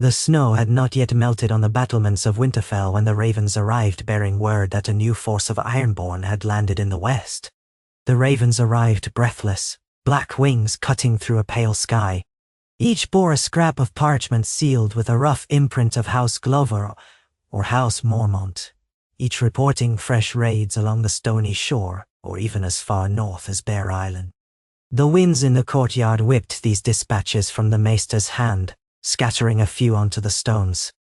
The snow had not yet melted on the battlements of Winterfell when the ravens arrived bearing word that a new force of Ironborn had landed in the west. The ravens arrived breathless, black wings cutting through a pale sky. Each bore a scrap of parchment sealed with a rough imprint of House Glover or House Mormont, each reporting fresh raids along the stony shore or even as far north as Bear Island. The winds in the courtyard whipped these dispatches from the maester's hand, scattering a few onto the stones.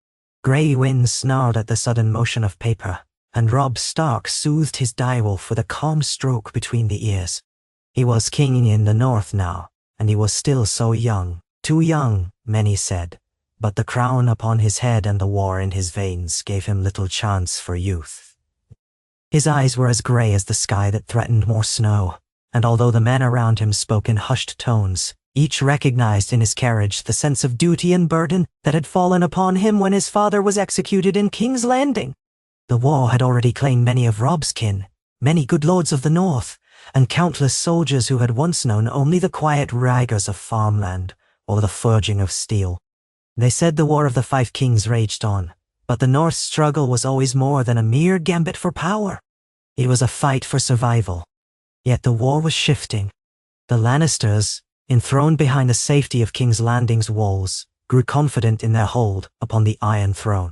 Grey winds snarled at the sudden motion of paper, and Robb Stark soothed his direwolf with a calm stroke between the ears. He was king in the north now, and he was still so young, too young, many said, but the crown upon his head and the war in his veins gave him little chance for youth. His eyes were as grey as the sky that threatened more snow, and although the men around him spoke in hushed tones, each recognized in his carriage the sense of duty and burden that had fallen upon him when his father was executed in King's Landing. The war had already claimed many of Robb's kin, many good lords of the north, and countless soldiers who had once known only the quiet rigors of farmland or the forging of steel. They said the War of the Five Kings raged on, but the North's struggle was always more than a mere gambit for power. It was a fight for survival. Yet the war was shifting. The Lannisters, enthroned behind the safety of King's Landing's walls, grew confident in their hold upon the Iron Throne.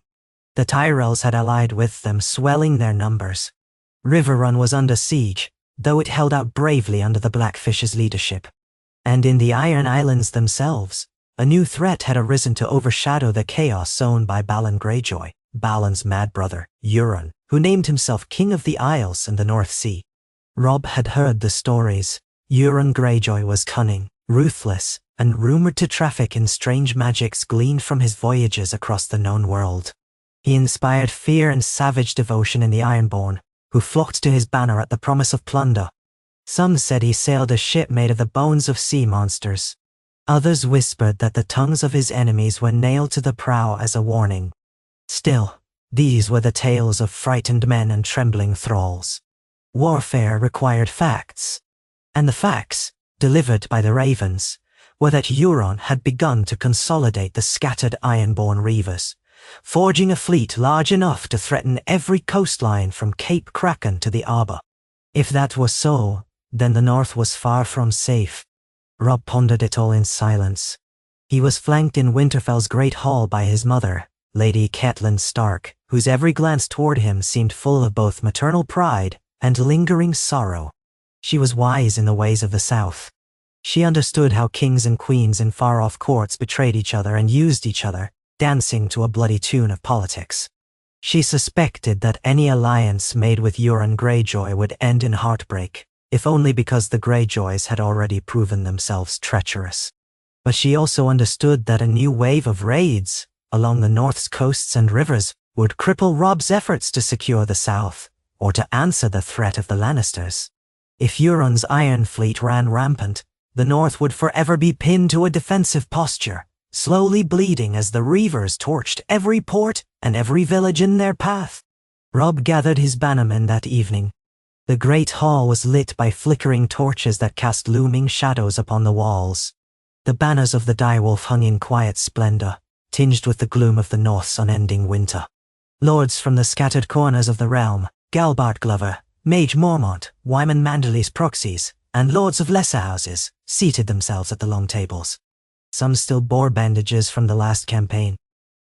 The Tyrells had allied with them, swelling their numbers. Riverrun was under siege, though it held out bravely under the Blackfish's leadership. And in the Iron Islands themselves, a new threat had arisen to overshadow the chaos sown by Balon Greyjoy, Balon's mad brother, Euron, who named himself King of the Isles and the North Sea. Robb had heard the stories. Euron Greyjoy was cunning, ruthless, and rumored to traffic in strange magics gleaned from his voyages across the known world. He inspired fear and savage devotion in the Ironborn, who flocked to his banner at the promise of plunder. Some said he sailed a ship made of the bones of sea monsters. Others whispered that the tongues of his enemies were nailed to the prow as a warning. Still, these were the tales of frightened men and trembling thralls. Warfare required facts, and the facts, delivered by the ravens, were that Euron had begun to consolidate the scattered Ironborn reavers, forging a fleet large enough to threaten every coastline from Cape Kraken to the Arbor. If that was so, then the north was far from safe. Robb pondered it all in silence. He was flanked in Winterfell's great hall by his mother, Lady Catelyn Stark, whose every glance toward him seemed full of both maternal pride and lingering sorrow. She was wise in the ways of the South. She understood how kings and queens in far-off courts betrayed each other and used each other, dancing to a bloody tune of politics. She suspected that any alliance made with Euron Greyjoy would end in heartbreak, if only because the Greyjoys had already proven themselves treacherous. But she also understood that a new wave of raids along the North's coasts and rivers would cripple Robb's efforts to secure the South, or to answer the threat of the Lannisters. If Euron's Iron Fleet ran rampant, the North would forever be pinned to a defensive posture, slowly bleeding as the Reavers torched every port and every village in their path. Robb gathered his bannermen that evening. The great hall was lit by flickering torches that cast looming shadows upon the walls. The banners of the direwolf hung in quiet splendor, tinged with the gloom of the North's unending winter. Lords from the scattered corners of the realm, Galbart Glover, Mage Mormont, Wyman Manderly's proxies, and lords of lesser houses, seated themselves at the long tables. Some still bore bandages from the last campaign.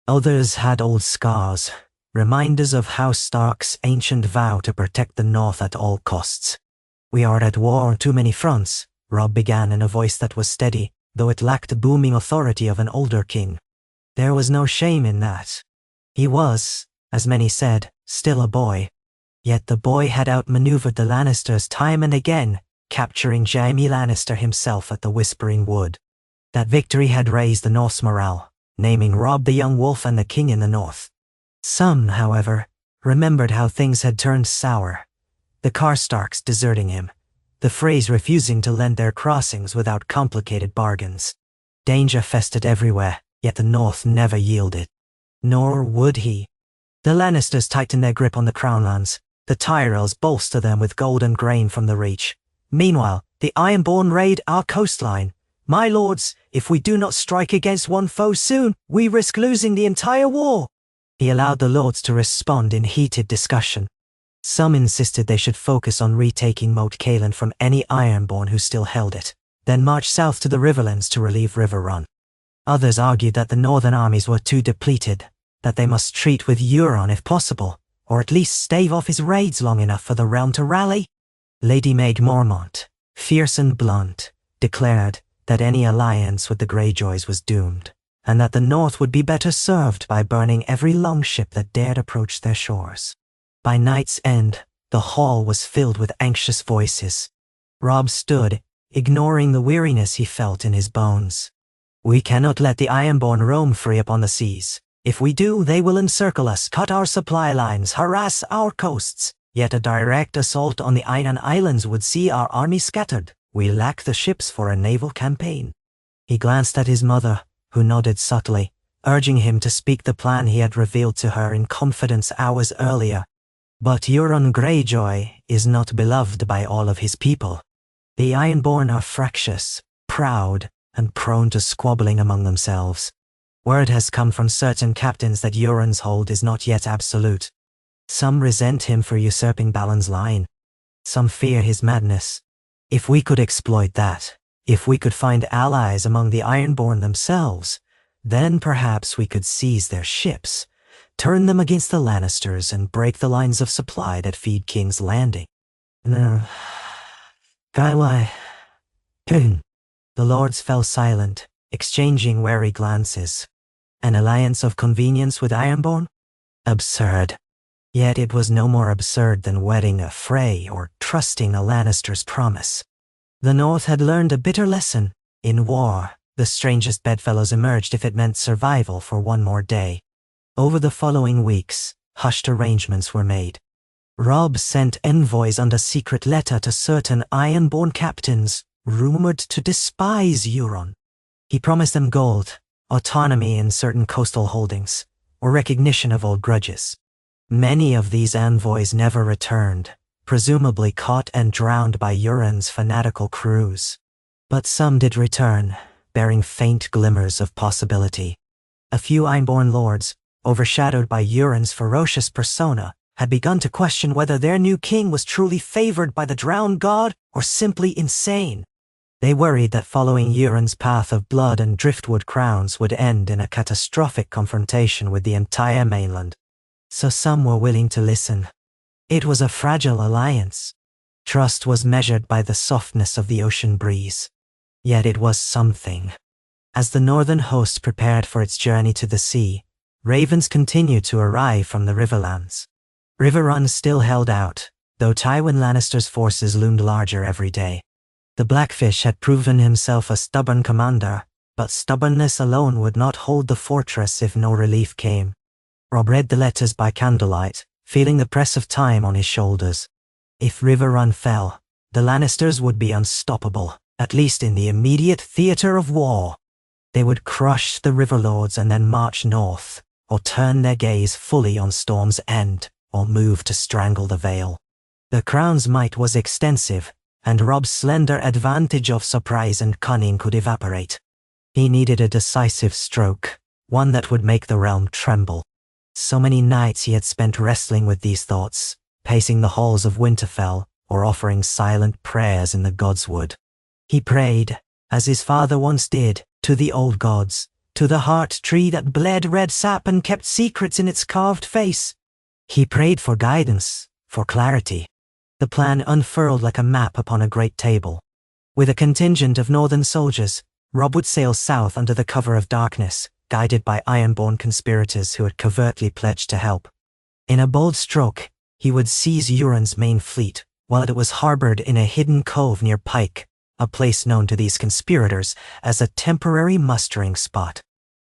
Others had old scars, reminders of House Stark's ancient vow to protect the North at all costs. "We are at war on too many fronts," Robb began in a voice that was steady, though it lacked the booming authority of an older king. There was no shame in that. He was, as many said, still a boy. Yet the boy had outmaneuvered the Lannisters time and again, capturing Jaime Lannister himself at the Whispering Wood. That victory had raised the North's morale, naming Robb the Young Wolf and the King in the North. Some, however, remembered how things had turned sour. The Karstarks deserting him, the Freys refusing to lend their crossings without complicated bargains. Danger festered everywhere, yet the North never yielded. Nor would he. The Lannisters tightened their grip on the Crownlands. The Tyrells bolster them with gold and grain from the Reach. Meanwhile, the Ironborn raid our coastline, My lords, if we do not strike against one foe soon, we risk losing the entire war." He allowed the lords to respond in heated discussion. Some insisted they should focus on retaking Moat Cailin from any Ironborn who still held it, then march south to the Riverlands to relieve River Run. Others argued that the northern armies were too depleted, that they must treat with Euron if possible, or at least stave off his raids long enough for the realm to rally. Lady Maid Mormont, fierce and blunt, declared that any alliance with the Greyjoys was doomed, and that the North would be better served by burning every longship that dared approach their shores. By night's end, the hall was filled with anxious voices. Robb stood, ignoring the weariness he felt in his bones. "We cannot let the Ironborn roam free upon the seas. If we do, they will encircle us, cut our supply lines, harass our coasts. Yet a direct assault on the Iron Islands would see our army scattered. We lack the ships for a naval campaign." He glanced at his mother, who nodded subtly, urging him to speak the plan he had revealed to her in confidence hours earlier. But Euron Greyjoy is not beloved by all of his people. The Ironborn are fractious, proud, and prone to squabbling among themselves. Word has come from certain captains that Euron's hold is not yet absolute. Some resent him for usurping Balon's line. Some fear his madness. If we could exploit that, if we could find allies among the Ironborn themselves, then perhaps we could seize their ships, turn them against the Lannisters, and break the lines of supply that feed King's Landing. The lords fell silent, exchanging wary glances. An alliance of convenience with Ironborn? Absurd. Yet it was no more absurd than wedding a Frey or trusting a Lannister's promise. The North had learned a bitter lesson. In war, the strangest bedfellows emerged if it meant survival for one more day. Over the following weeks, hushed arrangements were made. Robb sent envoys under secret letter to certain Ironborn captains, rumored to despise Euron. He promised them gold, autonomy in certain coastal holdings, or recognition of old grudges. Many of these envoys never returned, presumably caught and drowned by Euron's fanatical crews. But some did return, bearing faint glimmers of possibility. A few Ironborn lords, overshadowed by Euron's ferocious persona, had begun to question whether their new king was truly favored by the drowned god or simply insane. They worried that following Euron's path of blood and driftwood crowns would end in a catastrophic confrontation with the entire mainland. So some were willing to listen. It was a fragile alliance. Trust was measured by the softness of the ocean breeze. Yet it was something. As the northern host prepared for its journey to the sea, ravens continued to arrive from the Riverlands. River Run still held out, though Tywin Lannister's forces loomed larger every day. The Blackfish had proven himself a stubborn commander, but stubbornness alone would not hold the fortress if no relief came. Robb read the letters by candlelight, feeling the press of time on his shoulders. If River Run fell, the Lannisters would be unstoppable, at least in the immediate theater of war. They would crush the Riverlords and then march north, or turn their gaze fully on Storm's End, or move to strangle the Vale. The Crown's might was extensive, and Robb's slender advantage of surprise and cunning could evaporate. He needed a decisive stroke, one that would make the realm tremble. So many nights he had spent wrestling with these thoughts, pacing the halls of Winterfell, or offering silent prayers in the Godswood. He prayed, as his father once did, to the old gods, to the heart tree that bled red sap and kept secrets in its carved face. He prayed for guidance, for clarity. The plan unfurled like a map upon a great table. With a contingent of northern soldiers, Robb would sail south under the cover of darkness, guided by Ironborn conspirators who had covertly pledged to help. In a bold stroke, he would seize Euron's main fleet, while it was harbored in a hidden cove near Pike, a place known to these conspirators as a temporary mustering spot.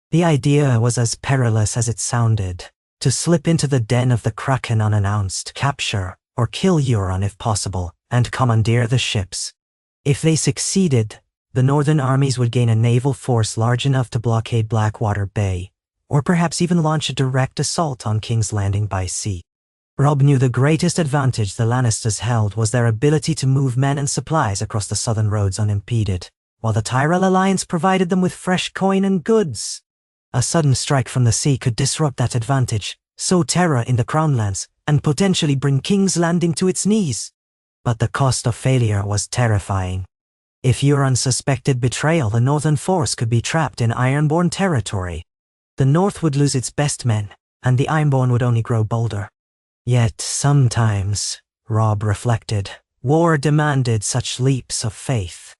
The idea was as perilous as it sounded: to slip into the den of the Kraken unannounced, capture or kill Euron if possible, and commandeer the ships. If they succeeded, the northern armies would gain a naval force large enough to blockade Blackwater Bay, or perhaps even launch a direct assault on King's Landing by sea. Robb knew the greatest advantage the Lannisters held was their ability to move men and supplies across the southern roads unimpeded, while the Tyrell alliance provided them with fresh coin and goods. A sudden strike from the sea could disrupt that advantage, sow terror in the Crownlands, and potentially bring King's Landing to its knees. But the cost of failure was terrifying. If Euron suspected betrayal, the Northern force could be trapped in Ironborn territory. The North would lose its best men, and the Ironborn would only grow bolder. Yet sometimes, Robb reflected, war demanded such leaps of faith.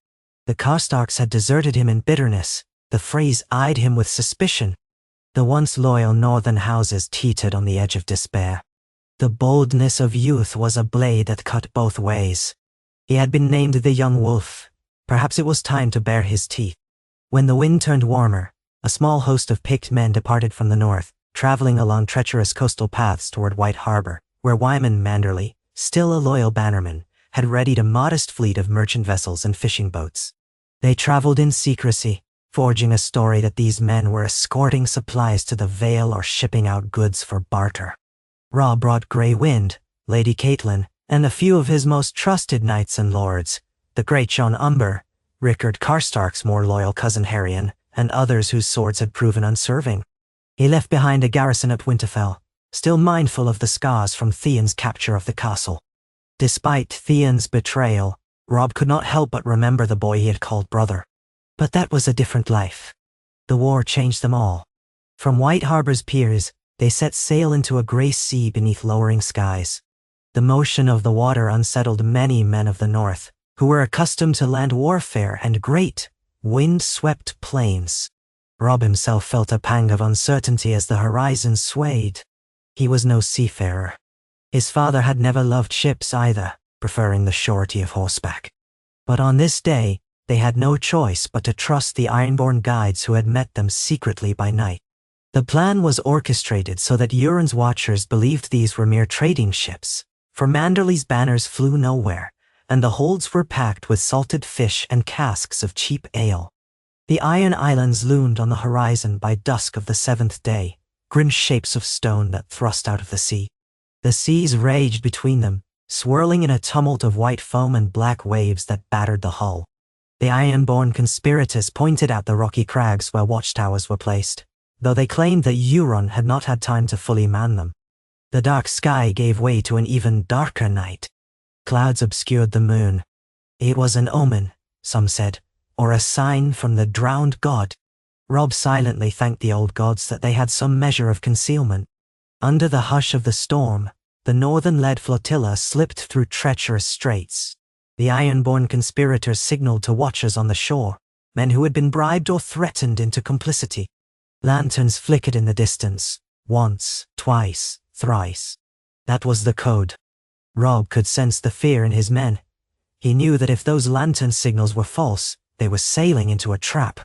The Karstarks had deserted him in bitterness. The Freys eyed him with suspicion. The once loyal northern houses teetered on the edge of despair. The boldness of youth was a blade that cut both ways. He had been named the Young Wolf. Perhaps it was time to bare his teeth. When the wind turned warmer, a small host of picked men departed from the north, traveling along treacherous coastal paths toward White Harbor, where Wyman Manderly, still a loyal bannerman, had readied a modest fleet of merchant vessels and fishing boats. They traveled in secrecy, forging a story that these men were escorting supplies to the Vale or shipping out goods for barter. Robb brought Grey Wind, Lady Catelyn, and a few of his most trusted knights and lords, the great John Umber, Rickard Karstark's more loyal cousin Harrion, and others whose swords had proven unserving. He left behind a garrison at Winterfell, still mindful of the scars from Theon's capture of the castle. Despite Theon's betrayal, Robb could not help but remember the boy he had called brother. But that was a different life. The war changed them all. From White Harbor's piers, they set sail into a grey sea beneath lowering skies. The motion of the water unsettled many men of the north, who were accustomed to land warfare and great, wind-swept plains. Robb himself felt a pang of uncertainty as the horizon swayed. He was no seafarer. His father had never loved ships either, preferring the surety of horseback. But on this day, they had no choice but to trust the Ironborn guides who had met them secretly by night. The plan was orchestrated so that Euron's watchers believed these were mere trading ships, for Manderly's banners flew nowhere, and the holds were packed with salted fish and casks of cheap ale. The Iron Islands loomed on the horizon by dusk of the seventh day, grim shapes of stone that thrust out of the sea. The seas raged between them, swirling in a tumult of white foam and black waves that battered the hull. The Ironborn conspirators pointed out the rocky crags where watchtowers were placed, though they claimed that Euron had not had time to fully man them. The dark sky gave way to an even darker night. Clouds obscured the moon. It was an omen, some said, or a sign from the drowned god. Robb silently thanked the old gods that they had some measure of concealment. Under the hush of the storm, the northern-led flotilla slipped through treacherous straits. The Ironborn conspirators signaled to watchers on the shore, men who had been bribed or threatened into complicity. Lanterns flickered in the distance, once, twice, thrice. That was the code. Robb could sense the fear in his men. He knew that if those lantern signals were false, they were sailing into a trap.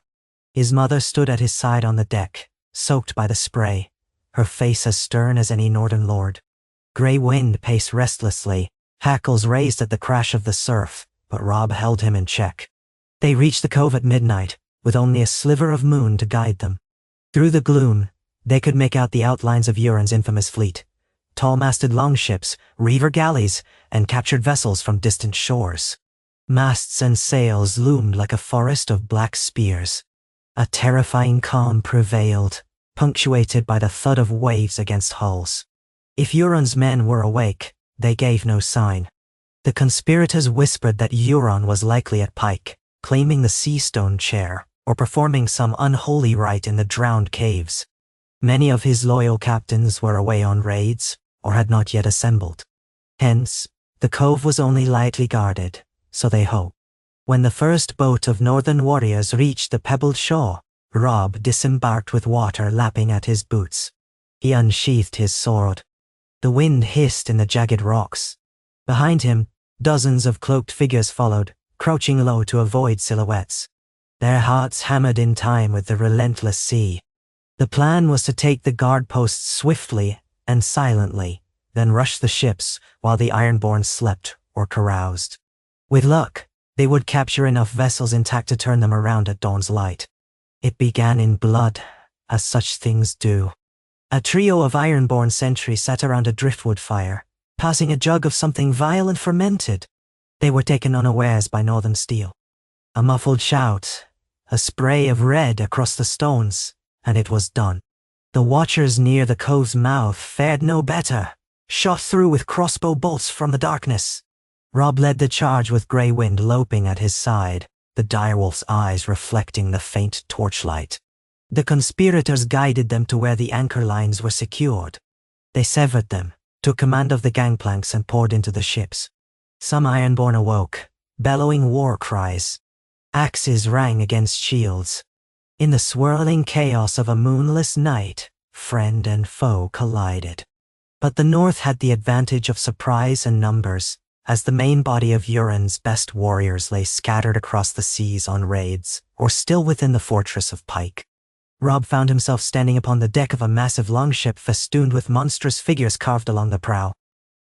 His mother stood at his side on the deck, soaked by the spray, her face as stern as any northern lord. Grey Wind paced restlessly, hackles raised at the crash of the surf, but Robb held him in check. They reached the cove at midnight, with only a sliver of moon to guide them. Through the gloom, they could make out the outlines of Euron's infamous fleet. Tall-masted longships, reaver galleys, and captured vessels from distant shores. Masts and sails loomed like a forest of black spears. A terrifying calm prevailed, punctuated by the thud of waves against hulls. If Euron's men were awake, they gave no sign. The conspirators whispered that Euron was likely at Pike, claiming the Seastone chair, or performing some unholy rite in the drowned caves. Many of his loyal captains were away on raids, or had not yet assembled. Hence, the cove was only lightly guarded, so they hoped. When the first boat of northern warriors reached the pebbled shore, Robb disembarked with water lapping at his boots. He unsheathed his sword. The wind hissed in the jagged rocks. Behind him, dozens of cloaked figures followed, crouching low to avoid silhouettes. Their hearts hammered in time with the relentless sea. The plan was to take the guard posts swiftly and silently, then rush the ships while the Ironborn slept or caroused. With luck, they would capture enough vessels intact to turn them around at dawn's light. It began in blood, as such things do. A trio of Ironborn sentries sat around a driftwood fire, passing a jug of something vile and fermented. They were taken unawares by northern steel. A muffled shout, a spray of red across the stones, and it was done. The watchers near the cove's mouth fared no better, shot through with crossbow bolts from the darkness. Robb led the charge with Grey Wind loping at his side, the direwolf's eyes reflecting the faint torchlight. The conspirators guided them to where the anchor lines were secured. They severed them, took command of the gangplanks and poured into the ships. Some Ironborn awoke, bellowing war cries. Axes rang against shields. In the swirling chaos of a moonless night, friend and foe collided. But the North had the advantage of surprise and numbers, as the main body of Euron's best warriors lay scattered across the seas on raids, or still within the fortress of Pike. Robb found himself standing upon the deck of a massive longship festooned with monstrous figures carved along the prow.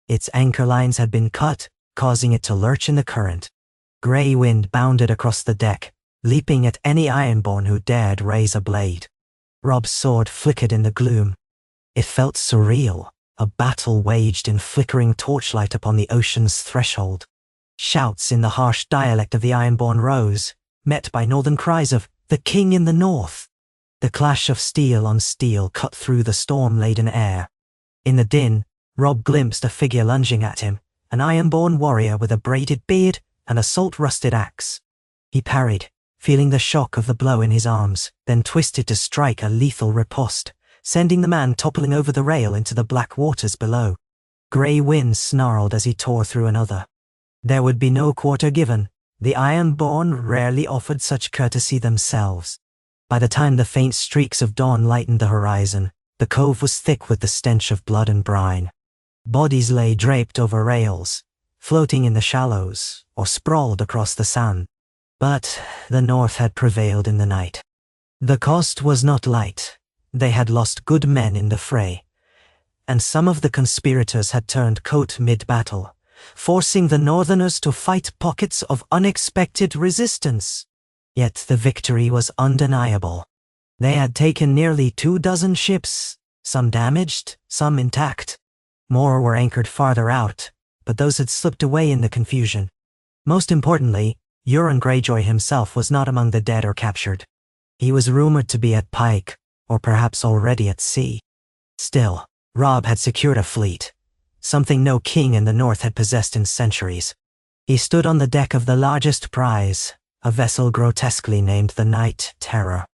Its anchor lines had been cut, causing it to lurch in the current. Grey Wind bounded across the deck, leaping at any Ironborn who dared raise a blade. Robb's sword flickered in the gloom. It felt surreal, a battle waged in flickering torchlight upon the ocean's threshold. Shouts in the harsh dialect of the Ironborn rose, met by northern cries of, "The King in the North!" The clash of steel on steel cut through the storm-laden air. In the din, Robb glimpsed a figure lunging at him, an Ironborn warrior with a braided beard and a salt-rusted axe. He parried, feeling the shock of the blow in his arms, then twisted to strike a lethal riposte, sending the man toppling over the rail into the black waters below. Grey Wind snarled as he tore through another. There would be no quarter given. The Ironborn rarely offered such courtesy themselves. By the time the faint streaks of dawn lightened the horizon, the cove was thick with the stench of blood and brine. Bodies lay draped over rails, floating in the shallows, or sprawled across the sand. But the North had prevailed in the night. The cost was not light. They had lost good men in the fray, and some of the conspirators had turned coat mid-battle, forcing the Northerners to fight pockets of unexpected resistance. Yet the victory was undeniable. They had taken nearly 24 ships, some damaged, some intact. More were anchored farther out, but those had slipped away in the confusion. Most importantly, Euron Greyjoy himself was not among the dead or captured. He was rumored to be at Pike, or perhaps already at sea. Still, Robb had secured a fleet, something no king in the North had possessed in centuries. He stood on the deck of the largest prize, a vessel grotesquely named the Night Terror.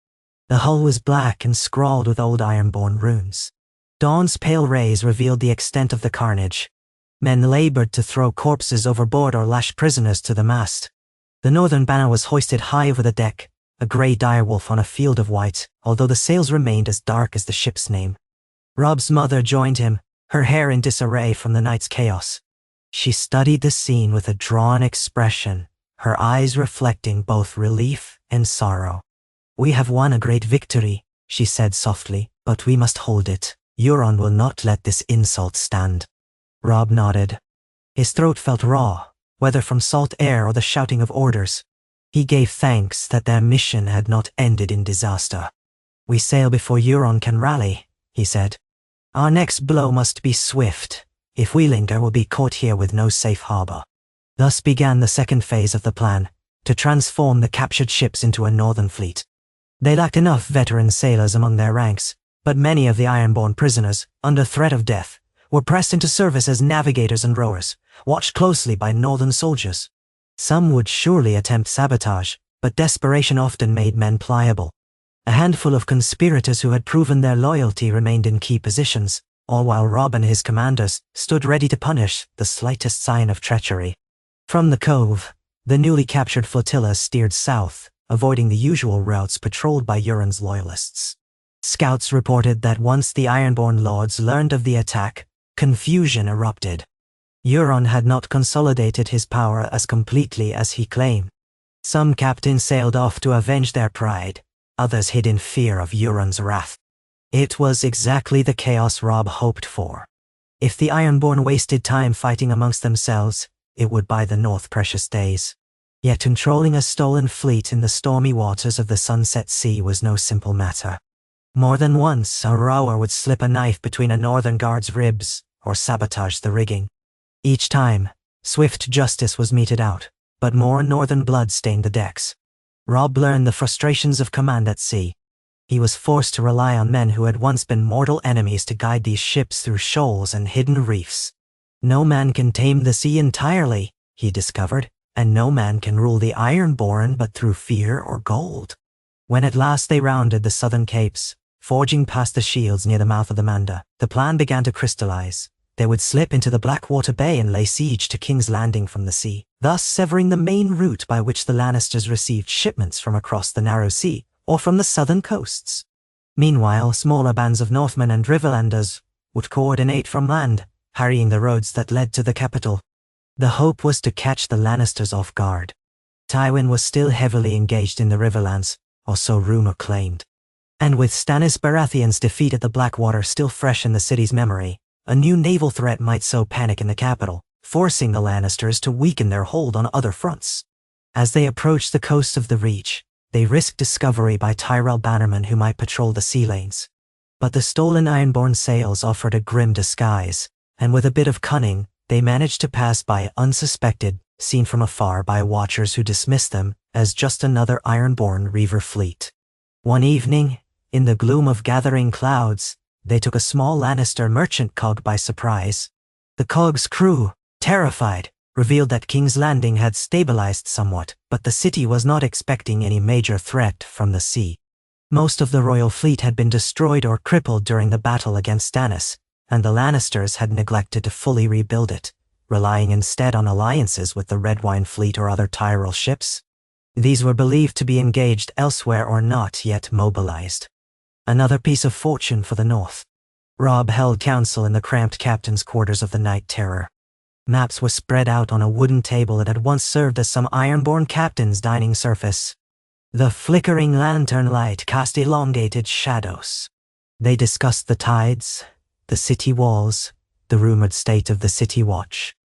The hull was black and scrawled with old Ironborn runes. Dawn's pale rays revealed the extent of the carnage. Men labored to throw corpses overboard or lash prisoners to the mast. The northern banner was hoisted high over the deck, a grey direwolf on a field of white, although the sails remained as dark as the ship's name. Robb's mother joined him, her hair in disarray from the night's chaos. She studied the scene with a drawn expression, her eyes reflecting both relief and sorrow. "We have won a great victory," she said softly, "but we must hold it. Euron will not let this insult stand." Robb nodded. His throat felt raw, whether from salt air or the shouting of orders. He gave thanks that their mission had not ended in disaster. "We sail before Euron can rally," he said. "Our next blow must be swift. If we linger, we'll be caught here with no safe harbor." Thus began the second phase of the plan, to transform the captured ships into a northern fleet. They lacked enough veteran sailors among their ranks, but many of the Ironborn prisoners, under threat of death, were pressed into service as navigators and rowers, watched closely by northern soldiers. Some would surely attempt sabotage, but desperation often made men pliable. A handful of conspirators who had proven their loyalty remained in key positions, all while Robb and his commanders stood ready to punish the slightest sign of treachery. From the cove, the newly captured flotilla steered south, avoiding the usual routes patrolled by Euron's loyalists. Scouts reported that once the Ironborn lords learned of the attack, confusion erupted. Euron had not consolidated his power as completely as he claimed. Some captains sailed off to avenge their pride, others hid in fear of Euron's wrath. It was exactly the chaos Robb hoped for. If the Ironborn wasted time fighting amongst themselves, it would buy the North precious days. Yet controlling a stolen fleet in the stormy waters of the Sunset Sea was no simple matter. More than once, a rower would slip a knife between a northern guard's ribs, or sabotage the rigging. Each time, swift justice was meted out, but more northern blood stained the decks. Robb learned the frustrations of command at sea. He was forced to rely on men who had once been mortal enemies to guide these ships through shoals and hidden reefs. No man can tame the sea entirely, he discovered, and no man can rule the Ironborn but through fear or gold. When at last they rounded the southern capes, forging past the shields near the mouth of the Manda, the plan began to crystallize. They would slip into the Blackwater Bay and lay siege to King's Landing from the sea, thus severing the main route by which the Lannisters received shipments from across the narrow sea, or from the southern coasts. Meanwhile, smaller bands of Northmen and Riverlanders would coordinate from land, harrying the roads that led to the capital. The hope was to catch the Lannisters off guard. Tywin was still heavily engaged in the Riverlands, or so rumor claimed. And with Stannis Baratheon's defeat at the Blackwater still fresh in the city's memory, a new naval threat might sow panic in the capital, forcing the Lannisters to weaken their hold on other fronts. As they approached the coast of the Reach, they risked discovery by Tyrell bannermen who might patrol the sea lanes. But the stolen Ironborn sails offered a grim disguise, and with a bit of cunning, they managed to pass by unsuspected, seen from afar by watchers who dismissed them as just another Ironborn reaver fleet. One evening, in the gloom of gathering clouds, they took a small Lannister merchant cog by surprise. The cog's crew, terrified, revealed that King's Landing had stabilized somewhat, but the city was not expecting any major threat from the sea. Most of the royal fleet had been destroyed or crippled during the battle against Stannis, and the Lannisters had neglected to fully rebuild it, relying instead on alliances with the Redwyne fleet or other Tyrell ships. These were believed to be engaged elsewhere or not yet mobilized. Another piece of fortune for the North. Robb held council in the cramped captain's quarters of the Night Terror. Maps were spread out on a wooden table that had once served as some Ironborn captain's dining surface. The flickering lantern light cast elongated shadows. They discussed the tides, the city walls, the rumored state of the City Watch.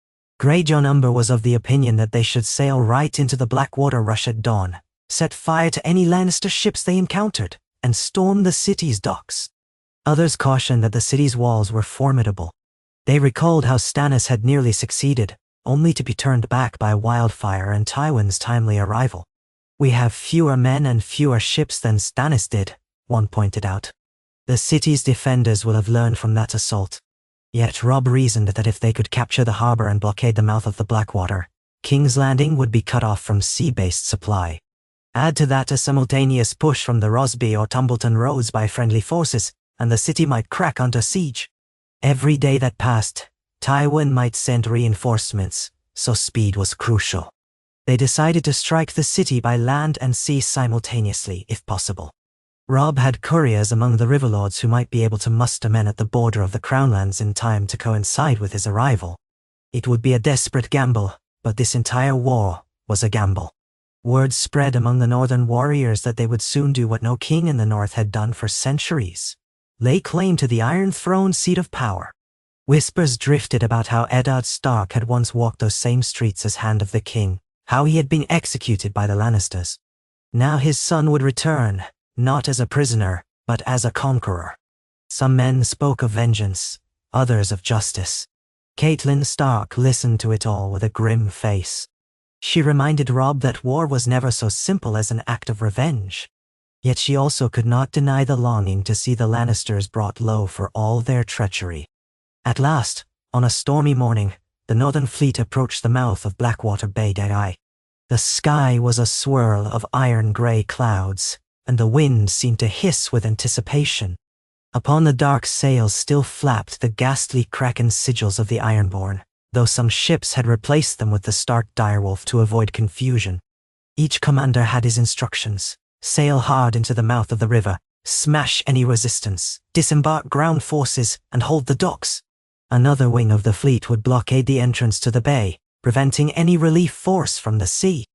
Greyjohn Umber was of the opinion that they should sail right into the Blackwater rush at dawn, set fire to any Lannister ships they encountered, and storm the city's docks. Others cautioned that the city's walls were formidable. They recalled how Stannis had nearly succeeded, only to be turned back by wildfire and Tywin's timely arrival. "We have fewer men and fewer ships than Stannis did," one pointed out. "The city's defenders will have learned from that assault." Yet Robb reasoned that if they could capture the harbor and blockade the mouth of the Blackwater, King's Landing would be cut off from sea-based supply. Add to that a simultaneous push from the Rosby or Tumbleton roads by friendly forces, and the city might crack under siege. Every day that passed, Tywin might send reinforcements, so speed was crucial. They decided to strike the city by land and sea simultaneously, if possible. Robb had couriers among the Riverlords who might be able to muster men at the border of the Crownlands in time to coincide with his arrival. It would be a desperate gamble, but this entire war was a gamble. Word spread among the northern warriors that they would soon do what no king in the north had done for centuries: lay claim to the Iron Throne seat of power. Whispers drifted about how Eddard Stark had once walked those same streets as Hand of the King, how he had been executed by the Lannisters. Now his son would return, not as a prisoner, but as a conqueror. Some men spoke of vengeance, others of justice. Catelyn Stark listened to it all with a grim face. She reminded Robb that war was never so simple as an act of revenge. Yet she also could not deny the longing to see the Lannisters brought low for all their treachery. At last, on a stormy morning, the northern fleet approached the mouth of Blackwater Bay. The sky was a swirl of iron-grey clouds, and the wind seemed to hiss with anticipation. Upon the dark sails still flapped the ghastly kraken sigils of the Ironborn, though some ships had replaced them with the stark direwolf to avoid confusion. Each commander had his instructions: sail hard into the mouth of the river, smash any resistance, disembark ground forces, and hold the docks. Another wing of the fleet would blockade the entrance to the bay, preventing any relief force from the sea.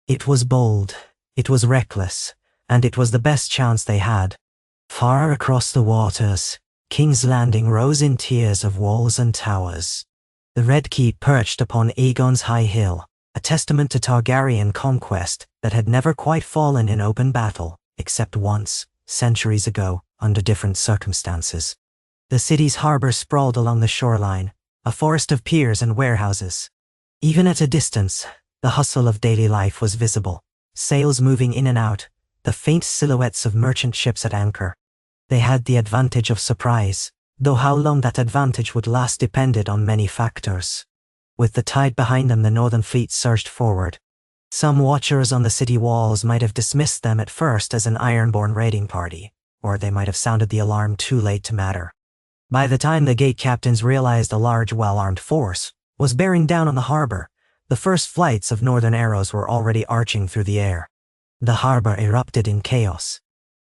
It was bold, it was reckless, and it was the best chance they had. Far across the waters, King's Landing rose in tiers of walls and towers. The Red Keep perched upon Aegon's high hill, a testament to Targaryen conquest that had never quite fallen in open battle, except once, centuries ago, under different circumstances. The city's harbor sprawled along the shoreline, a forest of piers and warehouses. Even at a distance, the hustle of daily life was visible: sails moving in and out, the faint silhouettes of merchant ships at anchor. They had the advantage of surprise, though how long that advantage would last depended on many factors. With the tide behind them, the northern fleet surged forward. Some watchers on the city walls might have dismissed them at first as an Ironborn raiding party, or they might have sounded the alarm too late to matter. By the time the gate captains realized a large, well-armed force was bearing down on the harbor, the first flights of northern arrows were already arching through the air. The harbor erupted in chaos.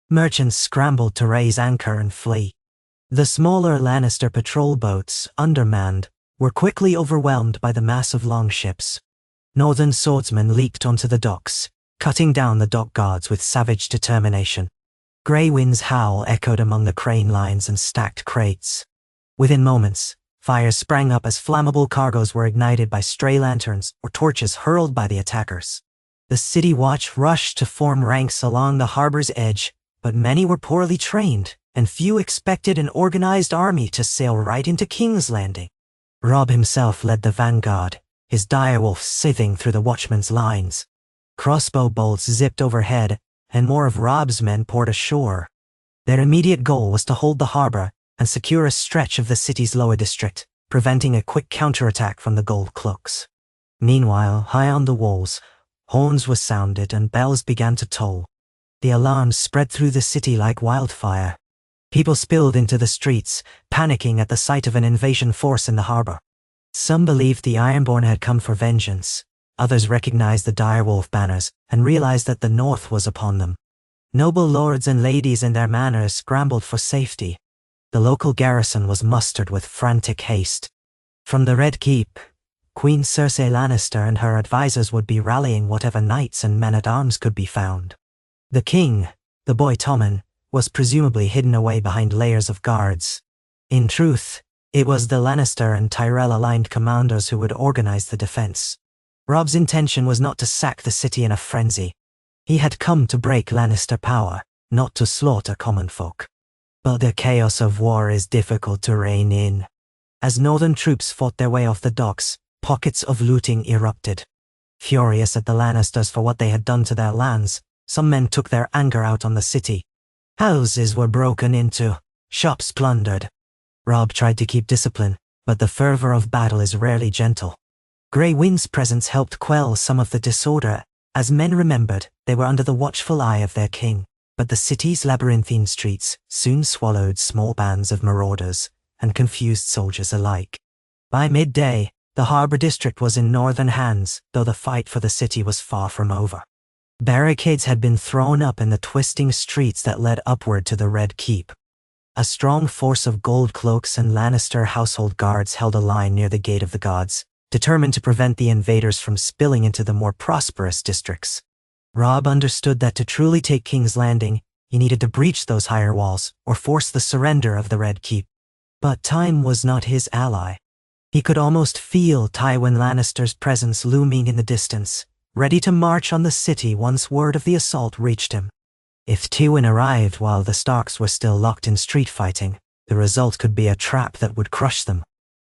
Merchants scrambled to raise anchor and flee. The smaller Lannister patrol boats, undermanned, were quickly overwhelmed by the mass of longships. Northern swordsmen leaped onto the docks, cutting down the dock guards with savage determination. Grey Wind's howl echoed among the crane lines and stacked crates. Within moments, fires sprang up as flammable cargoes were ignited by stray lanterns or torches hurled by the attackers. The city watch rushed to form ranks along the harbor's edge, but many were poorly trained, and few expected an organized army to sail right into King's Landing. Robb himself led the vanguard, his direwolf scything through the watchmen's lines. Crossbow bolts zipped overhead, and more of Robb's men poured ashore. Their immediate goal was to hold the harbor and secure a stretch of the city's lower district, preventing a quick counterattack from the gold cloaks. Meanwhile, high on the walls, horns were sounded and bells began to toll. The alarms spread through the city like wildfire. People spilled into the streets, panicking at the sight of an invasion force in the harbor. Some believed the Ironborn had come for vengeance. Others recognized the direwolf banners and realized that the north was upon them. Noble lords and ladies in their manors scrambled for safety. The local garrison was mustered with frantic haste. From the Red Keep, Queen Cersei Lannister and her advisors would be rallying whatever knights and men-at-arms could be found. The king, the boy Tommen, was presumably hidden away behind layers of guards. In truth, it was the Lannister and Tyrell-aligned commanders who would organize the defense. Robb's intention was not to sack the city in a frenzy. He had come to break Lannister power, not to slaughter common folk. But the chaos of war is difficult to rein in. As northern troops fought their way off the docks, pockets of looting erupted. Furious at the Lannisters for what they had done to their lands, some men took their anger out on the city. Houses were broken into, shops plundered. Robb tried to keep discipline, but the fervor of battle is rarely gentle. Grey Wind's presence helped quell some of the disorder, as men remembered they were under the watchful eye of their king. But the city's labyrinthine streets soon swallowed small bands of marauders and confused soldiers alike. By midday, the harbor district was in northern hands, though the fight for the city was far from over. Barricades had been thrown up in the twisting streets that led upward to the Red Keep. A strong force of gold cloaks and Lannister household guards held a line near the Gate of the Gods, determined to prevent the invaders from spilling into the more prosperous districts. Robb understood that to truly take King's Landing, he needed to breach those higher walls or force the surrender of the Red Keep. But time was not his ally. He could almost feel Tywin Lannister's presence looming in the distance, ready to march on the city once word of the assault reached him. If Tywin arrived while the Starks were still locked in street fighting, the result could be a trap that would crush them.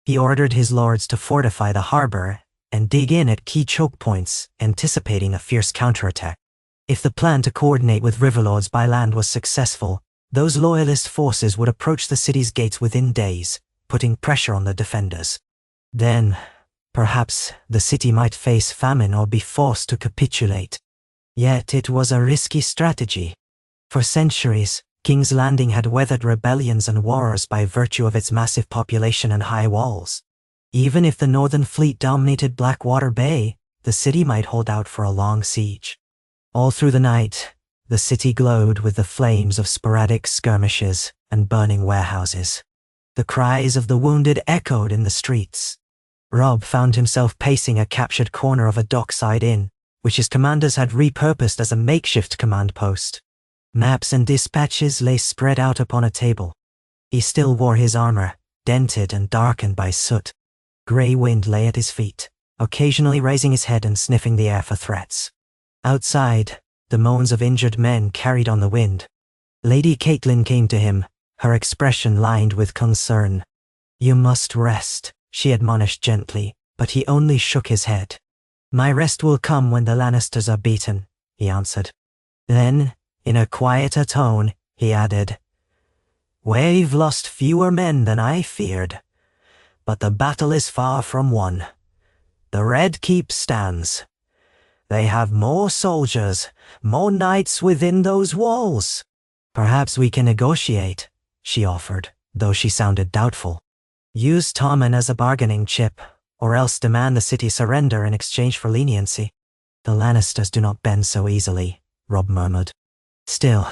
He ordered his lords to fortify the harbor and dig in at key choke points, anticipating a fierce counterattack. If the plan to coordinate with riverlords by land was successful, those loyalist forces would approach the city's gates within days, putting pressure on the defenders. Then, perhaps, the city might face famine or be forced to capitulate. Yet it was a risky strategy. For centuries, King's Landing had weathered rebellions and wars by virtue of its massive population and high walls. Even if the Northern Fleet dominated Blackwater Bay, the city might hold out for a long siege. All through the night, the city glowed with the flames of sporadic skirmishes and burning warehouses. The cries of the wounded echoed in the streets. Robb found himself pacing a captured corner of a dockside inn, which his commanders had repurposed as a makeshift command post. Maps and dispatches lay spread out upon a table. He still wore his armor, dented and darkened by soot. Grey Wind lay at his feet, occasionally raising his head and sniffing the air for threats. Outside, the moans of injured men carried on the wind. Lady Catelyn came to him, her expression lined with concern. "You must rest," she admonished gently, but he only shook his head. "My rest will come when the Lannisters are beaten," he answered. Then, in a quieter tone, he added, "We've lost fewer men than I feared, but the battle is far from won. The Red Keep stands. They have more soldiers, more knights within those walls." "Perhaps we can negotiate," she offered, though she sounded doubtful. "Use Tommen as a bargaining chip, or else demand the city surrender in exchange for leniency." "The Lannisters do not bend so easily," Robb murmured. Still,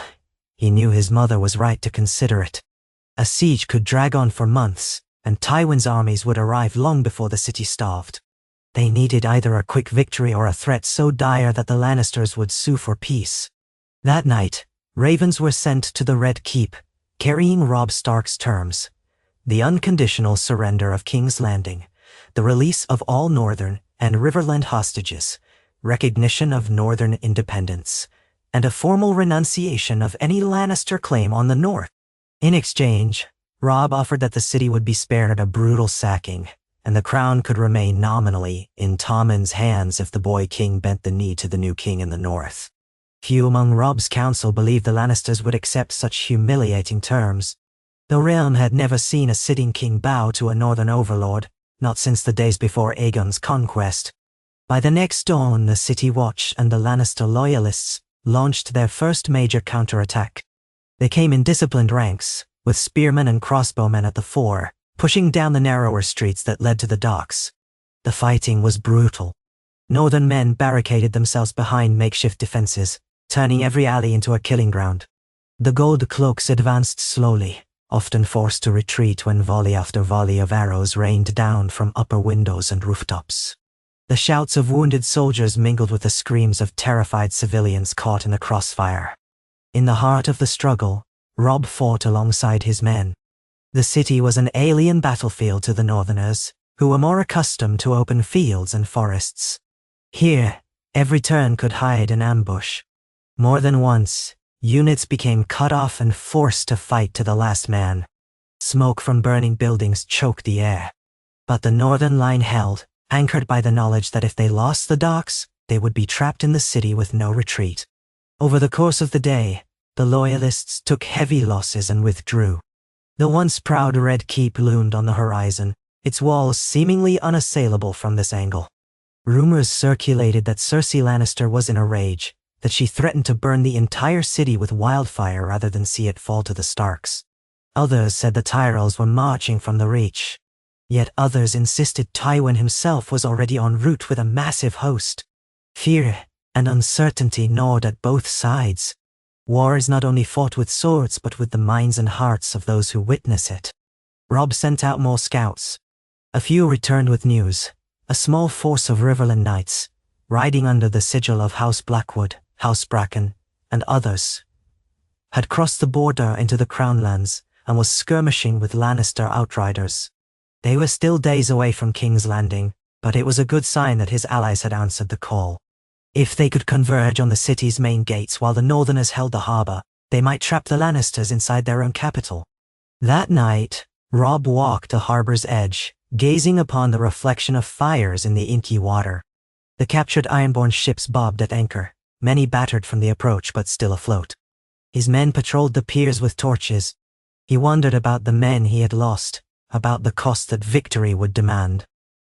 he knew his mother was right to consider it. A siege could drag on for months, and Tywin's armies would arrive long before the city starved. They needed either a quick victory or a threat so dire that the Lannisters would sue for peace. That night, ravens were sent to the Red Keep, carrying Robb Stark's terms: the unconditional surrender of King's Landing, the release of all Northern and Riverland hostages, recognition of Northern independence, and a formal renunciation of any Lannister claim on the North. In exchange, Robb offered that the city would be spared a brutal sacking, and the crown could remain nominally in Tommen's hands if the boy king bent the knee to the new king in the North. Few among Robb's council believed the Lannisters would accept such humiliating terms. The realm had never seen a sitting king bow to a northern overlord, not since the days before Aegon's conquest. By the next dawn, the City Watch and the Lannister loyalists launched their first major counterattack. They came in disciplined ranks, with spearmen and crossbowmen at the fore, pushing down the narrower streets that led to the docks. The fighting was brutal. Northern men barricaded themselves behind makeshift defenses, turning every alley into a killing ground. The Gold Cloaks advanced slowly, often forced to retreat when volley after volley of arrows rained down from upper windows and rooftops. The shouts of wounded soldiers mingled with the screams of terrified civilians caught in the crossfire. In the heart of the struggle, Robb fought alongside his men. The city was an alien battlefield to the Northerners, who were more accustomed to open fields and forests. Here, every turn could hide an ambush. More than once, units became cut off and forced to fight to the last man. Smoke from burning buildings choked the air. But the Northern line held, anchored by the knowledge that if they lost the docks, they would be trapped in the city with no retreat. Over the course of the day, the Loyalists took heavy losses and withdrew. The once proud Red Keep loomed on the horizon, its walls seemingly unassailable from this angle. Rumors circulated that Cersei Lannister was in a rage, that she threatened to burn the entire city with wildfire rather than see it fall to the Starks. Others said the Tyrells were marching from the Reach. Yet others insisted Tywin himself was already en route with a massive host. Fear and uncertainty gnawed at both sides. War is not only fought with swords but with the minds and hearts of those who witness it. Robb sent out more scouts. A few returned with news. A small force of Riverland knights, riding under the sigil of House Blackwood, House Bracken, and others, had crossed the border into the Crown Lands and was skirmishing with Lannister outriders. They were still days away from King's Landing, but it was a good sign that his allies had answered the call. If they could converge on the city's main gates while the Northerners held the harbour, they might trap the Lannisters inside their own capital. That night, Robb walked the harbour's edge, gazing upon the reflection of fires in the inky water. The captured Ironborn ships bobbed at anchor, many battered from the approach but still afloat. His men patrolled the piers with torches. He wondered about the men he had lost, about the cost that victory would demand.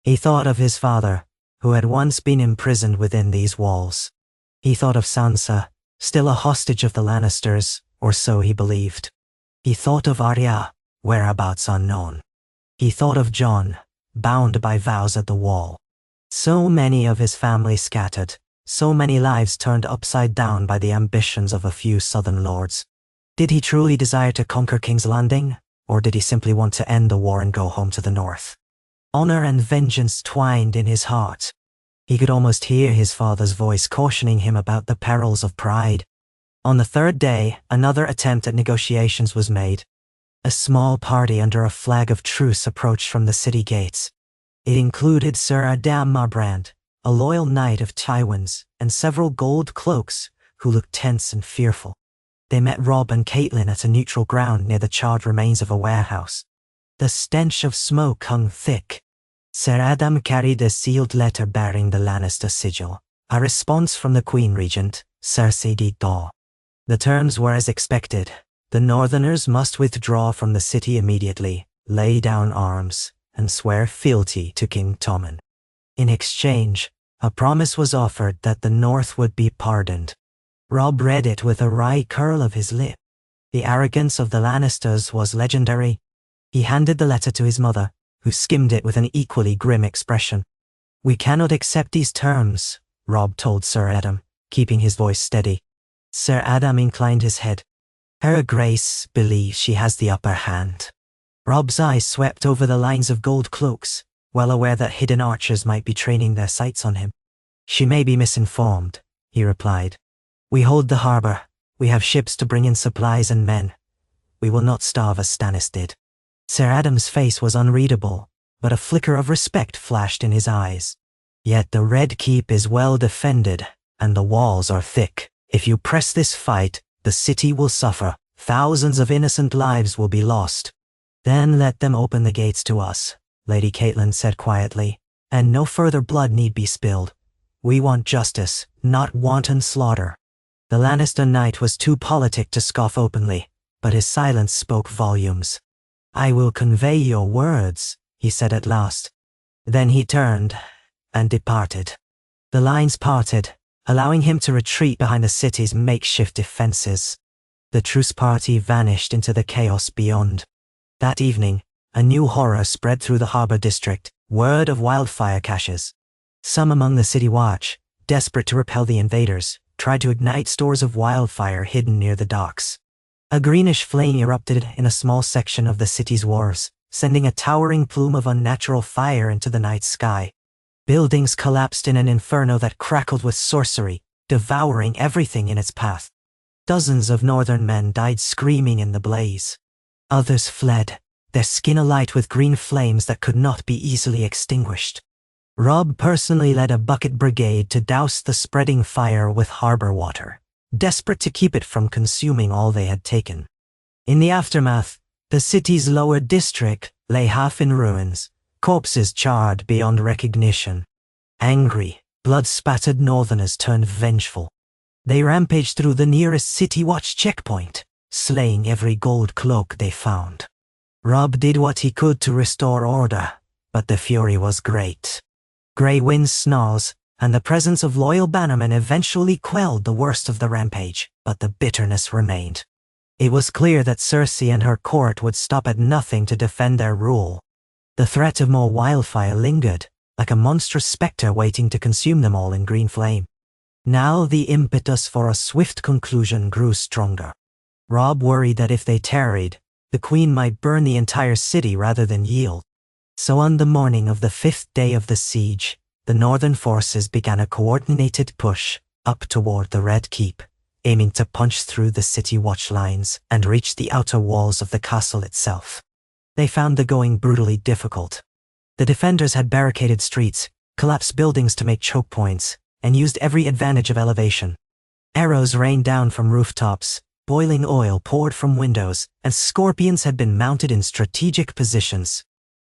He thought of his father, who had once been imprisoned within these walls. He thought of Sansa, still a hostage of the Lannisters, or so he believed. He thought of Arya, whereabouts unknown. He thought of Jon, bound by vows at the wall. So many of his family scattered, so many lives turned upside down by the ambitions of a few southern lords. Did he truly desire to conquer King's Landing, or did he simply want to end the war and go home to the north? Honor and vengeance twined in his heart. He could almost hear his father's voice cautioning him about the perils of pride. On the third day, another attempt at negotiations was made. A small party under a flag of truce approached from the city gates. It included Sir Adam Marbrand, a loyal knight of Tywin's, and several gold cloaks, who looked tense and fearful. They met Robb and Catelyn at a neutral ground near the charred remains of a warehouse. The stench of smoke hung thick. Sir Adam carried a sealed letter bearing the Lannister sigil, a response from the Queen Regent, Cersei did thaw. The terms were as expected. The Northerners must withdraw from the city immediately, lay down arms, and swear fealty to King Tommen. In exchange, a promise was offered that the North would be pardoned. Robb read it with a wry curl of his lip. The arrogance of the Lannisters was legendary. He handed the letter to his mother, who skimmed it with an equally grim expression. "We cannot accept these terms," Robb told Sir Adam, keeping his voice steady. Sir Adam inclined his head. "Her Grace believes she has the upper hand." Robb's eyes swept over the lines of gold cloaks, well aware that hidden archers might be training their sights on him. "She may be misinformed," he replied. "We hold the harbor. We have ships to bring in supplies and men. We will not starve as Stannis did." Sir Adam's face was unreadable, but a flicker of respect flashed in his eyes. "Yet the Red Keep is well defended, and the walls are thick. If you press this fight, the city will suffer. Thousands of innocent lives will be lost." "Then let them open the gates to us," Lady Catelyn said quietly, "and no further blood need be spilled. We want justice, not wanton slaughter." The Lannister knight was too politic to scoff openly, but his silence spoke volumes. "I will convey your words," he said at last. Then he turned and departed. The lines parted, allowing him to retreat behind the city's makeshift defenses. The truce party vanished into the chaos beyond. That evening, a new horror spread through the harbor district, word of wildfire caches. Some among the city watch, desperate to repel the invaders, tried to ignite stores of wildfire hidden near the docks. A greenish flame erupted in a small section of the city's wharves, sending a towering plume of unnatural fire into the night sky. Buildings collapsed in an inferno that crackled with sorcery, devouring everything in its path. Dozens of northern men died screaming in the blaze. Others fled, their skin alight with green flames that could not be easily extinguished. Robb personally led a bucket brigade to douse the spreading fire with harbor water, desperate to keep it from consuming all they had taken. In the aftermath, the city's lower district lay half in ruins, corpses charred beyond recognition. Angry, blood-spattered northerners turned vengeful. They rampaged through the nearest city watch checkpoint, slaying every gold cloak they found. Robb did what he could to restore order, but the fury was great. Grey winds snarls, and the presence of loyal bannermen eventually quelled the worst of the rampage, but the bitterness remained. It was clear that Cersei and her court would stop at nothing to defend their rule. The threat of more wildfire lingered, like a monstrous spectre waiting to consume them all in green flame. Now the impetus for a swift conclusion grew stronger. Robb worried that if they tarried, the Queen might burn the entire city rather than yield. So on the morning of the 5th day of the siege, the northern forces began a coordinated push up toward the Red Keep, aiming to punch through the city watch lines and reach the outer walls of the castle itself. They found the going brutally difficult. The defenders had barricaded streets, collapsed buildings to make choke points, and used every advantage of elevation. Arrows rained down from rooftops, boiling oil poured from windows, and scorpions had been mounted in strategic positions.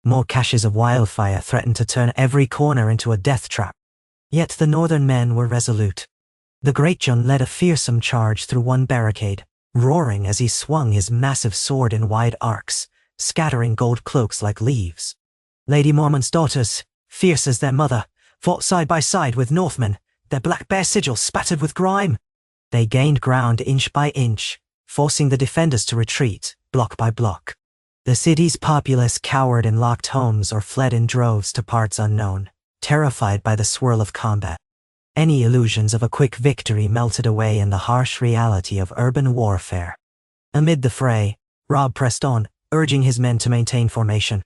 More caches of wildfire threatened to turn every corner into a death trap. Yet the northern men were resolute. The Greatjon led a fearsome charge through one barricade, roaring as he swung his massive sword in wide arcs, scattering gold cloaks like leaves. Lady Mormont's daughters, fierce as their mother, fought side by side with Northmen, their black bear sigils spattered with grime. They gained ground inch by inch, forcing the defenders to retreat, block by block. The city's populace cowered in locked homes or fled in droves to parts unknown, terrified by the swirl of combat. Any illusions of a quick victory melted away in the harsh reality of urban warfare. Amid the fray, Robb pressed on, urging his men to maintain formation.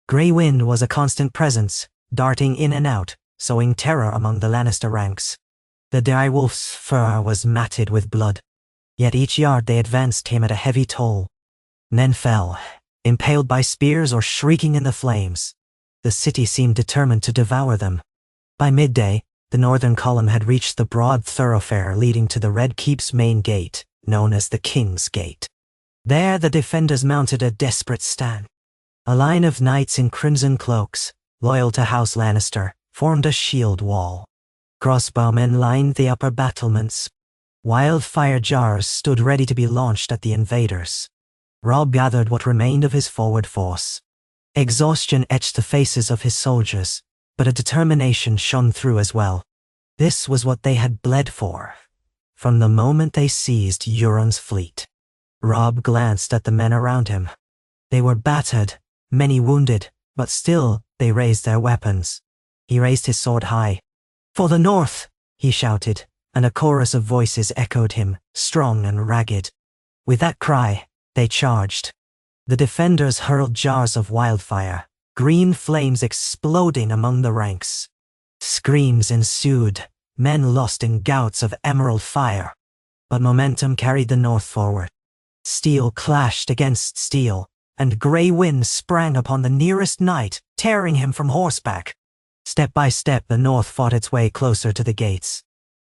Grey wind was a constant presence, darting in and out, sowing terror among the Lannister ranks. The direwolf's fur was matted with blood. Yet each yard they advanced came at a heavy toll. Men fell, impaled by spears or shrieking in the flames. The city seemed determined to devour them. By midday, the northern column had reached the broad thoroughfare leading to the Red Keep's main gate, known as the King's Gate. There the defenders mounted a desperate stand. A line of knights in crimson cloaks, loyal to House Lannister, formed a shield wall. Crossbowmen lined the upper battlements. Wildfire jars stood ready to be launched at the invaders. Robb gathered what remained of his forward force. Exhaustion etched the faces of his soldiers, but a determination shone through as well. This was what they had bled for, from the moment they seized Euron's fleet. Robb glanced at the men around him. They were battered, many wounded, but still they raised their weapons. He raised his sword high. "For the north!" he shouted, and a chorus of voices echoed him, strong and ragged. With that cry, they charged. The defenders hurled jars of wildfire, green flames exploding among the ranks. Screams ensued, men lost in gouts of emerald fire. But momentum carried the north forward. Steel clashed against steel, and grey wind sprang upon the nearest knight, tearing him from horseback. Step by step the north fought its way closer to the gates.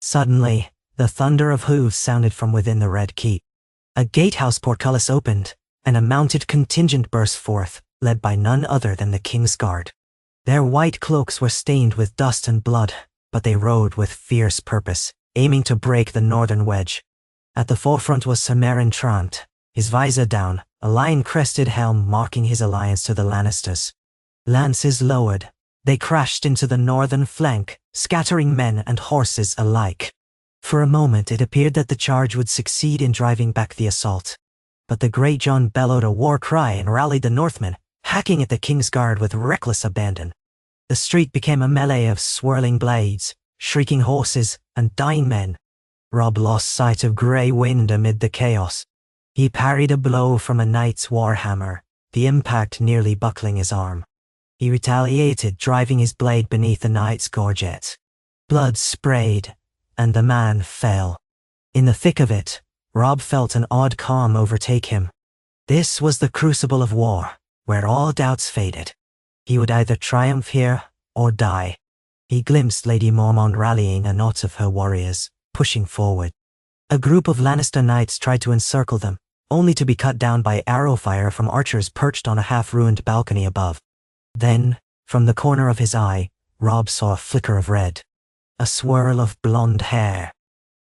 Suddenly, the thunder of hooves sounded from within the Red Keep. A gatehouse portcullis opened, and a mounted contingent burst forth, led by none other than the King's Guard. Their white cloaks were stained with dust and blood, but they rode with fierce purpose, aiming to break the northern wedge. At the forefront was Sir Meryn Trant, his visor down, a lion-crested helm marking his alliance to the Lannisters. Lances lowered, they crashed into the northern flank, scattering men and horses alike. For a moment it appeared that the charge would succeed in driving back the assault. But the Great John bellowed a war cry and rallied the Northmen, hacking at the King's Guard with reckless abandon. The street became a melee of swirling blades, shrieking horses, and dying men. Robb lost sight of grey wind amid the chaos. He parried a blow from a knight's warhammer, the impact nearly buckling his arm. He retaliated, driving his blade beneath the knight's gorget. Blood sprayed, and the man fell. In the thick of it, Robb felt an odd calm overtake him. This was the crucible of war, where all doubts faded. He would either triumph here, or die. He glimpsed Lady Mormont rallying a knot of her warriors, pushing forward. A group of Lannister knights tried to encircle them, only to be cut down by arrow fire from archers perched on a half-ruined balcony above. Then, from the corner of his eye, Robb saw a flicker of red. A swirl of blonde hair.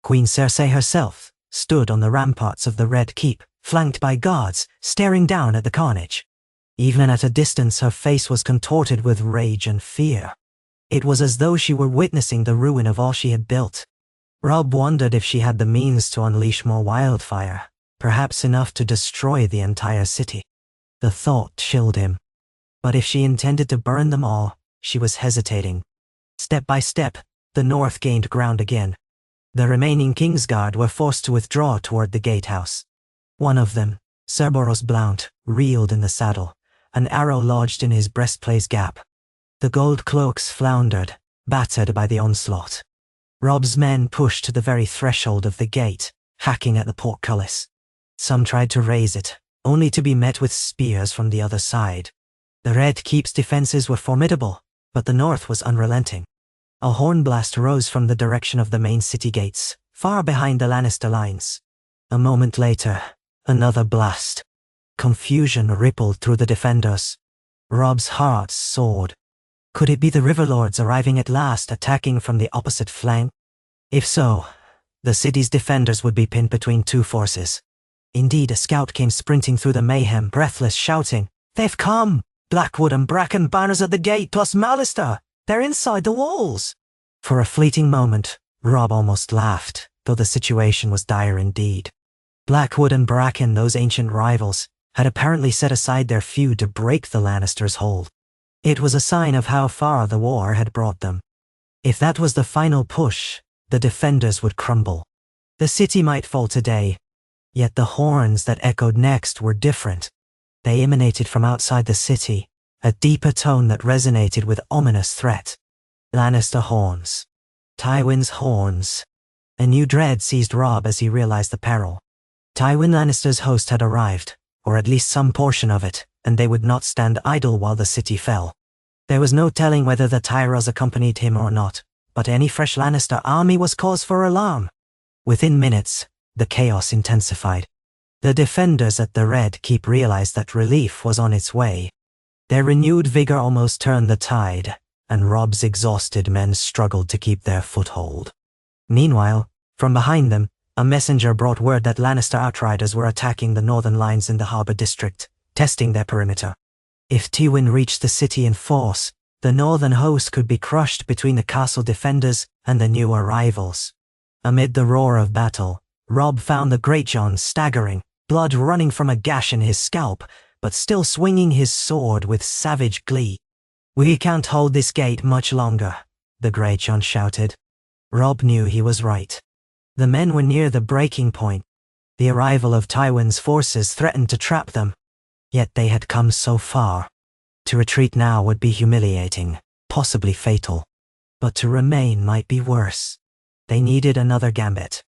Queen Cersei herself stood on the ramparts of the Red Keep, flanked by guards, staring down at the carnage. Even at a distance her face was contorted with rage and fear. It was as though she were witnessing the ruin of all she had built. Robb wondered if she had the means to unleash more wildfire, perhaps enough to destroy the entire city. The thought chilled him. But if she intended to burn them all, she was hesitating. Step by step, the north gained ground again. The remaining Kingsguard were forced to withdraw toward the gatehouse. One of them, Sir Boros Blount, reeled in the saddle, an arrow lodged in his breastplate's gap. The gold cloaks floundered, battered by the onslaught. Robb's men pushed to the very threshold of the gate, hacking at the portcullis. Some tried to raise it, only to be met with spears from the other side. The Red Keep's defenses were formidable, but the north was unrelenting. A hornblast rose from the direction of the main city gates, far behind the Lannister lines. A moment later, another blast. Confusion rippled through the defenders. Robb's heart soared. Could it be the Riverlords arriving at last, attacking from the opposite flank? If so, the city's defenders would be pinned between two forces. Indeed, a scout came sprinting through the mayhem, breathless, shouting, "They've come! Blackwood and Bracken banners at the gate, plus Mallister! They're inside the walls!" For a fleeting moment, Robb almost laughed, though the situation was dire indeed. Blackwood and Bracken, those ancient rivals, had apparently set aside their feud to break the Lannisters' hold. It was a sign of how far the war had brought them. If that was the final push, the defenders would crumble. The city might fall today, yet the horns that echoed next were different. They emanated from outside the city, a deeper tone that resonated with ominous threat. Lannister horns. Tywin's horns. A new dread seized Robb as he realized the peril. Tywin Lannister's host had arrived, or at least some portion of it, and they would not stand idle while the city fell. There was no telling whether the Tyros accompanied him or not, but any fresh Lannister army was cause for alarm. Within minutes, the chaos intensified. The defenders at the Red Keep realized that relief was on its way. Their renewed vigor almost turned the tide, and Robb's exhausted men struggled to keep their foothold. Meanwhile, from behind them, A messenger brought word that Lannister outriders were attacking the northern lines in the harbor district, testing their perimeter. If Tywin reached the city in force, the northern host could be crushed between the castle defenders and the new arrivals. Amid the roar of battle, Robb found the Greatjon staggering, blood running from a gash in his scalp, but still swinging his sword with savage glee. "We can't hold this gate much longer," the Greatjon shouted. Robb knew he was right. The men were near the breaking point. The arrival of Tywin's forces threatened to trap them. Yet they had come so far. To retreat now would be humiliating, possibly fatal. But to remain might be worse. They needed another gambit.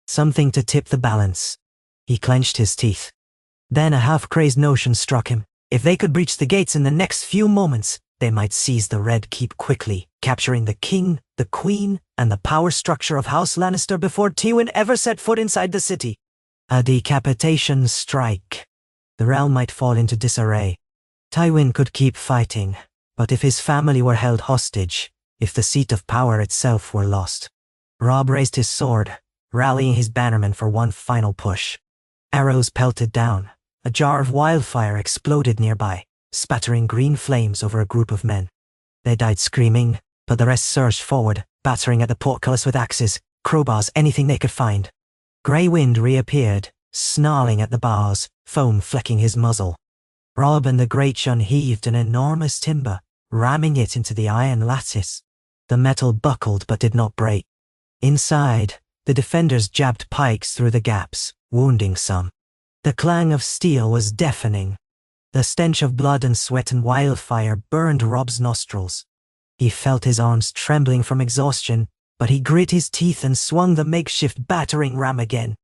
Something to tip the balance. He clenched his teeth. Then a half-crazed notion struck him. If they could breach the gates in the next few moments, they might seize the Red Keep quickly, capturing the king, the queen, and the power structure of House Lannister before Tywin ever set foot inside the city. A decapitation strike. The realm might fall into disarray. Tywin could keep fighting, but if his family were held hostage, if the seat of power itself were lost. Robb raised his sword, rallying his bannermen for one final push. Arrows pelted down. A jar of wildfire exploded nearby, spattering green flames over a group of men. They died screaming, but the rest surged forward, battering at the portcullis with axes, crowbars, anything they could find. Grey Wind reappeared, snarling at the bars, foam flecking his muzzle. Robb and the Greatjon heaved an enormous timber, ramming it into the iron lattice. The metal buckled but did not break. Inside, the defenders jabbed pikes through the gaps, wounding some. The clang of steel was deafening. The stench of blood and sweat and wildfire burned Robb's nostrils. He felt his arms trembling from exhaustion, but he grit his teeth and swung the makeshift battering ram again.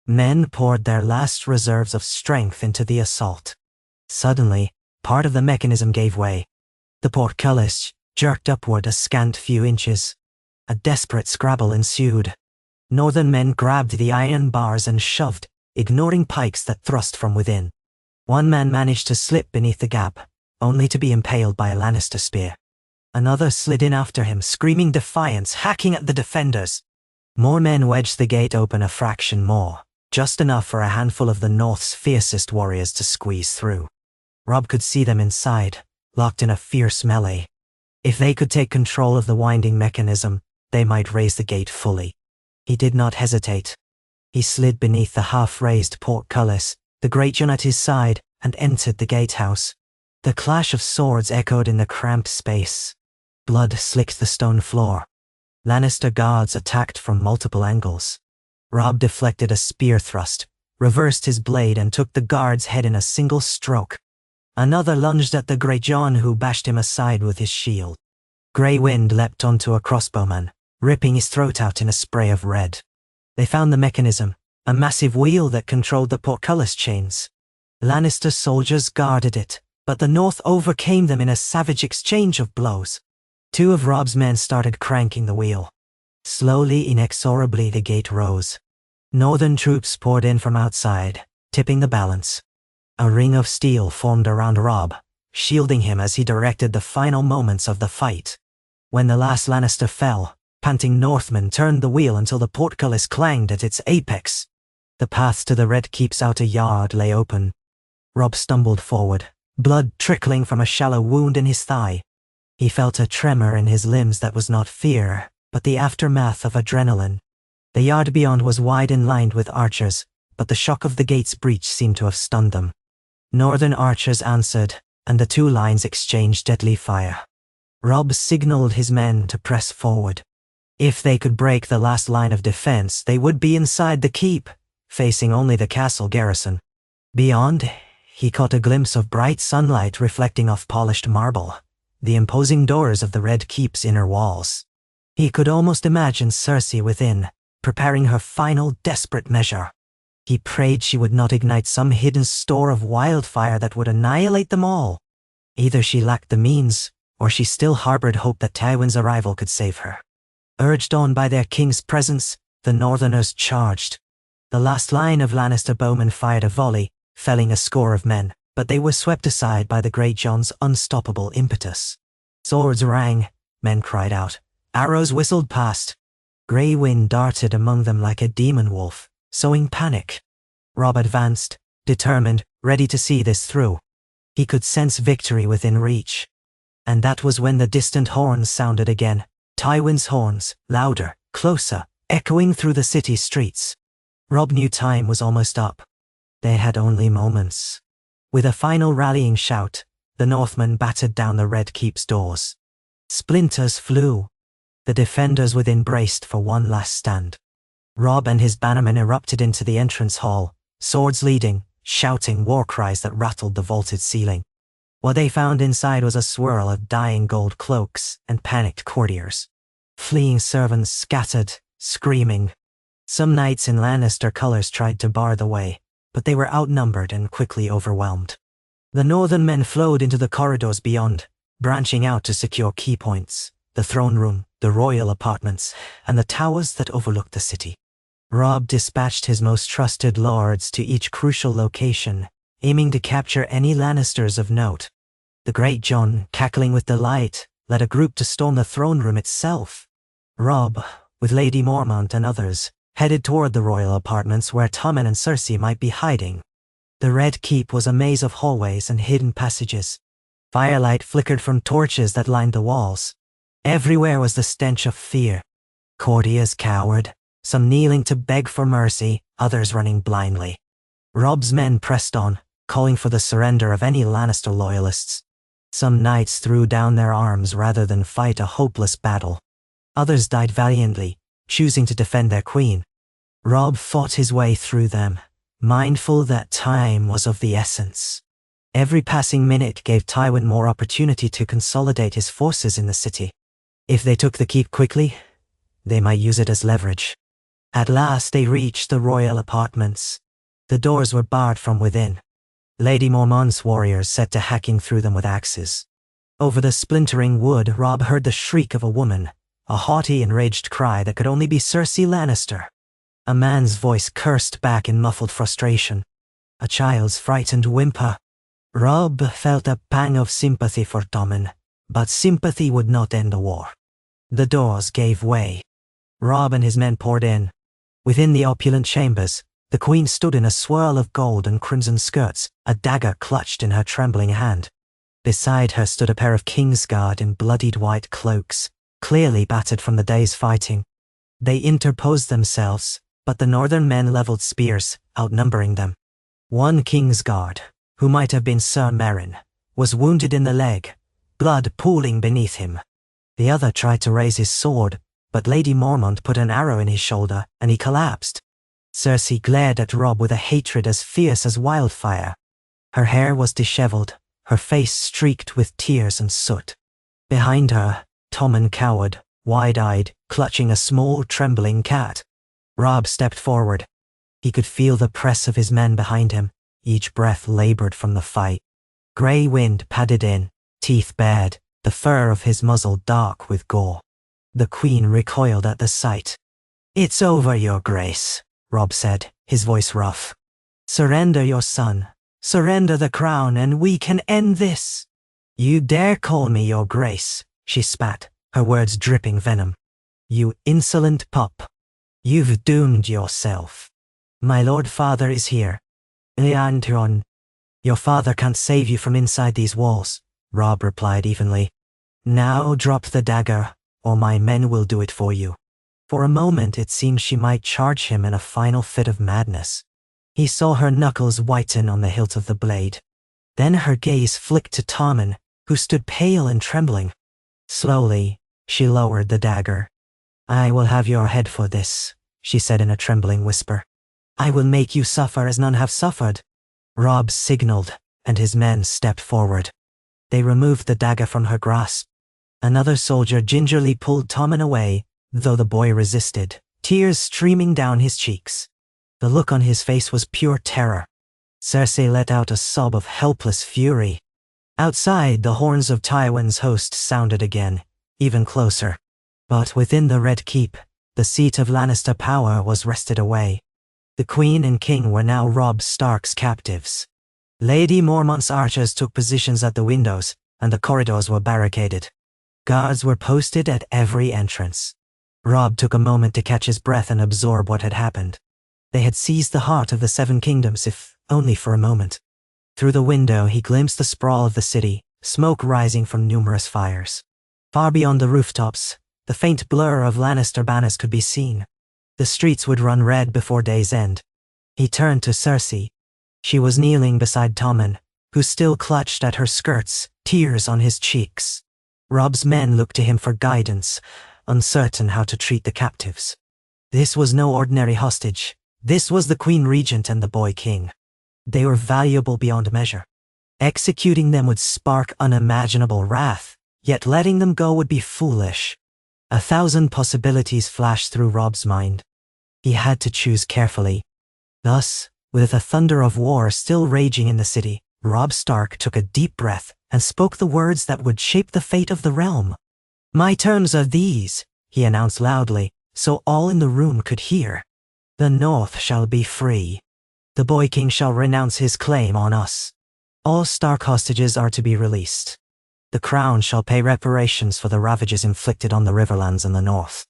Men poured their last reserves of strength into the assault. Suddenly, part of the mechanism gave way. The portcullis jerked upward a scant few inches. A desperate scrabble ensued. Northern men grabbed the iron bars and shoved, ignoring pikes that thrust from within. One man managed to slip beneath the gap, only to be impaled by a Lannister spear. Another slid in after him, screaming defiance, hacking at the defenders. More men wedged the gate open a fraction more, just enough for a handful of the North's fiercest warriors to squeeze through. Robb could see them inside, locked in a fierce melee. If they could take control of the winding mechanism, they might raise the gate fully. He did not hesitate. He slid beneath the half-raised portcullis, the Greatjon at his side, and entered the gatehouse. The clash of swords echoed in the cramped space. Blood slicked the stone floor. Lannister guards attacked from multiple angles. Robb deflected a spear thrust, reversed his blade and took the guard's head in a single stroke. Another lunged at the Greatjon, who bashed him aside with his shield. Grey Wind leapt onto a crossbowman, ripping his throat out in a spray of red. They found the mechanism, a massive wheel that controlled the portcullis chains. Lannister soldiers guarded it, but the North overcame them in a savage exchange of blows. Two of Robb's men started cranking the wheel. Slowly, inexorably, the gate rose. Northern troops poured in from outside, tipping the balance. A ring of steel formed around Robb, shielding him as he directed the final moments of the fight. When the last Lannister fell, panting Northmen turned the wheel until the portcullis clanged at its apex. The path to the Red Keep's outer yard lay open. Robb stumbled forward, blood trickling from a shallow wound in his thigh. He felt a tremor in his limbs that was not fear, but the aftermath of adrenaline. The yard beyond was wide and lined with archers, but the shock of the gate's breach seemed to have stunned them. Northern archers answered, and the two lines exchanged deadly fire. Robb signaled his men to press forward. If they could break the last line of defense, they would be inside the keep, facing only the castle garrison. Beyond, he caught a glimpse of bright sunlight reflecting off polished marble, the imposing doors of the Red Keep's inner walls. He could almost imagine Cersei within, preparing her final desperate measure. He prayed she would not ignite some hidden store of wildfire that would annihilate them all. Either she lacked the means, or she still harbored hope that Tywin's arrival could save her. Urged on by their king's presence, the Northerners charged. The last line of Lannister bowmen fired a volley, felling a score of men, but they were swept aside by the Greatjon's unstoppable impetus. Swords rang, men cried out, arrows whistled past. Grey Wind darted among them like a demon wolf, sowing panic. Robb advanced, determined, ready to see this through. He could sense victory within reach. And that was when the distant horns sounded again. Tywin's horns, louder, closer, echoing through the city streets. Robb knew time was almost up. They had only moments. With a final rallying shout, the Northmen battered down the Red Keep's doors. Splinters flew. The defenders within braced for one last stand. Robb and his bannermen erupted into the entrance hall, swords leading, shouting war cries that rattled the vaulted ceiling. What they found inside was a swirl of dying gold cloaks and panicked courtiers. Fleeing servants scattered, screaming. Some knights in Lannister colours tried to bar the way, but they were outnumbered and quickly overwhelmed. The northern men flowed into the corridors beyond, branching out to secure key points, the throne room, the royal apartments, and the towers that overlooked the city. Robb dispatched his most trusted lords to each crucial location, aiming to capture any Lannisters of note. The Great John, cackling with delight, led a group to storm the throne room itself. Robb, with Lady Mormont and others, headed toward the royal apartments where Tommen and Cersei might be hiding. The Red Keep was a maze of hallways and hidden passages. Firelight flickered from torches that lined the walls. Everywhere was the stench of fear. Courtiers cowered, some kneeling to beg for mercy, others running blindly. Robb's men pressed on, calling for the surrender of any Lannister loyalists. Some knights threw down their arms rather than fight a hopeless battle. Others died valiantly, choosing to defend their queen. Robb fought his way through them, mindful that time was of the essence. Every passing minute gave Tywin more opportunity to consolidate his forces in the city. If they took the keep quickly, they might use it as leverage. At last they reached the royal apartments. The doors were barred from within. Lady Mormont's warriors set to hacking through them with axes. Over the splintering wood, Robb heard the shriek of a woman, a haughty, enraged cry that could only be Cersei Lannister. A man's voice cursed back in muffled frustration. A child's frightened whimper. Robb felt a pang of sympathy for Tommen, but sympathy would not end the war. The doors gave way. Robb and his men poured in. Within the opulent chambers, the queen stood in a swirl of gold and crimson skirts, a dagger clutched in her trembling hand. Beside her stood a pair of Kingsguard in bloodied white cloaks, clearly battered from the day's fighting. They interposed themselves, but the northern men leveled spears, outnumbering them. One Kingsguard, who might have been Sir Meryn, was wounded in the leg, blood pooling beneath him. The other tried to raise his sword, but Lady Mormont put an arrow in his shoulder, and he collapsed. Cersei glared at Robb with a hatred as fierce as wildfire. Her hair was disheveled, her face streaked with tears and soot. Behind her, Tommen cowered, wide-eyed, clutching a small, trembling cat. Robb stepped forward. He could feel the press of his men behind him, each breath labored from the fight. Grey wind padded in, teeth bared, the fur of his muzzle dark with gore. The queen recoiled at the sight. "It's over, your grace," Robb said, his voice rough. "Surrender your son, surrender the crown, and we can end this." "You dare call me your grace," she spat, her words dripping venom. "You insolent pup. You've doomed yourself. My lord father is here. Euron. Your father can't save you from inside these walls," Robb replied evenly. "Now drop the dagger, or my men will do it for you." For a moment it seemed she might charge him in a final fit of madness. He saw her knuckles whiten on the hilt of the blade. Then her gaze flicked to Tommen, who stood pale and trembling. Slowly, she lowered the dagger. "I will have your head for this," she said in a trembling whisper. "I will make you suffer as none have suffered." Robb signaled, and his men stepped forward. They removed the dagger from her grasp. Another soldier gingerly pulled Tommen away, though the boy resisted, tears streaming down his cheeks. The look on his face was pure terror. Cersei let out a sob of helpless fury. Outside, the horns of Tywin's host sounded again, even closer. But within the Red Keep, the seat of Lannister power was wrested away. The queen and king were now Robb Stark's captives. Lady Mormont's archers took positions at the windows, and the corridors were barricaded. Guards were posted at every entrance. Robb took a moment to catch his breath and absorb what had happened. They had seized the heart of the Seven Kingdoms, if only for a moment. Through the window he glimpsed the sprawl of the city, smoke rising from numerous fires. Far beyond the rooftops, the faint blur of Lannister banners could be seen. The streets would run red before day's end. He turned to Cersei. She was kneeling beside Tommen, who still clutched at her skirts, tears on his cheeks. Robb's men looked to him for guidance, uncertain how to treat the captives. This was no ordinary hostage. This was the Queen Regent and the Boy King. They were valuable beyond measure. Executing them would spark unimaginable wrath, yet letting them go would be foolish. 1,000 possibilities flashed through Robb's mind. He had to choose carefully. Thus, with the thunder of war still raging in the city, Robb Stark took a deep breath and spoke the words that would shape the fate of the realm. "My terms are these," he announced loudly, so all in the room could hear. "The North shall be free. The Boy King shall renounce his claim on us. All Stark hostages are to be released. The Crown shall pay reparations for the ravages inflicted on the Riverlands in the North.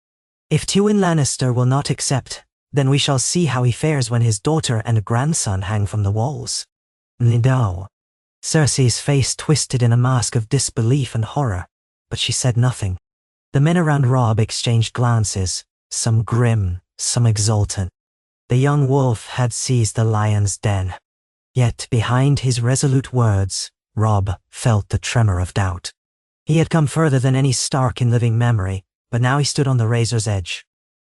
If Tywin Lannister will not accept, then we shall see how he fares when his daughter and grandson hang from the walls." "No." Cersei's face twisted in a mask of disbelief and horror, but she said nothing. The men around Robb exchanged glances, some grim, some exultant. The young wolf had seized the lion's den. Yet behind his resolute words, Robb felt the tremor of doubt. He had come further than any Stark in living memory, but now he stood on the razor's edge.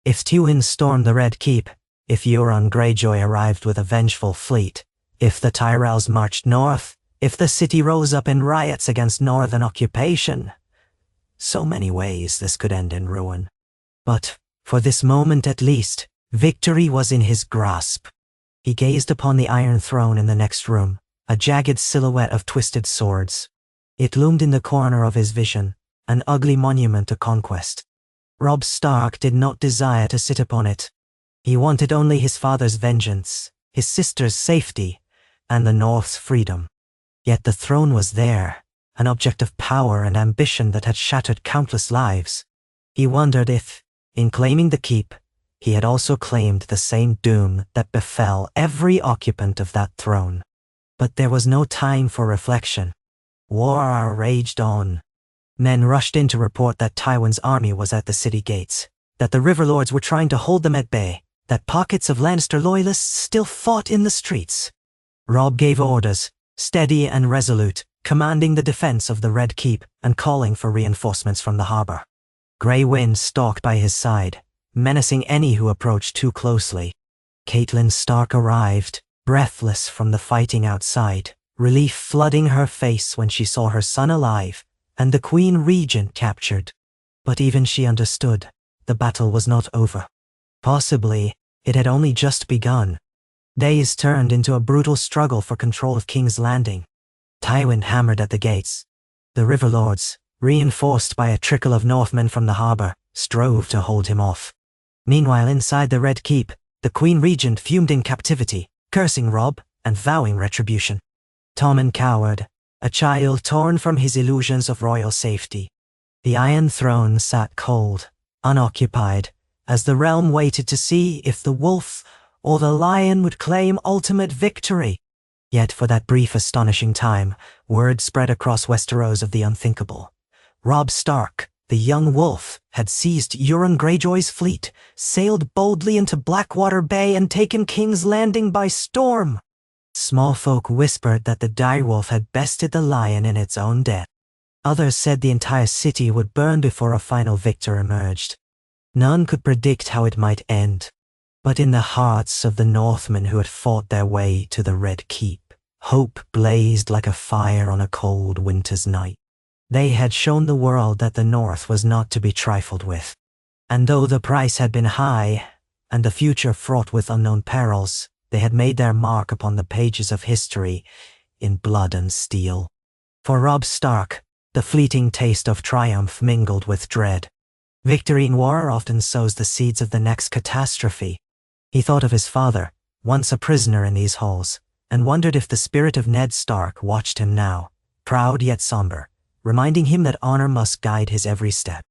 If Tywin stormed the Red Keep, if Euron Greyjoy arrived with a vengeful fleet, if the Tyrells marched north, if the city rose up in riots against northern occupation, so many ways this could end in ruin. But, for this moment at least, victory was in his grasp. He gazed upon the Iron Throne in the next room, a jagged silhouette of twisted swords. It loomed in the corner of his vision, an ugly monument to conquest. Robb Stark did not desire to sit upon it. He wanted only his father's vengeance, his sister's safety, and the North's freedom. Yet the throne was there, an object of power and ambition that had shattered countless lives. He wondered if, in claiming the keep, he had also claimed the same doom that befell every occupant of that throne. But there was no time for reflection. War raged on. Men rushed in to report that Tywin's army was at the city gates, that the Riverlords were trying to hold them at bay, that pockets of Lannister loyalists still fought in the streets. Robb gave orders, steady and resolute, commanding the defense of the Red Keep and calling for reinforcements from the harbor. Grey Wind stalked by his side, menacing any who approached too closely. Catelyn Stark arrived, breathless from the fighting outside, relief flooding her face when she saw her son alive and the Queen Regent captured. But even she understood, the battle was not over. Possibly, it had only just begun. Days turned into a brutal struggle for control of King's Landing. Tywin hammered at the gates. The Riverlords, reinforced by a trickle of Northmen from the harbor, strove to hold him off. Meanwhile, inside the Red Keep, the Queen Regent fumed in captivity, cursing Robb and vowing retribution. Tommen cowered, a child torn from his illusions of royal safety. The Iron Throne sat cold, unoccupied, as the realm waited to see if the wolf or the lion would claim ultimate victory. Yet for that brief astonishing time, word spread across Westeros of the unthinkable. Robb Stark, the young wolf, had seized Euron Greyjoy's fleet, sailed boldly into Blackwater Bay and taken King's Landing by storm. Small folk whispered that the direwolf had bested the lion in its own den. Others said the entire city would burn before a final victor emerged. None could predict how it might end. But in the hearts of the Northmen who had fought their way to the Red Keep, hope blazed like a fire on a cold winter's night. They had shown the world that the North was not to be trifled with. And though the price had been high, and the future fraught with unknown perils, they had made their mark upon the pages of history in blood and steel. For Robb Stark, the fleeting taste of triumph mingled with dread. Victory in war often sows the seeds of the next catastrophe. He thought of his father, once a prisoner in these halls, and wondered if the spirit of Ned Stark watched him now, proud yet somber, reminding him that honor must guide his every step.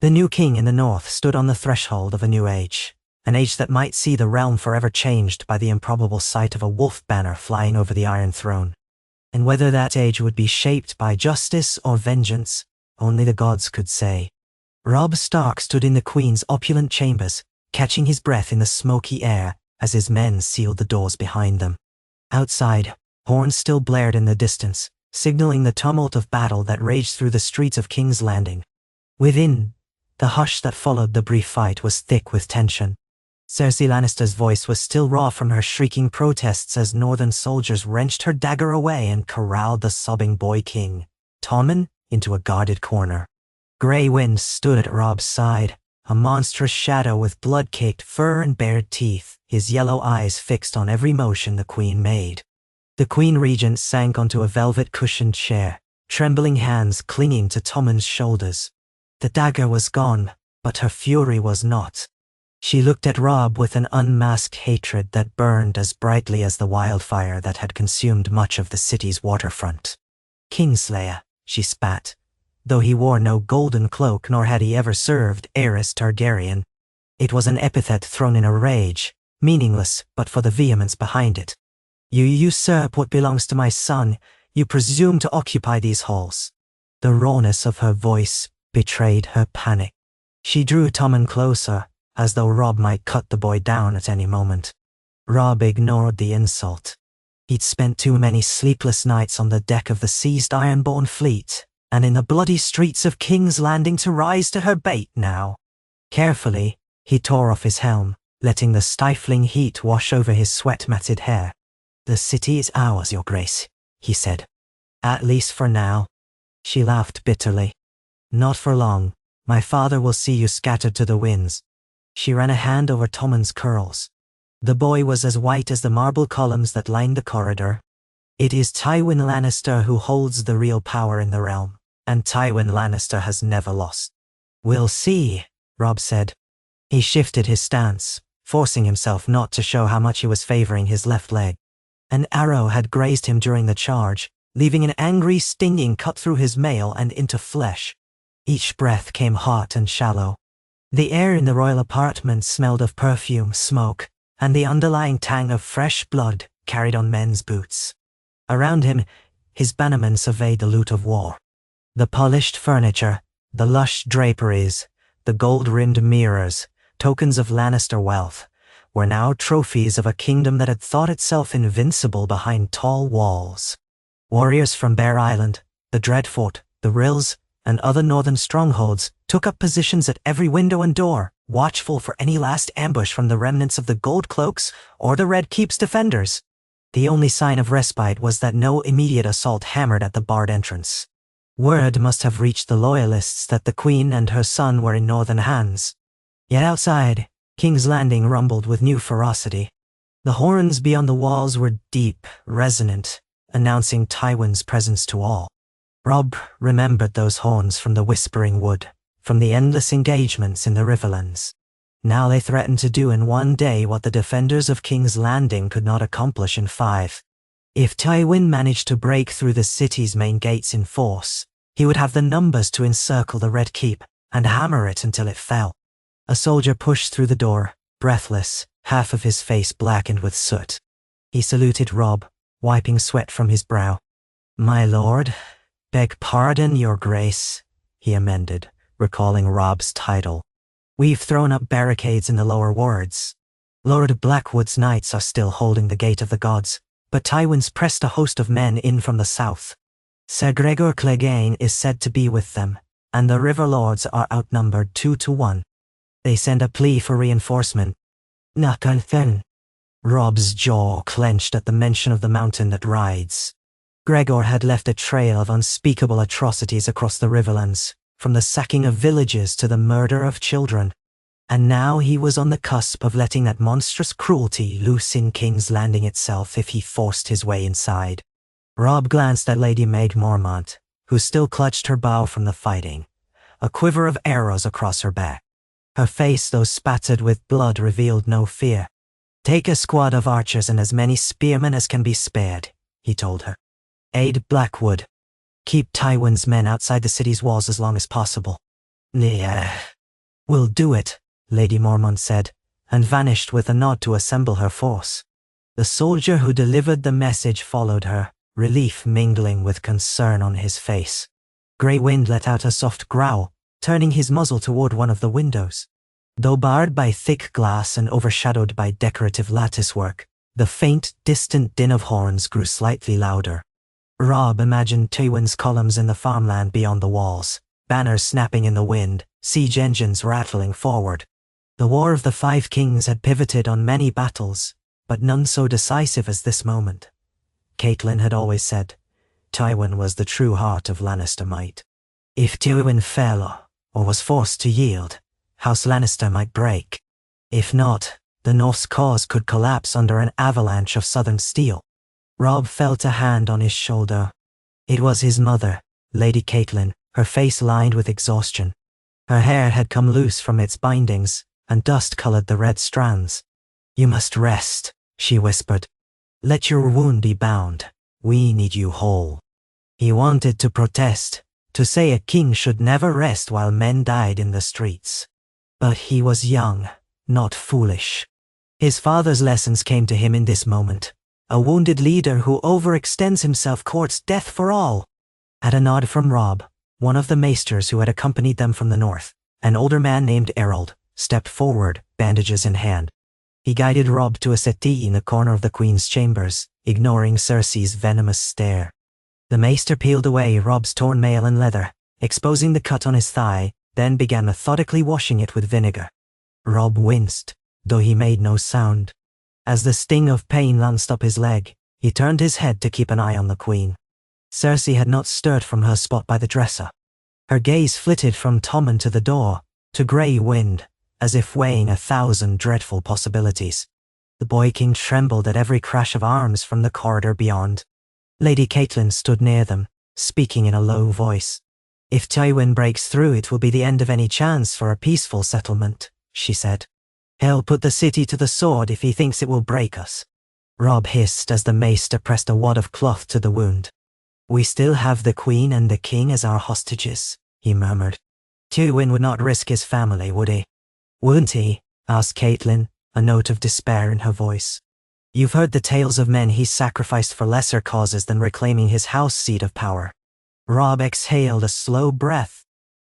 The new king in the North stood on the threshold of a new age, An age that might see the realm forever changed by the improbable sight of a wolf banner flying over the Iron Throne. And whether that age would be shaped by justice or vengeance, only the gods could say. Robb Stark stood in the Queen's opulent chambers, catching his breath in the smoky air as his men sealed the doors behind them. Outside, horns still blared in the distance, signaling the tumult of battle that raged through the streets of King's Landing. Within, the hush that followed the brief fight was thick with tension. Cersei Lannister's voice was still raw from her shrieking protests as northern soldiers wrenched her dagger away and corralled the sobbing boy king, Tommen, into a guarded corner. Grey Wind stood at Robb's side, a monstrous shadow with blood-caked fur and bared teeth, his yellow eyes fixed on every motion the Queen made. The Queen Regent sank onto a velvet-cushioned chair, trembling hands clinging to Tommen's shoulders. The dagger was gone, but her fury was not. She looked at Robb with an unmasked hatred that burned as brightly as the wildfire that had consumed much of the city's waterfront. "Kingslayer," she spat, though he wore no golden cloak nor had he ever served Aerys Targaryen. It was an epithet thrown in a rage, meaningless but for the vehemence behind it. "You usurp what belongs to my son, you presume to occupy these halls." The rawness of her voice betrayed her panic. She drew Tommen closer, as though Robb might cut the boy down at any moment. Robb ignored the insult. He'd spent too many sleepless nights on the deck of the seized Ironborn fleet, and in the bloody streets of King's Landing to rise to her bait now. Carefully, he tore off his helm, letting the stifling heat wash over his sweat-matted hair. "The city is ours, Your Grace," he said. "At least for now." She laughed bitterly. "Not for long. My father will see you scattered to the winds." She ran a hand over Tommen's curls. The boy was as white as the marble columns that lined the corridor. "It is Tywin Lannister who holds the real power in the realm, and Tywin Lannister has never lost." "We'll see," Robb said. He shifted his stance, forcing himself not to show how much he was favoring his left leg. An arrow had grazed him during the charge, leaving an angry stinging cut through his mail and into flesh. Each breath came hot and shallow. The air in the royal apartment smelled of perfume, smoke, and the underlying tang of fresh blood carried on men's boots. Around him, his bannermen surveyed the loot of war. The polished furniture, the lush draperies, the gold-rimmed mirrors, tokens of Lannister wealth, were now trophies of a kingdom that had thought itself invincible behind tall walls. Warriors from Bear Island, the Dreadfort, the Rills, and other northern strongholds took up positions at every window and door, watchful for any last ambush from the remnants of the Gold Cloaks or the Red Keep's defenders. The only sign of respite was that no immediate assault hammered at the barred entrance. Word must have reached the Loyalists that the Queen and her son were in northern hands. Yet outside, King's Landing rumbled with new ferocity. The horns beyond the walls were deep, resonant, announcing Tywin's presence to all. Robb remembered those horns from the Whispering Wood, from the endless engagements in the Riverlands. Now they threatened to do in one day what the defenders of King's Landing could not accomplish in 5. If Tywin managed to break through the city's main gates in force, he would have the numbers to encircle the Red Keep and hammer it until it fell. A soldier pushed through the door, breathless, half of his face blackened with soot. He saluted Robb, wiping sweat from his brow. "My lord, beg pardon, Your Grace," he amended, recalling Robb's title. "We've thrown up barricades in the lower wards. Lord Blackwood's knights are still holding the Gate of the Gods, but Tywin's pressed a host of men in from the south. Sir Gregor Clegane is said to be with them, and the River Lords are outnumbered 2-1. They send a plea for reinforcement." "Nakalthen." Robb's jaw clenched at the mention of the mountain that rides. Gregor had left a trail of unspeakable atrocities across the Riverlands, from the sacking of villages to the murder of children. And now he was on the cusp of letting that monstrous cruelty loose in King's Landing itself if he forced his way inside. Robb glanced at Lady Maid Mormont, who still clutched her bow from the fighting, a quiver of arrows across her back. Her face, though spattered with blood, revealed no fear. "Take a squad of archers and as many spearmen as can be spared," he told her. "Aid Blackwood. Keep Tywin's men outside the city's walls as long as possible." "Yeah, we'll do it," Lady Mormont said, and vanished with a nod to assemble her force. The soldier who delivered the message followed her, relief mingling with concern on his face. Grey Wind let out a soft growl, turning his muzzle toward one of the windows. Though barred by thick glass and overshadowed by decorative latticework, the faint, distant din of horns grew slightly louder. Robb imagined Tywin's columns in the farmland beyond the walls, banners snapping in the wind, siege engines rattling forward. The War of the Five Kings had pivoted on many battles, but none so decisive as this moment. Catelyn had always said, Tywin was the true heart of Lannister might. If Tywin fell, or was forced to yield, House Lannister might break. If not, the North's cause could collapse under an avalanche of southern steel. Robb felt a hand on his shoulder. It was his mother, Lady Catelyn, her face lined with exhaustion. Her hair had come loose from its bindings, and dust colored the red strands. You must rest, she whispered. Let your wound be bound. We need you whole. He wanted to protest, to say a king should never rest while men died in the streets. But he was young, not foolish. His father's lessons came to him in this moment. A wounded leader who overextends himself courts death for all. At a nod from Robb, one of the maesters who had accompanied them from the north, an older man named Errol, stepped forward, bandages in hand. He guided Robb to a settee in the corner of the Queen's chambers, ignoring Cersei's venomous stare. The maester peeled away Robb's torn mail and leather, exposing the cut on his thigh, then began methodically washing it with vinegar. Robb winced, though he made no sound. As the sting of pain lanced up his leg, he turned his head to keep an eye on the Queen. Cersei had not stirred from her spot by the dresser. Her gaze flitted from Tommen to the door, to Grey Wind, as if weighing 1,000 dreadful possibilities. The boy king trembled at every crash of arms from the corridor beyond. Lady Catelyn stood near them, speaking in a low voice. If Tywin breaks through, it will be the end of any chance for a peaceful settlement, she said. He'll put the city to the sword if he thinks it will break us. Robb hissed as the maester pressed a wad of cloth to the wound. We still have the Queen and the King as our hostages, he murmured. Tywin would not risk his family, would he? Wouldn't he? Asked Catelyn, a note of despair in her voice. You've heard the tales of men he sacrificed for lesser causes than reclaiming his house seat of power. Robb exhaled a slow breath.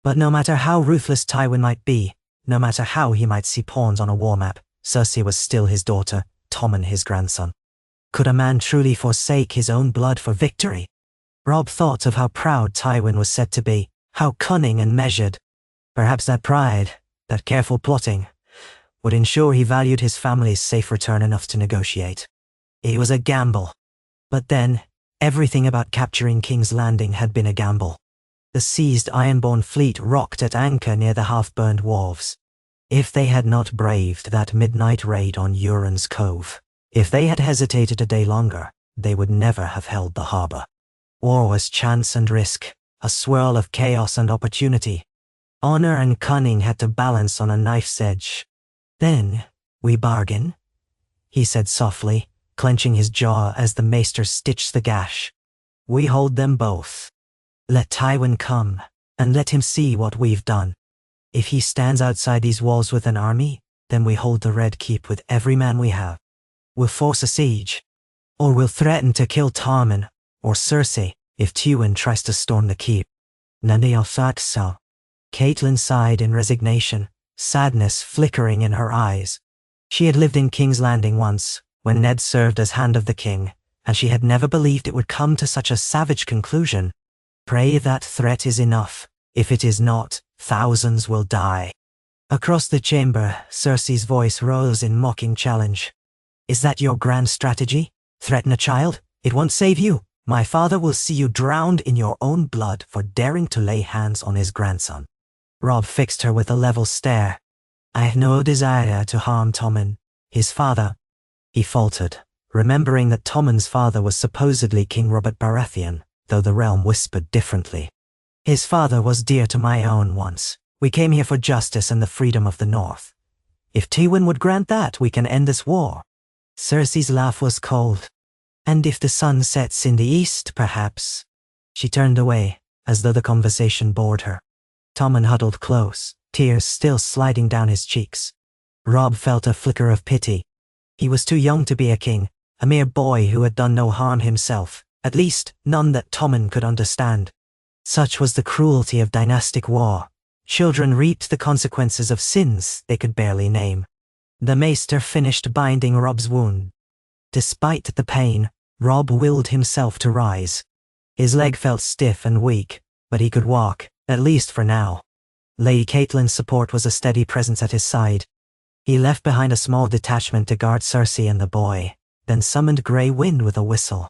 But no matter how ruthless Tywin might be, no matter how he might see pawns on a war map, Cersei was still his daughter, Tommen his grandson. Could a man truly forsake his own blood for victory? Robb thought of how proud Tywin was said to be, how cunning and measured. Perhaps that pride, that careful plotting, would ensure he valued his family's safe return enough to negotiate. It was a gamble. But then, everything about capturing King's Landing had been a gamble. The seized Ironborn fleet rocked at anchor near the half-burned wharves. If they had not braved that midnight raid on Euron's Cove, if they had hesitated a day longer, they would never have held the harbor. War was chance and risk, a swirl of chaos and opportunity. Honor and cunning had to balance on a knife's edge. Then, we bargain, he said softly, clenching his jaw as the maester stitched the gash. We hold them both. Let Tywin come, and let him see what we've done. If he stands outside these walls with an army, then we hold the Red Keep with every man we have. We'll force a siege. Or we'll threaten to kill Tommen, or Cersei, if Tywin tries to storm the keep. None of that so. Catelyn sighed in resignation, sadness flickering in her eyes. She had lived in King's Landing once, when Ned served as Hand of the King, and she had never believed it would come to such a savage conclusion. Pray that threat is enough. If it is not, thousands will die. Across the chamber, Cersei's voice rose in mocking challenge. Is that your grand strategy? Threaten a child? It won't save you. My father will see you drowned in your own blood for daring to lay hands on his grandson. Robb fixed her with a level stare. I have no desire to harm Tommen, his father. He faltered, remembering that Tommen's father was supposedly King Robert Baratheon, though the realm whispered differently. His father was dear to my own once. We came here for justice and the freedom of the North. If Tywin would grant that, we can end this war. Cersei's laugh was cold. And if the sun sets in the east, perhaps. She turned away, as though the conversation bored her. Tommen huddled close, tears still sliding down his cheeks. Robb felt a flicker of pity. He was too young to be a king, a mere boy who had done no harm himself, at least none that Tommen could understand. Such was the cruelty of dynastic war. Children reaped the consequences of sins they could barely name. The maester finished binding Robb's wound. Despite the pain, Robb willed himself to rise. His leg felt stiff and weak, but he could walk, at least for now. Lady Catelyn's support was a steady presence at his side. He left behind a small detachment to guard Cersei and the boy, then summoned Grey Wind with a whistle.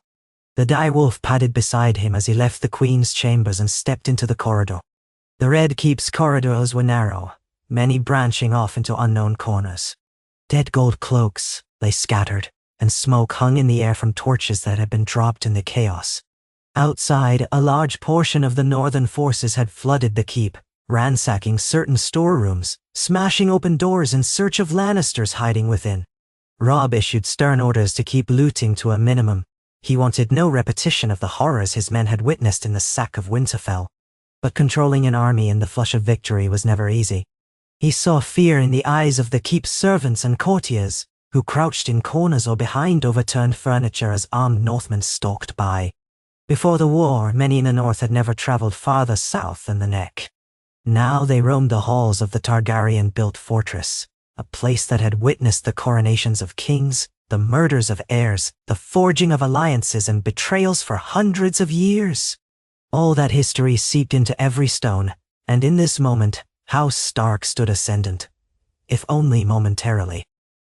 The direwolf padded beside him as he left the Queen's chambers and stepped into the corridor. The Red Keep's corridors were narrow, many branching off into unknown corners. Dead gold cloaks lay scattered, and smoke hung in the air from torches that had been dropped in the chaos. Outside, a large portion of the northern forces had flooded the keep, ransacking certain storerooms, smashing open doors in search of Lannisters hiding within. Robb issued stern orders to keep looting to a minimum. He wanted no repetition of the horrors his men had witnessed in the sack of Winterfell. But controlling an army in the flush of victory was never easy. He saw fear in the eyes of the keep's servants and courtiers, who crouched in corners or behind overturned furniture as armed Northmen stalked by. Before the war, many in the north had never traveled farther south than the Neck. Now they roamed the halls of the Targaryen-built fortress, a place that had witnessed the coronations of kings, the murders of heirs, the forging of alliances and betrayals for hundreds of years. All that history seeped into every stone, and in this moment, House Stark stood ascendant, if only momentarily.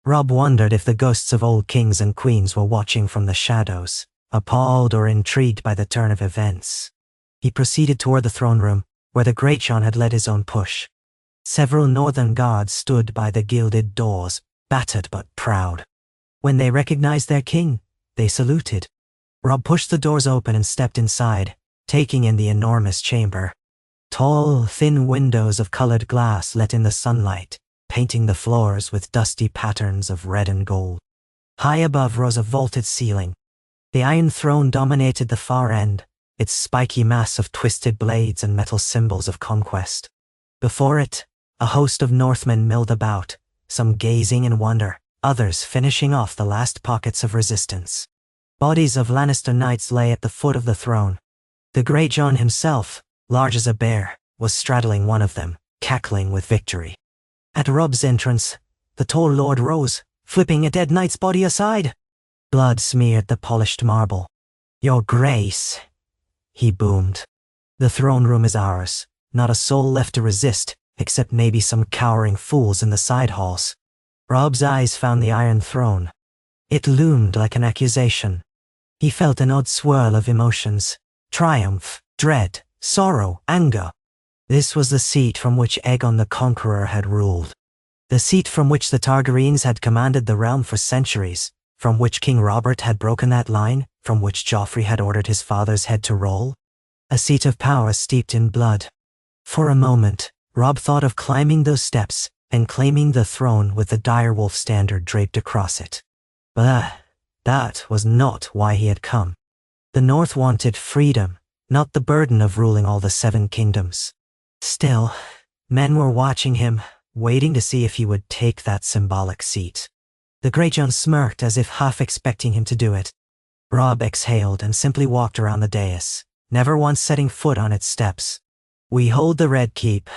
Robb wondered if the ghosts of old kings and queens were watching from the shadows, appalled or intrigued by the turn of events. He proceeded toward the throne room, where the Greatjon had led his own push. Several northern guards stood by the gilded doors, battered but proud. When they recognized their king, they saluted. Robb pushed the doors open and stepped inside, taking in the enormous chamber. Tall, thin windows of colored glass let in the sunlight, painting the floors with dusty patterns of red and gold. High above rose a vaulted ceiling. The Iron Throne dominated the far end, its spiky mass of twisted blades and metal symbols of conquest. Before it, a host of Northmen milled about, some gazing in wonder, others finishing off the last pockets of resistance. Bodies of Lannister knights lay at the foot of the throne. The Greatjon himself, large as a bear, was straddling one of them, cackling with victory. At Robb's entrance, the tall lord rose, flipping a dead knight's body aside. Blood smeared the polished marble. "Your Grace," he boomed. "The throne room is ours. Not a soul left to resist, except maybe some cowering fools in the side halls." Robb's eyes found the Iron Throne. It loomed like an accusation. He felt an odd swirl of emotions: triumph, dread, sorrow, anger. This was the seat from which Aegon the Conqueror had ruled. The seat from which the Targaryens had commanded the realm for centuries, from which King Robert had broken that line, from which Joffrey had ordered his father's head to roll. A seat of power steeped in blood. For a moment, Robb thought of climbing those steps and claiming the throne with the direwolf standard draped across it. But that was not why he had come. The North wanted freedom, not the burden of ruling all the 7 kingdoms. Still, men were watching him, waiting to see if he would take that symbolic seat. The Greatjon smirked as if half expecting him to do it. Robb exhaled and simply walked around the dais, never once setting foot on its steps. "We hold the Red Keep,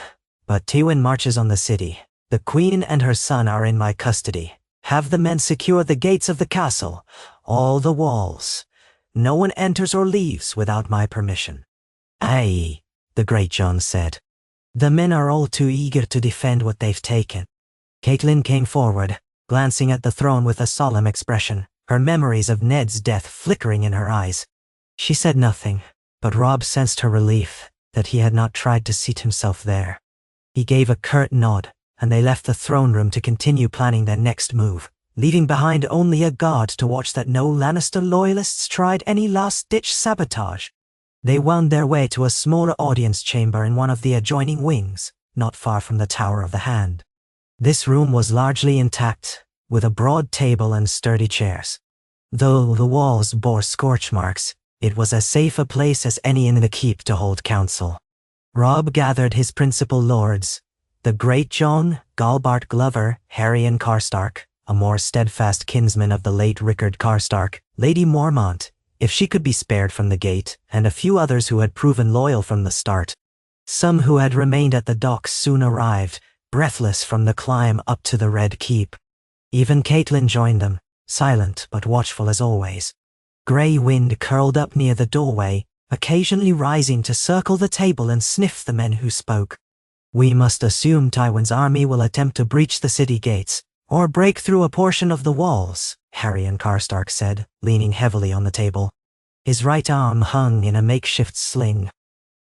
but Tywin marches on the city. The Queen and her son are in my custody. Have the men secure the gates of the castle, all the walls. No one enters or leaves without my permission." "Aye," the Greatjon said. "The men are all too eager to defend what they've taken." Catelyn came forward, glancing at the throne with a solemn expression, her memories of Ned's death flickering in her eyes. She said nothing, but Robb sensed her relief that he had not tried to seat himself there. He gave a curt nod, and they left the throne room to continue planning their next move, leaving behind only a guard to watch that no Lannister loyalists tried any last-ditch sabotage. They wound their way to a smaller audience chamber in one of the adjoining wings, not far from the Tower of the Hand. This room was largely intact, with a broad table and sturdy chairs. Though the walls bore scorch marks, it was as safe a place as any in the keep to hold council. Robb gathered his principal lords, The great John, Galbart Glover, Harrion Karstark, a more steadfast kinsman of the late Rickard Karstark, Lady Mormont, if she could be spared from the gate, and a few others who had proven loyal from the start. Some who had remained at the docks soon arrived, breathless from the climb up to the Red Keep. Even Caitlin joined them, silent but watchful as always. Grey wind curled up near the doorway, occasionally rising to circle the table and sniff the men who spoke. We must assume Tywin's army will attempt to breach the city gates, or break through a portion of the walls, Harrion Karstark said, leaning heavily on the table. His right arm hung in a makeshift sling.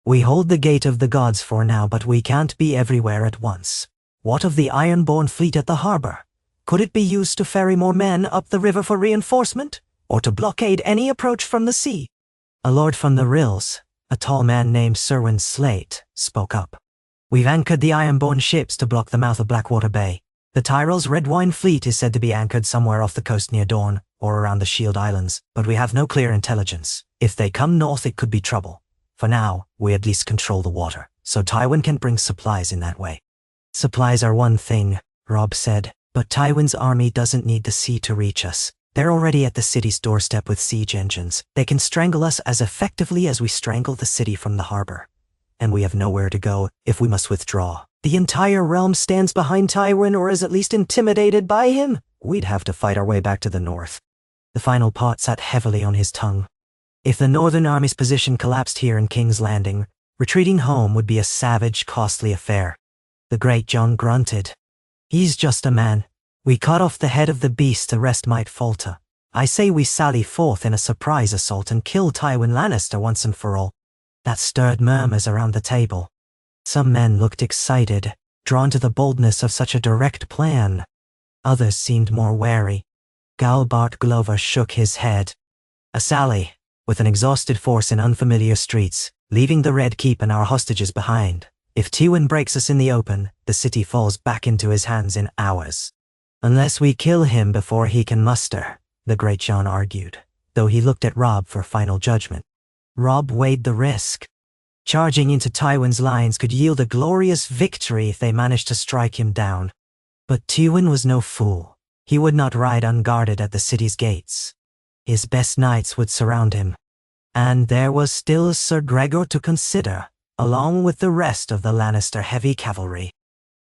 We hold the Gate of the Gods for now, but we can't be everywhere at once. What of the Ironborn fleet at the harbor? Could it be used to ferry more men up the river for reinforcement, or to blockade any approach from the sea? A lord from the Rills, a tall man named Serwyn Slate, spoke up. We've anchored the Ironborn ships to block the mouth of Blackwater Bay. The Tyrell's Red Wine fleet is said to be anchored somewhere off the coast near Dorne, or around the Shield Islands, but we have no clear intelligence. If they come north, it could be trouble. For now, we at least control the water, so Tywin can bring supplies in that way. Supplies are one thing, Robb said, but Tywin's army doesn't need the sea to reach us. They're already at the city's doorstep with siege engines. They can strangle us as effectively as we strangle the city from the harbor. And we have nowhere to go if we must withdraw. The entire realm stands behind Tywin, or is at least intimidated by him. We'd have to fight our way back to the north. The final part sat heavily on his tongue. If the northern army's position collapsed here in King's Landing, retreating home would be a savage, costly affair. The great John grunted. He's just a man. We cut off the head of the beast, the rest might falter. I say we sally forth in a surprise assault and kill Tywin Lannister once and for all. That stirred murmurs around the table. Some men looked excited, drawn to the boldness of such a direct plan. Others seemed more wary. Galbart Glover shook his head. A sally, with an exhausted force in unfamiliar streets, leaving the Red Keep and our hostages behind. If Tywin breaks us in the open, the city falls back into his hands in hours. Unless we kill him before he can muster, the great John argued, though he looked at Robb for final judgment. Robb weighed the risk. Charging into Tywin's lines could yield a glorious victory if they managed to strike him down. But Tywin was no fool. He would not ride unguarded at the city's gates. His best knights would surround him. And there was still Sir Gregor to consider, along with the rest of the Lannister heavy cavalry.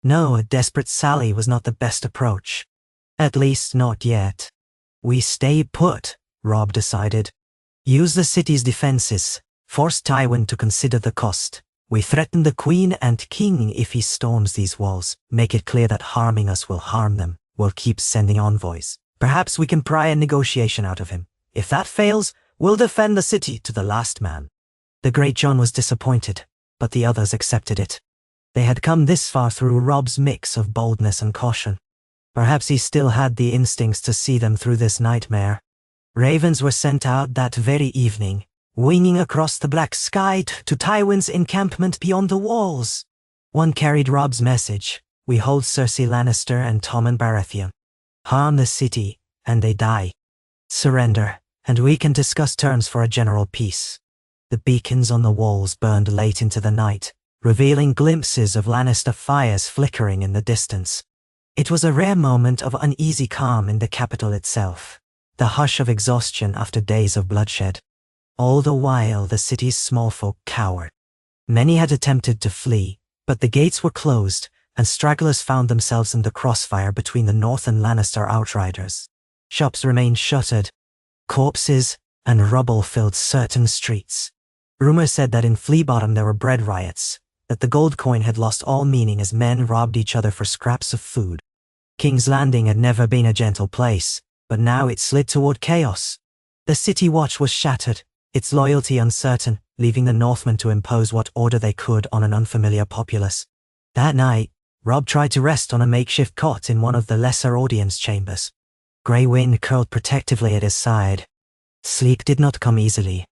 No, a desperate sally was not the best approach. At least not yet. We stay put, Robb decided. Use the city's defenses. Force Tywin to consider the cost. We threaten the Queen and King if he storms these walls. Make it clear that harming us will harm them. We'll keep sending envoys. Perhaps we can pry a negotiation out of him. If that fails, we'll defend the city to the last man. The great John was disappointed, but the others accepted it. They had come this far through Robb's mix of boldness and caution. Perhaps he still had the instincts to see them through this nightmare. Ravens were sent out that very evening, winging across the black sky to Tywin's encampment beyond the walls. One carried Robb's message: we hold Cersei Lannister and Tommen Baratheon. Harm the city, and they die. Surrender, and we can discuss terms for a general peace. The beacons on the walls burned late into the night, revealing glimpses of Lannister fires flickering in the distance. It was a rare moment of uneasy calm in the capital itself, the hush of exhaustion after days of bloodshed. All the while the city's small folk cowered. Many had attempted to flee, but the gates were closed, and stragglers found themselves in the crossfire between the North and Lannister outriders. Shops remained shuttered. Corpses and rubble filled certain streets. Rumor said that in Flea Bottom there were bread riots, that the gold coin had lost all meaning as men robbed each other for scraps of food. King's Landing had never been a gentle place, but now it slid toward chaos. The city watch was shattered, its loyalty uncertain, leaving the Northmen to impose what order they could on an unfamiliar populace. That night, Robb tried to rest on a makeshift cot in one of the lesser audience chambers. Grey wind curled protectively at his side. Sleep did not come easily.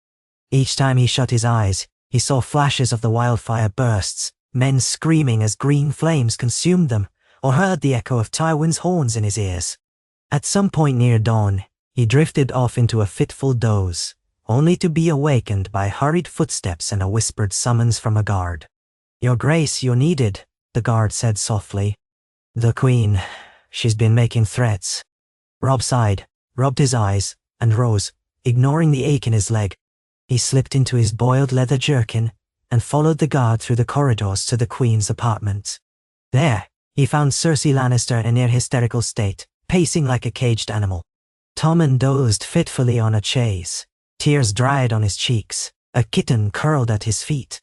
Each time he shut his eyes, he saw flashes of the wildfire bursts, men screaming as green flames consumed them, or heard the echo of Tywin's horns in his ears. At some point near dawn, he drifted off into a fitful doze, only to be awakened by hurried footsteps and a whispered summons from a guard. "Your Grace, you're needed," the guard said softly. The Queen, she's been making threats. Robb sighed, rubbed his eyes, and rose, ignoring the ache in his leg. He slipped into his boiled leather jerkin and followed the guard through the corridors to the Queen's apartment. There, he found Cersei Lannister in a near hysterical state, pacing like a caged animal. Tommen dozed fitfully on a chaise. Tears dried on his cheeks. A kitten curled at his feet.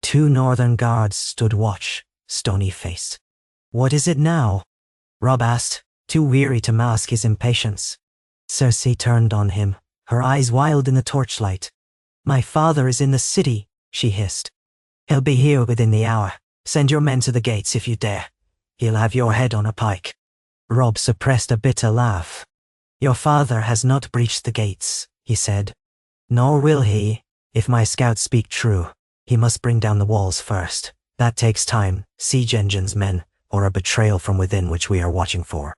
2 northern guards stood watch, stony-faced. What is it now? Robb asked, too weary to mask his impatience. Cersei turned on him, her eyes wild in the torchlight. My father is in the city, she hissed. He'll be here within the hour. Send your men to the gates if you dare. He'll have your head on a pike. Robb suppressed a bitter laugh. Your father has not breached the gates, he said. Nor will he. If my scouts speak true, he must bring down the walls first. That takes time, siege engines, men, or a betrayal from within which we are watching for.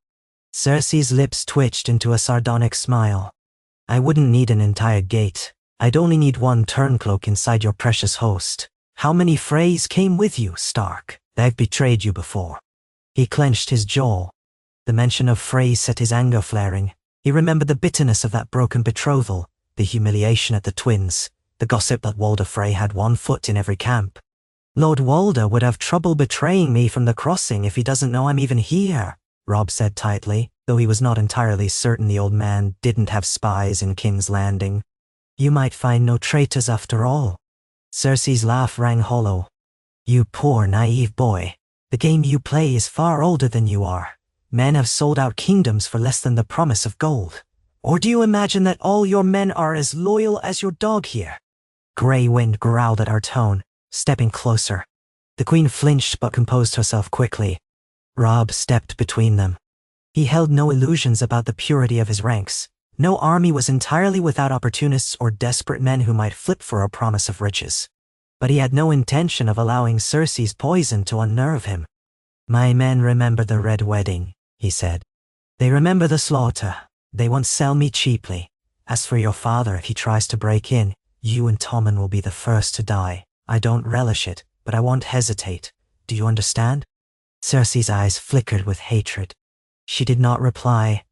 Cersei's lips twitched into a sardonic smile. I wouldn't need an entire gate. I'd only need 1 turncloak inside your precious host. How many Freys came with you, Stark? They've betrayed you before. He clenched his jaw. The mention of Frey set his anger flaring. He remembered the bitterness of that broken betrothal, the humiliation at the twins, the gossip that Walder Frey had 1 foot in every camp. Lord Walder would have trouble betraying me from the crossing if he doesn't know I'm even here, Robb said tightly, though he was not entirely certain the old man didn't have spies in King's Landing. You might find no traitors after all. Cersei's laugh rang hollow. You poor, naive boy. The game you play is far older than you are. Men have sold out kingdoms for less than the promise of gold. Or do you imagine that all your men are as loyal as your dog here? Grey Wind growled at her tone, stepping closer. The Queen flinched but composed herself quickly. Robb stepped between them. He held no illusions about the purity of his ranks. No army was entirely without opportunists or desperate men who might flip for a promise of riches. But he had no intention of allowing Cersei's poison to unnerve him. My men remember the Red Wedding, he said. They remember the slaughter. They won't sell me cheaply. As for your father, if he tries to break in, you and Tommen will be the first to die. I don't relish it, but I won't hesitate. Do you understand? Cersei's eyes flickered with hatred. She did not reply,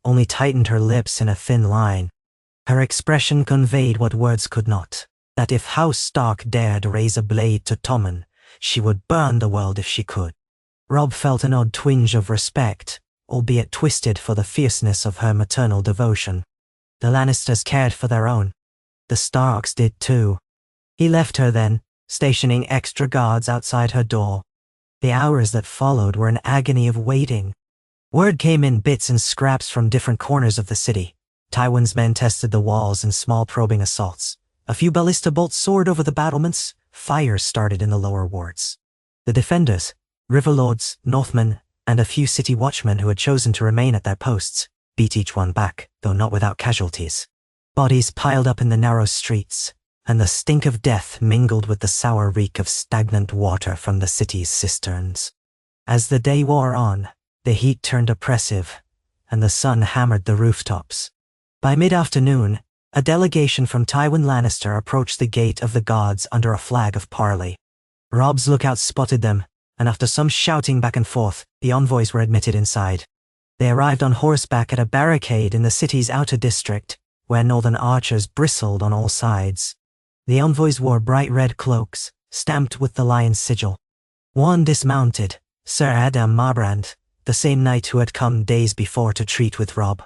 only tightened her lips in a thin line. Her expression conveyed what words could not, that if House Stark dared raise a blade to Tommen, she would burn the world if she could. Robb felt an odd twinge of respect, albeit twisted for the fierceness of her maternal devotion. The Lannisters cared for their own. The Starks did too. He left her then, stationing extra guards outside her door. The hours that followed were an agony of waiting. Word came in bits and scraps from different corners of the city. Tywin's men tested the walls in small probing assaults. A few ballista bolts soared over the battlements. Fires started in the lower wards. The defenders, Riverlords, Northmen, and a few city watchmen who had chosen to remain at their posts, beat each one back, though not without casualties. Bodies piled up in the narrow streets, and the stink of death mingled with the sour reek of stagnant water from the city's cisterns. As the day wore on, the heat turned oppressive, and the sun hammered the rooftops. By mid-afternoon, a delegation from Tywin Lannister approached the gate of the gods under a flag of parley. Robb's lookout spotted them, and after some shouting back and forth, the envoys were admitted inside. They arrived on horseback at a barricade in the city's outer district, where northern archers bristled on all sides. The envoys wore bright red cloaks, stamped with the lion's sigil. One dismounted, Sir Adam Marbrand, the same knight who had come days before to treat with Robb.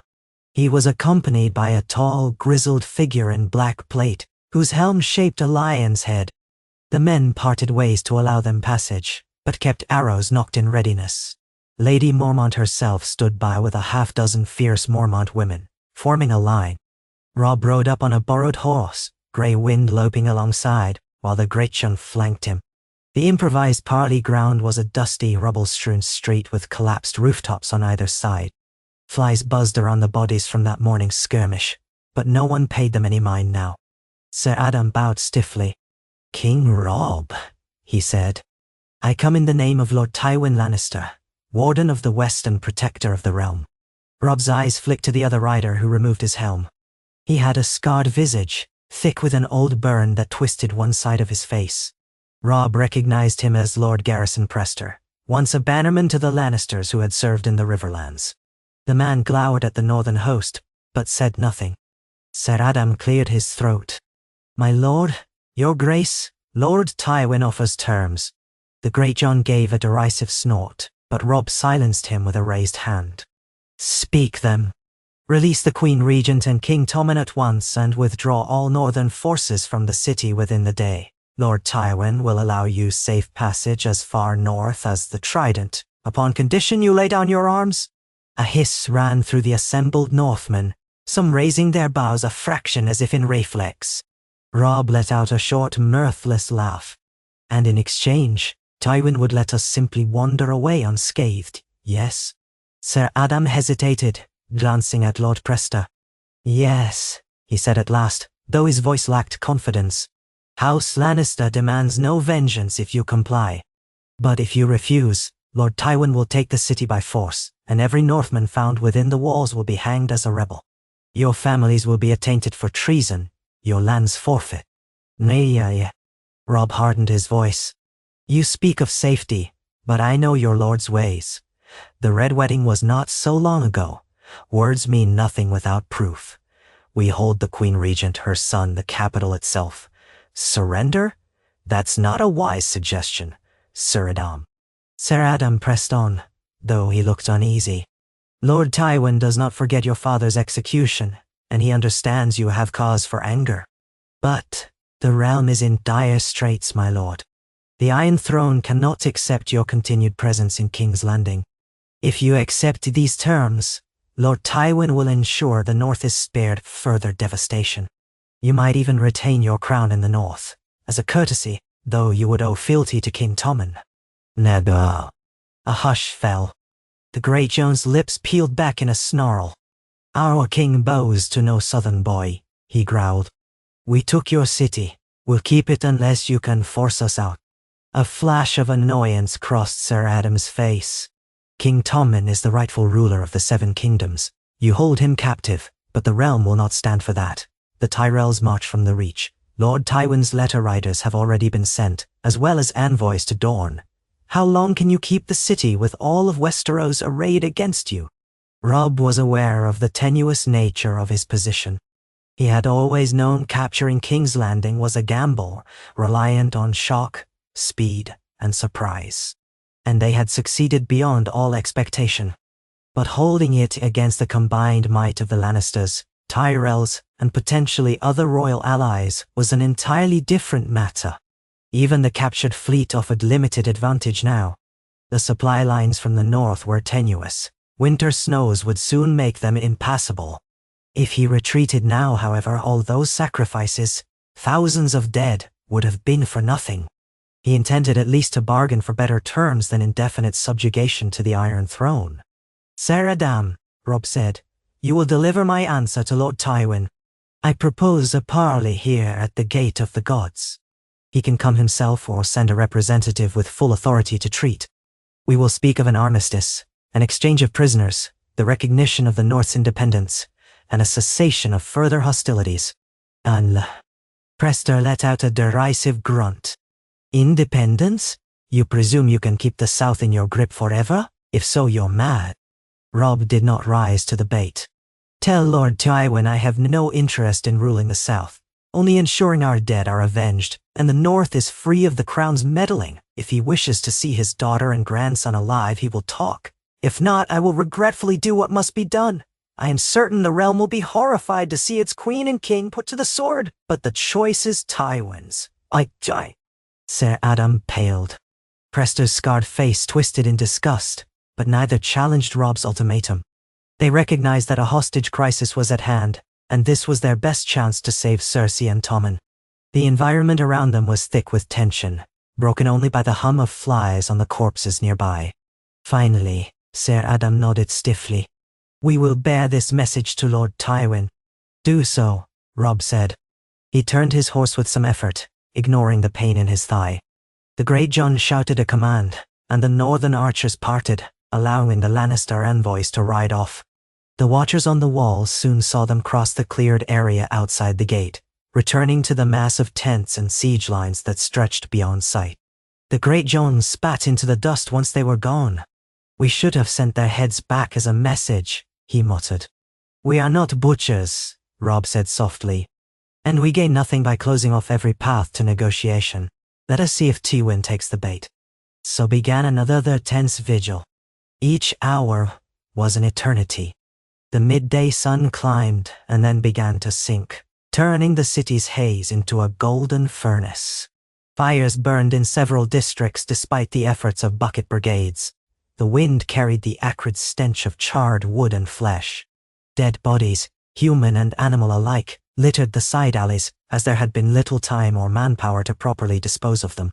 He was accompanied by a tall, grizzled figure in black plate, whose helm shaped a lion's head. The men parted ways to allow them passage, but kept arrows nocked in readiness. Lady Mormont herself stood by with a half-dozen fierce Mormont women, forming a line. Robb rode up on a borrowed horse, Grey Wind loping alongside, while the Greatjon flanked him. The improvised parley ground was a dusty, rubble-strewn street with collapsed rooftops on either side. Flies buzzed around the bodies from that morning's skirmish, but no one paid them any mind now. Sir Adam bowed stiffly. King Robb, he said. I come in the name of Lord Tywin Lannister, Warden of the West and Protector of the Realm. Robb's eyes flicked to the other rider who removed his helm. He had a scarred visage, thick with an old burn that twisted one side of his face. Robb recognized him as Lord Garrison Prester, once a bannerman to the Lannisters who had served in the Riverlands. The man glowered at the northern host, but said nothing. Ser Adam cleared his throat. My lord, your grace, Lord Tywin offers terms. The Great John gave a derisive snort, but Robb silenced him with a raised hand. Speak them. Release the Queen Regent and King Tommen at once and withdraw all northern forces from the city within the day. Lord Tywin will allow you safe passage as far north as the Trident, upon condition you lay down your arms. A hiss ran through the assembled Northmen, some raising their bows a fraction as if in reflex. Robb let out a short, mirthless laugh. And in exchange, Tywin would let us simply wander away unscathed, yes? Ser Adam hesitated, glancing at Lord Prester. Yes, he said at last, though his voice lacked confidence. House Lannister demands no vengeance if you comply. But if you refuse, Lord Tywin will take the city by force, and every Northman found within the walls will be hanged as a rebel. Your families will be attainted for treason, your lands forfeit. Nay, Robb hardened his voice. You speak of safety, but I know your lord's ways. The Red Wedding was not so long ago. Words mean nothing without proof. We hold the Queen Regent, her son, the capital itself. Surrender? That's not a wise suggestion, Ser Adam. Ser Adam pressed on, though he looked uneasy. Lord Tywin does not forget your father's execution, and he understands you have cause for anger. But the realm is in dire straits, my lord. The Iron Throne cannot accept your continued presence in King's Landing. If you accept these terms, Lord Tywin will ensure the North is spared further devastation. You might even retain your crown in the North, as a courtesy, though you would owe fealty to King Tommen. Never. A hush fell. The Great John's lips peeled back in a snarl. Our king bows to no southern boy, he growled. We took your city. We'll keep it unless you can force us out. A flash of annoyance crossed Ser Adam's face. King Tommen is the rightful ruler of the Seven Kingdoms. You hold him captive, but the realm will not stand for that. The Tyrells march from the Reach. Lord Tywin's letter riders have already been sent, as well as envoys to Dorne. How long can you keep the city with all of Westeros arrayed against you? Robb was aware of the tenuous nature of his position. He had always known capturing King's Landing was a gamble, reliant on shock, speed, and surprise. And they had succeeded beyond all expectation. But holding it against the combined might of the Lannisters, Tyrells, and potentially other royal allies was an entirely different matter. Even the captured fleet offered limited advantage now. The supply lines from the north were tenuous. Winter snows would soon make them impassable. If he retreated now, however, all those sacrifices, thousands of dead, would have been for nothing. He intended at least to bargain for better terms than indefinite subjugation to the Iron Throne. Ser Adam, Robb said, you will deliver my answer to Lord Tywin. I propose a parley here at the Gate of the Gods. He can come himself or send a representative with full authority to treat. We will speak of an armistice, an exchange of prisoners, the recognition of the North's independence, and a cessation of further hostilities. Prester let out a derisive grunt. Independence? You presume you can keep the South in your grip forever? If so, you're mad. Robb did not rise to the bait. Tell Lord Tywin I have no interest in ruling the South, only ensuring our dead are avenged, and the North is free of the Crown's meddling. If he wishes to see his daughter and grandson alive, he will talk. If not, I will regretfully do what must be done. I am certain the realm will be horrified to see its queen and king put to the sword, but the choice is Tywin's. Ser Adam paled. Prester's scarred face twisted in disgust, but neither challenged Robb's ultimatum. They recognized that a hostage crisis was at hand, and this was their best chance to save Cersei and Tommen. The environment around them was thick with tension, broken only by the hum of flies on the corpses nearby. Finally, Ser Adam nodded stiffly. We will bear this message to Lord Tywin. Do so, Robb said. He turned his horse with some effort, ignoring the pain in his thigh. The Great John shouted a command, and the northern archers parted, allowing the Lannister envoys to ride off. The watchers on the walls soon saw them cross the cleared area outside the gate, returning to the mass of tents and siege lines that stretched beyond sight. The Great John spat into the dust once they were gone. We should have sent their heads back as a message, he muttered. We are not butchers, Robb said softly. And we gain nothing by closing off every path to negotiation. Let us see if Tywin takes the bait. So began another tense vigil. Each hour was an eternity. The midday sun climbed and then began to sink, turning the city's haze into a golden furnace. Fires burned in several districts despite the efforts of bucket brigades. The wind carried the acrid stench of charred wood and flesh. Dead bodies, human and animal alike, littered the side alleys, as there had been little time or manpower to properly dispose of them.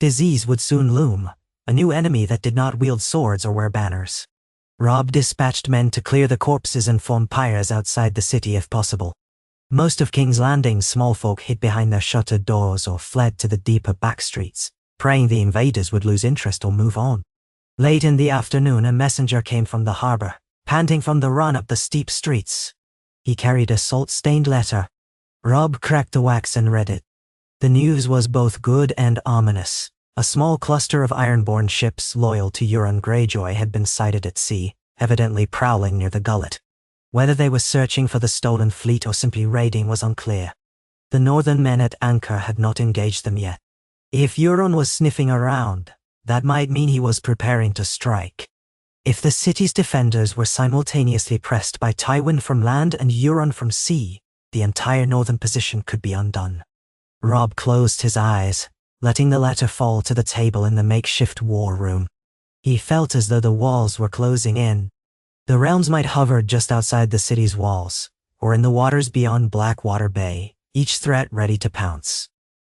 Disease would soon loom, a new enemy that did not wield swords or wear banners. Robb dispatched men to clear the corpses and form pyres outside the city if possible. Most of King's Landing's small folk hid behind their shuttered doors or fled to the deeper back streets, praying the invaders would lose interest or move on. Late in the afternoon, a messenger came from the harbour, panting from the run up the steep streets. He carried a salt-stained letter. Robb cracked the wax and read it. The news was both good and ominous. A small cluster of Ironborn ships loyal to Euron Greyjoy had been sighted at sea, evidently prowling near the gullet. Whether they were searching for the stolen fleet or simply raiding was unclear. The northern men at anchor had not engaged them yet. If Euron was sniffing around, that might mean he was preparing to strike. If the city's defenders were simultaneously pressed by Tywin from land and Euron from sea, the entire northern position could be undone. Robb closed his eyes, letting the letter fall to the table in the makeshift war room. He felt as though the walls were closing in. The realms might hover just outside the city's walls, or in the waters beyond Blackwater Bay, each threat ready to pounce.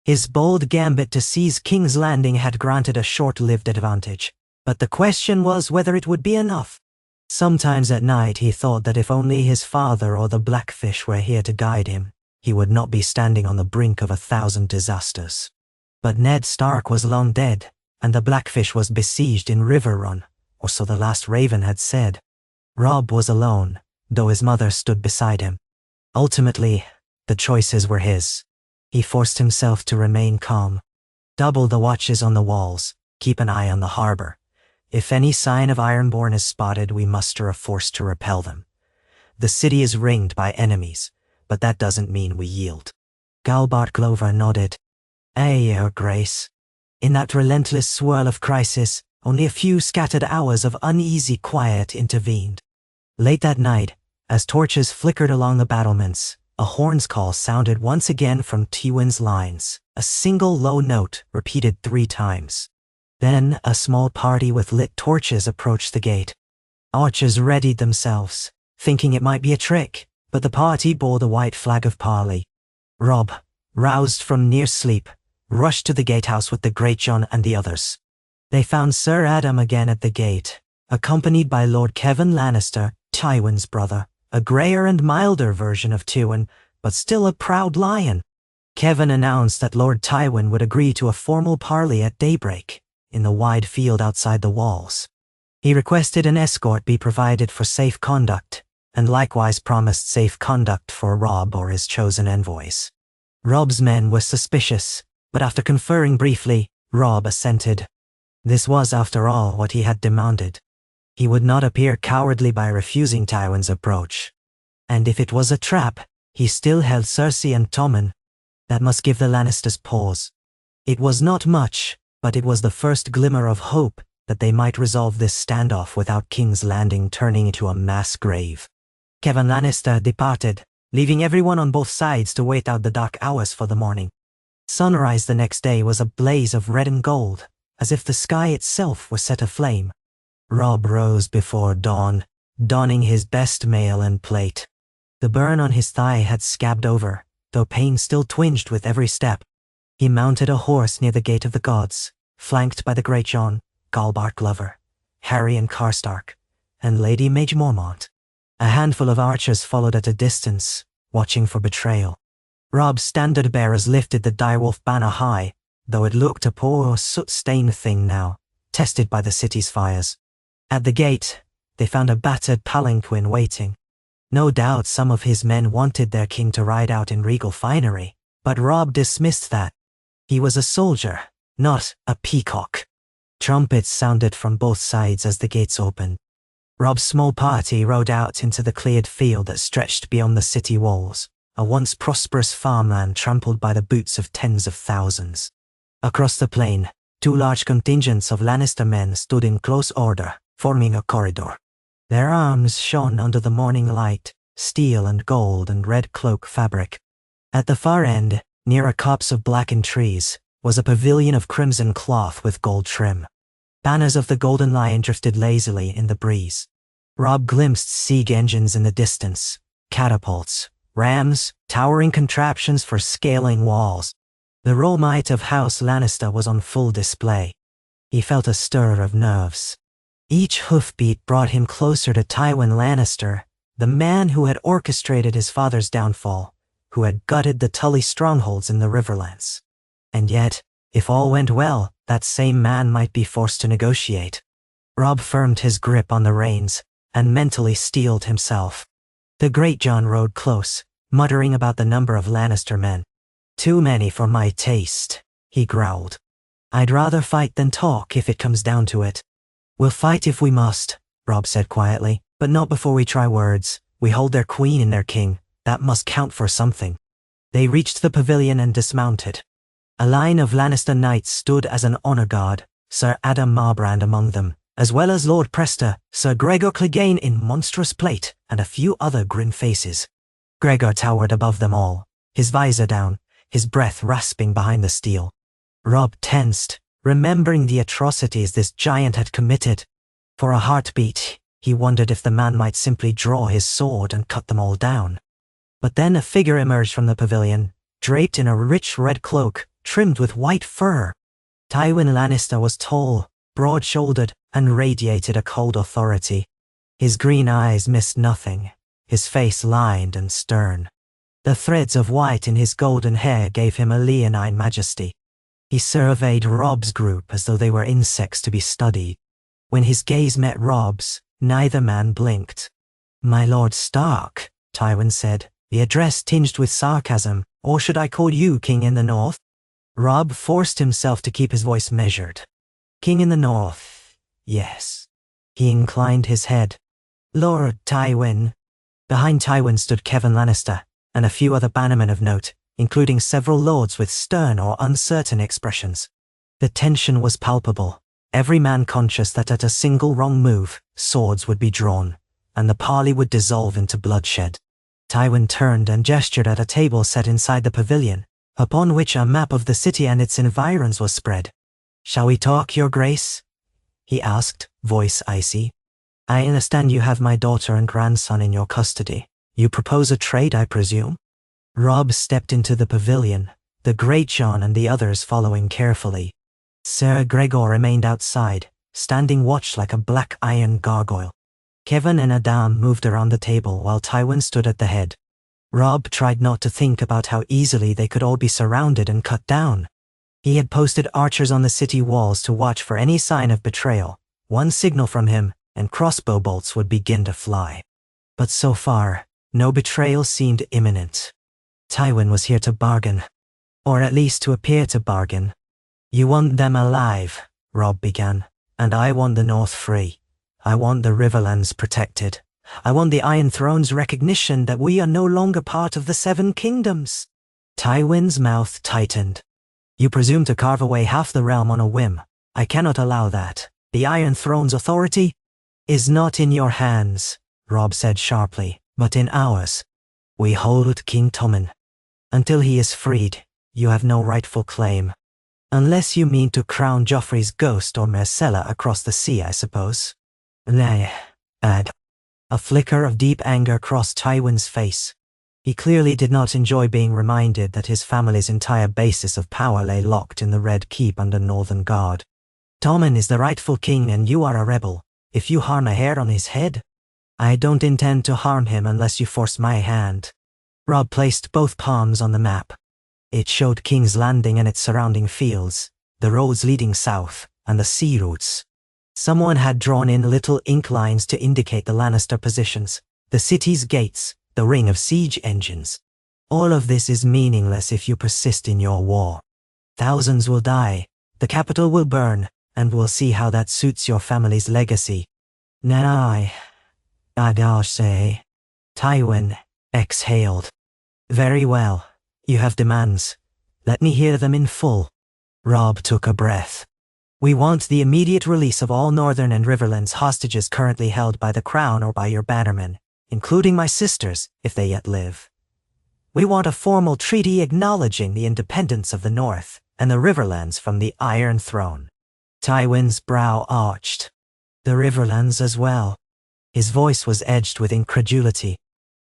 His bold gambit to seize King's Landing had granted a short-lived advantage, but the question was whether it would be enough. Sometimes at night he thought that if only his father or the Blackfish were here to guide him, he would not be standing on the brink of 1,000 disasters. But Ned Stark was long dead, and the Blackfish was besieged in River Run, or so the last Raven had said. Robb was alone, though his mother stood beside him. Ultimately, the choices were his. He forced himself to remain calm. Double the watches on the walls, keep an eye on the harbour. If any sign of Ironborn is spotted, we muster a force to repel them. The city is ringed by enemies, but that doesn't mean we yield. Galbart Glover nodded. Aye, Your Grace. In that relentless swirl of crisis, only a few scattered hours of uneasy quiet intervened. Late that night, as torches flickered along the battlements, a horn's call sounded once again from Tywin's lines, a single low note repeated 3 times. Then a small party with lit torches approached the gate. Archers readied themselves, thinking it might be a trick, but the party bore the white flag of parley. Robb, roused from near sleep, rushed to the gatehouse with the Great John and the others. They found Sir Adam again at the gate, accompanied by Lord Kevan Lannister, Tywin's brother, a greyer and milder version of Tywin, but still a proud lion. Kevan announced that Lord Tywin would agree to a formal parley at daybreak, in the wide field outside the walls. He requested an escort be provided for safe conduct, and likewise promised safe conduct for Robb or his chosen envoys. Robb's men were suspicious, but after conferring briefly, Robb assented. This was, after all, what he had demanded. He would not appear cowardly by refusing Tywin's approach. And if it was a trap, he still held Cersei and Tommen. That must give the Lannisters pause. It was not much, but it was the first glimmer of hope that they might resolve this standoff without King's Landing turning into a mass grave. Kevan Lannister departed, leaving everyone on both sides to wait out the dark hours for the morning. Sunrise the next day was a blaze of red and gold, as if the sky itself were set aflame. Robb rose before dawn, donning his best mail and plate. The burn on his thigh had scabbed over, though pain still twinged with every step. He mounted a horse near the Gate of the Gods, flanked by the Great John, Galbart Glover, Harry and Karstark, and Lady Maege Mormont. A handful of archers followed at a distance, watching for betrayal. Robb's standard-bearers lifted the direwolf banner high, though it looked a poor, soot-stained thing now, tested by the city's fires. At the gate, they found a battered palanquin waiting. No doubt some of his men wanted their king to ride out in regal finery, but Robb dismissed that. He was a soldier, not a peacock. Trumpets sounded from both sides as the gates opened. Robb's small party rode out into the cleared field that stretched beyond the city walls, a once prosperous farmland trampled by the boots of tens of thousands. Across the plain, two large contingents of Lannister men stood in close order, forming a corridor. Their arms shone under the morning light, steel and gold and red cloak fabric. At the far end, near a copse of blackened trees, was a pavilion of crimson cloth with gold trim. Banners of the Golden Lion drifted lazily in the breeze. Robb glimpsed siege engines in the distance, catapults, rams, towering contraptions for scaling walls. The raw might of House Lannister was on full display. He felt a stir of nerves. Each hoofbeat brought him closer to Tywin Lannister, the man who had orchestrated his father's downfall, who had gutted the Tully strongholds in the Riverlands. And yet, if all went well, that same man might be forced to negotiate. Robb firmed his grip on the reins, and mentally steeled himself. The Greatjon rode close, muttering about the number of Lannister men. "Too many for my taste," he growled. "I'd rather fight than talk if it comes down to it." "We'll fight if we must," Robb said quietly, "but not before we try words. We hold their queen and their king. That must count for something." They reached the pavilion and dismounted. A line of Lannister knights stood as an honor guard, Sir Adam Marbrand among them, as well as Lord Prester, Sir Gregor Clegane in monstrous plate, and a few other grim faces. Gregor towered above them all, his visor down, his breath rasping behind the steel. Robb tensed, remembering the atrocities this giant had committed. For a heartbeat, he wondered if the man might simply draw his sword and cut them all down. But then a figure emerged from the pavilion, draped in a rich red cloak, trimmed with white fur. Tywin Lannister was tall, broad-shouldered, and radiated a cold authority. His green eyes missed nothing, his face lined and stern. The threads of white in his golden hair gave him a leonine majesty. He surveyed Robb's group as though they were insects to be studied. When his gaze met Robb's, neither man blinked. "My Lord Stark," Tywin said, the address tinged with sarcasm. "Or should I call you King in the North?" Robb forced himself to keep his voice measured. "King in the North, yes." He inclined his head. "Lord Tywin." Behind Tywin stood Kevan Lannister, and a few other bannermen of note, including several lords with stern or uncertain expressions. The tension was palpable, every man conscious that at a single wrong move, swords would be drawn, and the parley would dissolve into bloodshed. Tywin turned and gestured at a table set inside the pavilion, upon which a map of the city and its environs was spread. "Shall we talk, Your Grace?" he asked, voice icy. "I understand you have my daughter and grandson in your custody. You propose a trade, I presume?" Robb stepped into the pavilion, the Greatjon and the others following carefully. Sir Gregor remained outside, standing watch like a black iron gargoyle. Kevan and Adam moved around the table while Tywin stood at the head. Robb tried not to think about how easily they could all be surrounded and cut down. He had posted archers on the city walls to watch for any sign of betrayal. One signal from him, and crossbow bolts would begin to fly. But so far, no betrayal seemed imminent. Tywin was here to bargain. Or at least to appear to bargain. "You want them alive," Robb began, "and I want the North free. I want the Riverlands protected. I want the Iron Throne's recognition that we are no longer part of the Seven Kingdoms." Tywin's mouth tightened. "You presume to carve away half the realm on a whim. I cannot allow that. The Iron Throne's authority is not in your hands," Robb said sharply, "but in ours. We hold King Tommen. Until he is freed, you have no rightful claim. Unless you mean to crown Joffrey's ghost or Myrcella across the sea, I suppose." "Nay, Ad." A flicker of deep anger crossed Tywin's face. He clearly did not enjoy being reminded that his family's entire basis of power lay locked in the Red Keep under Northern Guard. "Tommen is the rightful king and you are a rebel. If you harm a hair on his head, I don't intend to harm him unless you force my hand." Robb placed both palms on the map. It showed King's Landing and its surrounding fields, the roads leading south, and the sea routes. Someone had drawn in little ink lines to indicate the Lannister positions, the city's gates, the ring of siege engines. "All of this is meaningless if you persist in your war. Thousands will die. The capital will burn, and we'll see how that suits your family's legacy. I dare say. Tywin exhaled. Very well. You have demands. Let me hear them in full. Robb took a breath. We want the immediate release of all Northern and Riverlands hostages currently held by the Crown or by your bannermen, including my sisters, if they yet live. We want a formal treaty acknowledging the independence of the North and the Riverlands from the Iron Throne. Tywin's brow arched. The Riverlands as well. His voice was edged with incredulity.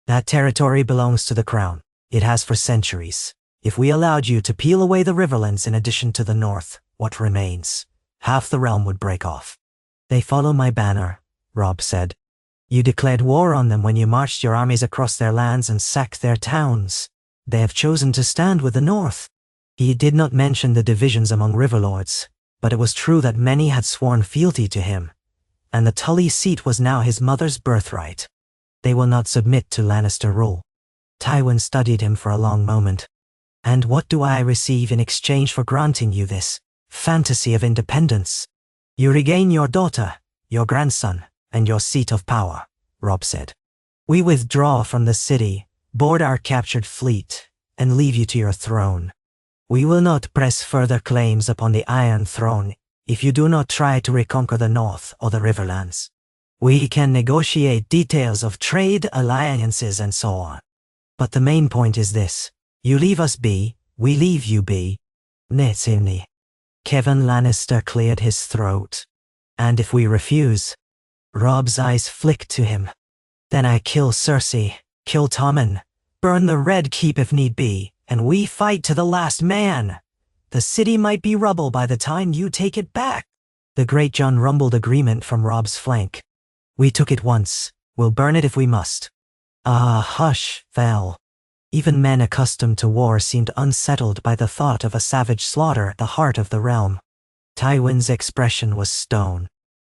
That territory belongs to the Crown. It has for centuries. If we allowed you to peel away the Riverlands in addition to the North, what remains? Half the realm would break off. They follow my banner, Robb said. You declared war on them when you marched your armies across their lands and sacked their towns. They have chosen to stand with the North. He did not mention the divisions among Riverlords, but it was true that many had sworn fealty to him, and the Tully seat was now his mother's birthright. They will not submit to Lannister rule. Tywin studied him for a long moment. And what do I receive in exchange for granting you this fantasy of independence? You regain your daughter, your grandson, and your seat of power, Robb said. We withdraw from the city, board our captured fleet, and leave you to your throne. We will not press further claims upon the Iron Throne if you do not try to reconquer the North or the Riverlands. We can negotiate details of trade, alliances, and so on. But the main point is this. You leave us be, we leave you be. Netzimni. Kevin Lannister cleared his throat. And if we refuse? Robb's eyes flicked to him. Then I kill Cersei, kill Tommen, burn the Red Keep if need be, and we fight to the last man. The city might be rubble by the time you take it back. The Great John rumbled agreement from Robb's flank. We took it once, we'll burn it if we must. A hush fell. Even men accustomed to war seemed unsettled by the thought of a savage slaughter at the heart of the realm. Tywin's expression was stone.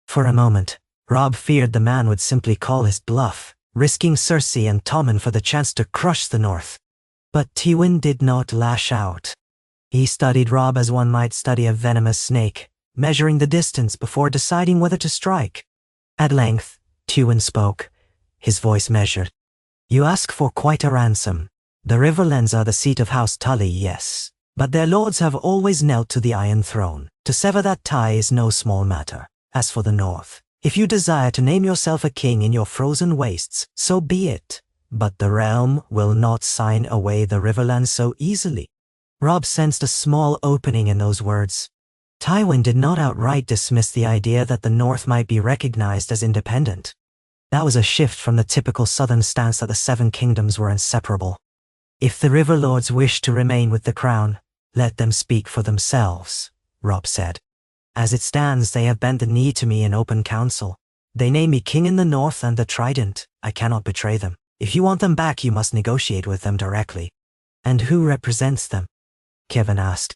For a moment, Robb feared the man would simply call his bluff, risking Cersei and Tommen for the chance to crush the North. But Tywin did not lash out. He studied Robb as one might study a venomous snake, measuring the distance before deciding whether to strike. At length, Tywin spoke, his voice measured. You ask for quite a ransom. The Riverlands are the seat of House Tully, yes, but their lords have always knelt to the Iron Throne. To sever that tie is no small matter. As for the North, if you desire to name yourself a king in your frozen wastes, so be it. But the realm will not sign away the Riverlands so easily. Robb sensed a small opening in those words. Tywin did not outright dismiss the idea that the North might be recognized as independent. That was a shift from the typical southern stance that the Seven Kingdoms were inseparable. If the Riverlords wish to remain with the Crown, let them speak for themselves, Robb said. As it stands, they have bent the knee to me in open council. They name me king in the North and the Trident. I cannot betray them. If you want them back, you must negotiate with them directly. And who represents them? Kevin asked.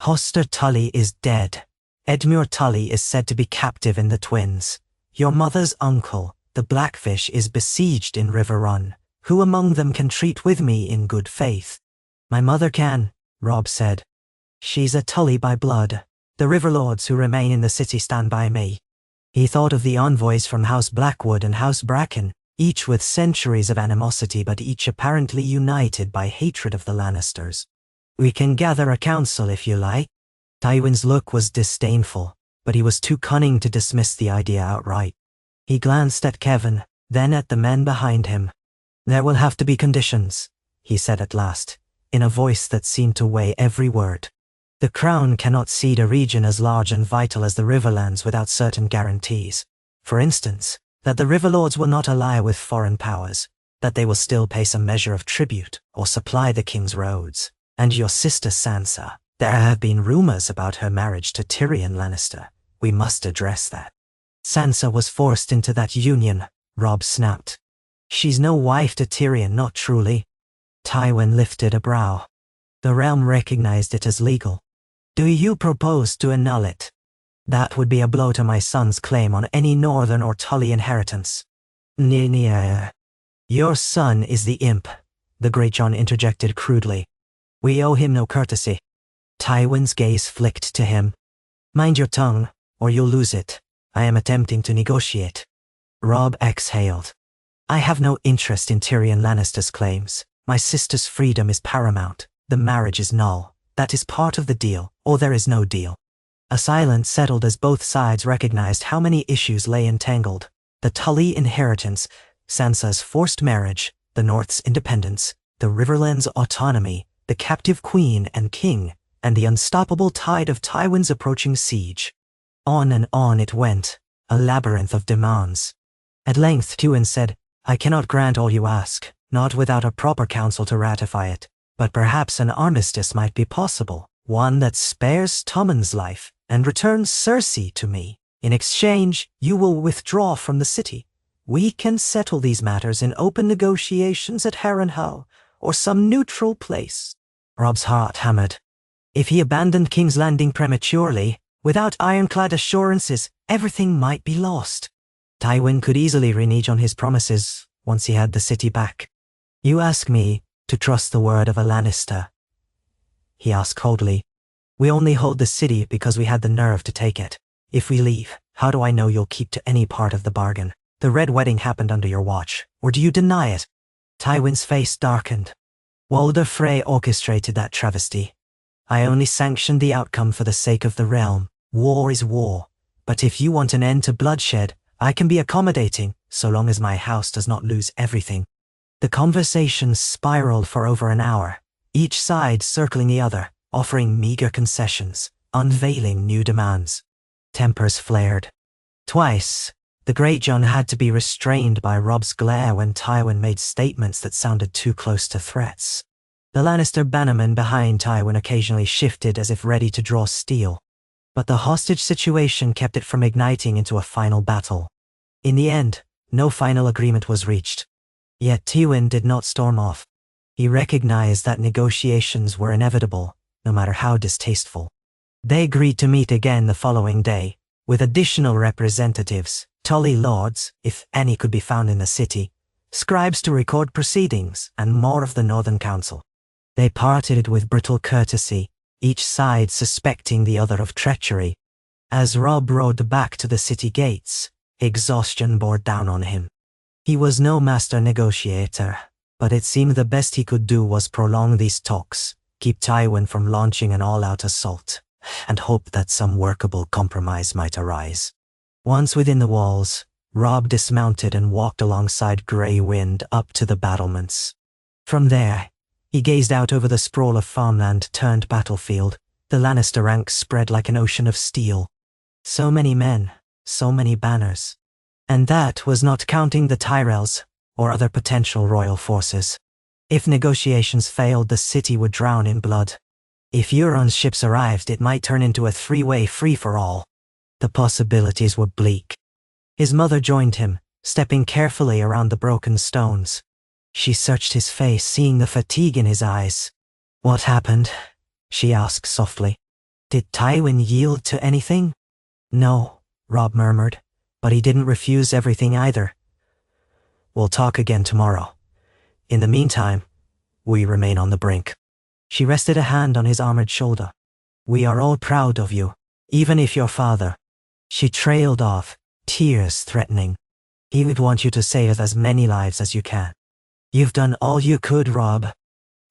Hoster Tully is dead. Edmure Tully is said to be captive in the Twins. Your mother's uncle, the Blackfish, is besieged in River Run. Who among them can treat with me in good faith? My mother can, Robb said. She's a Tully by blood. The Riverlords who remain in the city stand by me. He thought of the envoys from House Blackwood and House Bracken, each with centuries of animosity but each apparently united by hatred of the Lannisters. We can gather a council if you like. Tywin's look was disdainful, but he was too cunning to dismiss the idea outright. He glanced at Kevin, then at the men behind him. There will have to be conditions, he said at last, in a voice that seemed to weigh every word. The Crown cannot cede a region as large and vital as the Riverlands without certain guarantees. For instance, that the Riverlords will not ally with foreign powers, that they will still pay some measure of tribute or supply the king's roads. And your sister Sansa, there have been rumors about her marriage to Tyrion Lannister. We must address that. Sansa was forced into that union, Robb snapped. She's no wife to Tyrion, not truly. Tywin lifted a brow. The realm recognized it as legal. Do you propose to annul it? That would be a blow to my son's claim on any Northern or Tully inheritance. Your son is the imp, the Great John interjected crudely. We owe him no courtesy. Tywin's gaze flicked to him. Mind your tongue, or you'll lose it. I am attempting to negotiate. Robb exhaled. I have no interest in Tyrion Lannister's claims. My sister's freedom is paramount. The marriage is null. That is part of the deal, or there is no deal. A silence settled as both sides recognized how many issues lay entangled. The Tully inheritance, Sansa's forced marriage, the North's independence, the Riverlands' autonomy, the captive queen and king, and the unstoppable tide of Tywin's approaching siege. On and on it went, a labyrinth of demands. At length Tywin said, I cannot grant all you ask, not without a proper council to ratify it, but perhaps an armistice might be possible, one that spares Tommen's life and returns Cersei to me. In exchange, you will withdraw from the city. We can settle these matters in open negotiations at Harrenhal, or some neutral place. Robb's heart hammered. If he abandoned King's Landing prematurely, without ironclad assurances, everything might be lost. Tywin could easily renege on his promises once he had the city back. You ask me to trust the word of a Lannister? He asked coldly. We only hold the city because we had the nerve to take it. If we leave, how do I know you'll keep to any part of the bargain? The Red Wedding happened under your watch, or do you deny it? Tywin's face darkened. Walder Frey orchestrated that travesty. I only sanctioned the outcome for the sake of the realm. War is war. But if you want an end to bloodshed, I can be accommodating, so long as my house does not lose everything. The conversation spiraled for over an hour, each side circling the other, offering meager concessions, unveiling new demands. Tempers flared. Twice, the Greatjon had to be restrained by Robb's glare when Tywin made statements that sounded too close to threats. The Lannister bannermen behind Tywin occasionally shifted as if ready to draw steel. But the hostage situation kept it from igniting into a final battle. In the end, no final agreement was reached. Yet Tywin did not storm off. He recognized that negotiations were inevitable, no matter how distasteful. They agreed to meet again the following day, with additional representatives, Tully lords, if any could be found in the city, scribes to record proceedings, and more of the Northern Council. They parted with brutal courtesy, each side suspecting the other of treachery. As Robb rode back to the city gates, exhaustion bore down on him. He was no master negotiator, but it seemed the best he could do was prolong these talks, keep Tywin from launching an all-out assault, and hope that some workable compromise might arise. Once within the walls, Robb dismounted and walked alongside Grey Wind up to the battlements. From there, he gazed out over the sprawl of farmland turned battlefield, the Lannister ranks spread like an ocean of steel. So many men, so many banners. And that was not counting the Tyrells or other potential royal forces. If negotiations failed, the city would drown in blood. If Euron's ships arrived, it might turn into a three-way free-for-all. The possibilities were bleak. His mother joined him, stepping carefully around the broken stones. She searched his face, seeing the fatigue in his eyes. What happened? She asked softly. Did Tywin yield to anything? No, Robb murmured, but he didn't refuse everything either. We'll talk again tomorrow. In the meantime, we remain on the brink. She rested a hand on his armored shoulder. We are all proud of you, even if your father. She trailed off, tears threatening. He would want you to save as many lives as you can. You've done all you could, Robb.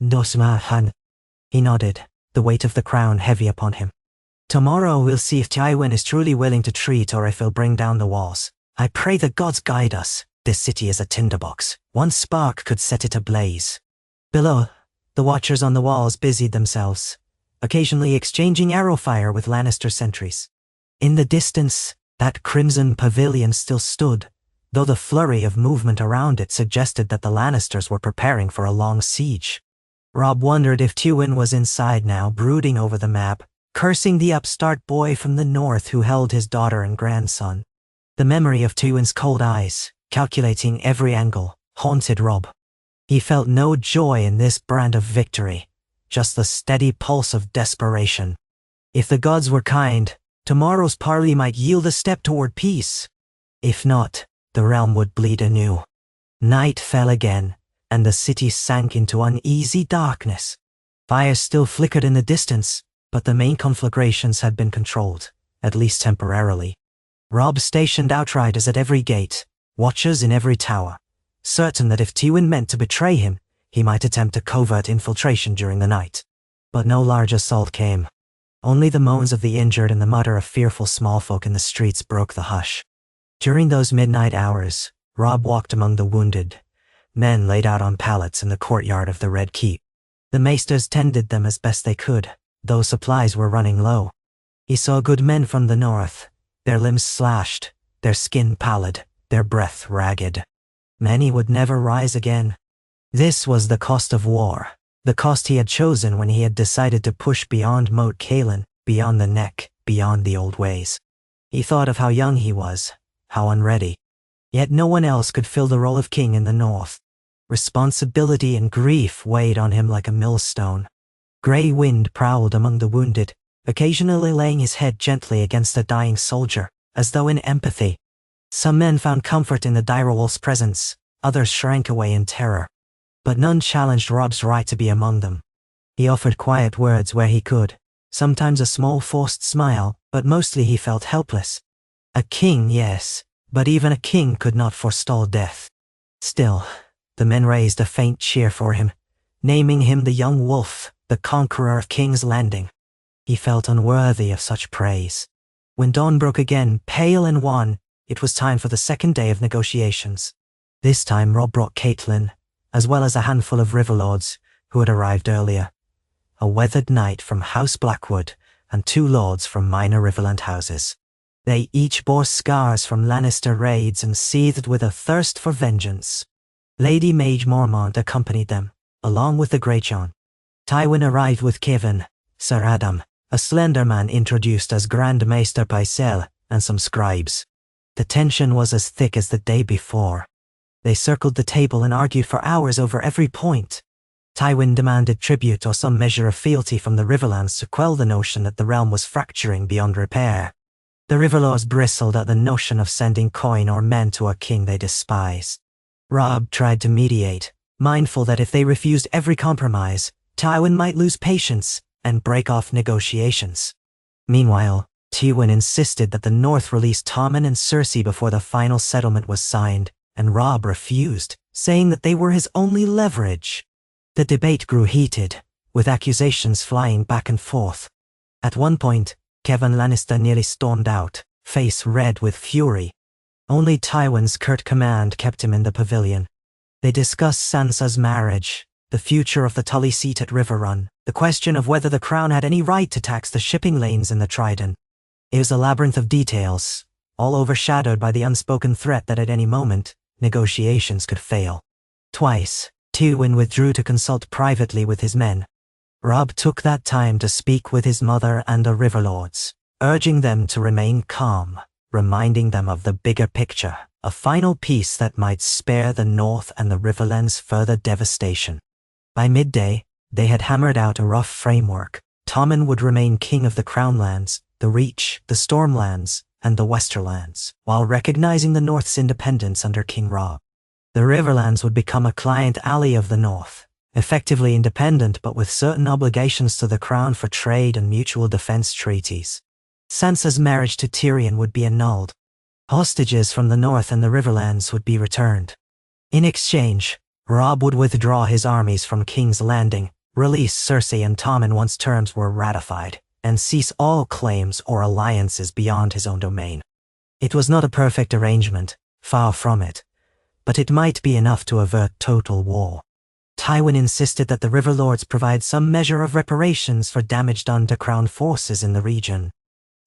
Dosmahan. He nodded, the weight of the crown heavy upon him. Tomorrow we'll see if Tywin is truly willing to treat or if he'll bring down the walls. I pray the gods guide us. This city is a tinderbox. One spark could set it ablaze. Below, the watchers on the walls busied themselves, occasionally exchanging arrow fire with Lannister sentries. In the distance, that crimson pavilion still stood, though the flurry of movement around it suggested that the Lannisters were preparing for a long siege. Robb wondered if Tywin was inside now, brooding over the map, cursing the upstart boy from the north who held his daughter and grandson. The memory of Tywin's cold eyes, calculating every angle, haunted Robb. He felt no joy in this brand of victory, just the steady pulse of desperation. If the gods were kind, tomorrow's parley might yield a step toward peace. If not, the realm would bleed anew. Night fell again, and the city sank into uneasy darkness. Fires still flickered in the distance, but the main conflagrations had been controlled, at least temporarily. Robb stationed outriders at every gate, watchers in every tower, certain that if Tywin meant to betray him, he might attempt a covert infiltration during the night. But no large assault came. Only the moans of the injured and the mutter of fearful small folk in the streets broke the hush. During those midnight hours, Robb walked among the wounded, men laid out on pallets in the courtyard of the Red Keep. The maesters tended them as best they could, though supplies were running low. He saw good men from the north, their limbs slashed, their skin pallid, their breath ragged. Many would never rise again. This was the cost of war, the cost he had chosen when he had decided to push beyond Moat Cailin, beyond the Neck, beyond the old ways. He thought of how young he was, how unready. Yet no one else could fill the role of king in the north. Responsibility and grief weighed on him like a millstone. Grey wind prowled among the wounded, occasionally laying his head gently against a dying soldier, as though in empathy. Some men found comfort in the direwolf's presence, others shrank away in terror. But none challenged Robb's right to be among them. He offered quiet words where he could, sometimes a small forced smile, but mostly he felt helpless. A king, yes, but even a king could not forestall death. Still, the men raised a faint cheer for him, naming him the young wolf, the conqueror of King's Landing. He felt unworthy of such praise. When dawn broke again, pale and wan, it was time for the second day of negotiations. This time Robb brought Catelyn, as well as a handful of riverlords who had arrived earlier. A weathered knight from House Blackwood and 2 lords from minor riverland houses. They each bore scars from Lannister raids and seethed with a thirst for vengeance. Lady Maege Mormont accompanied them, along with the Greyjohn. Tywin arrived with Kevin, Sir Adam, a slender man introduced as Grand Maester Pycelle, and some scribes. The tension was as thick as the day before. They circled the table and argued for hours over every point. Tywin demanded tribute or some measure of fealty from the Riverlands to quell the notion that the realm was fracturing beyond repair. The Riverlords bristled at the notion of sending coin or men to a king they despised. Robb tried to mediate, mindful that if they refused every compromise, Tywin might lose patience and break off negotiations. Meanwhile, Tywin insisted that the North release Tommen and Cersei before the final settlement was signed, and Robb refused, saying that they were his only leverage. The debate grew heated, with accusations flying back and forth. At one point, Kevan Lannister nearly stormed out, face red with fury. Only Tywin's curt command kept him in the pavilion. They discussed Sansa's marriage, the future of the Tully seat at Riverrun, the question of whether the crown had any right to tax the shipping lanes in the Trident. It was a labyrinth of details, all overshadowed by the unspoken threat that at any moment, negotiations could fail. Twice, Tywin withdrew to consult privately with his men. Robb took that time to speak with his mother and the Riverlords, urging them to remain calm, reminding them of the bigger picture, a final peace that might spare the North and the Riverlands further devastation. By midday, they had hammered out a rough framework. Tommen would remain king of the Crownlands, the Reach, the Stormlands, and the Westerlands, while recognizing the North's independence under King Robb. The Riverlands would become a client ally of the North, effectively independent but with certain obligations to the Crown for trade and mutual defense treaties. Sansa's marriage to Tyrion would be annulled. Hostages from the North and the Riverlands would be returned. In exchange, Robb would withdraw his armies from King's Landing, release Cersei and Tommen once terms were ratified, and cease all claims or alliances beyond his own domain. It was not a perfect arrangement, far from it, but it might be enough to avert total war. Tywin insisted that the Riverlords provide some measure of reparations for damage done to Crown forces in the region.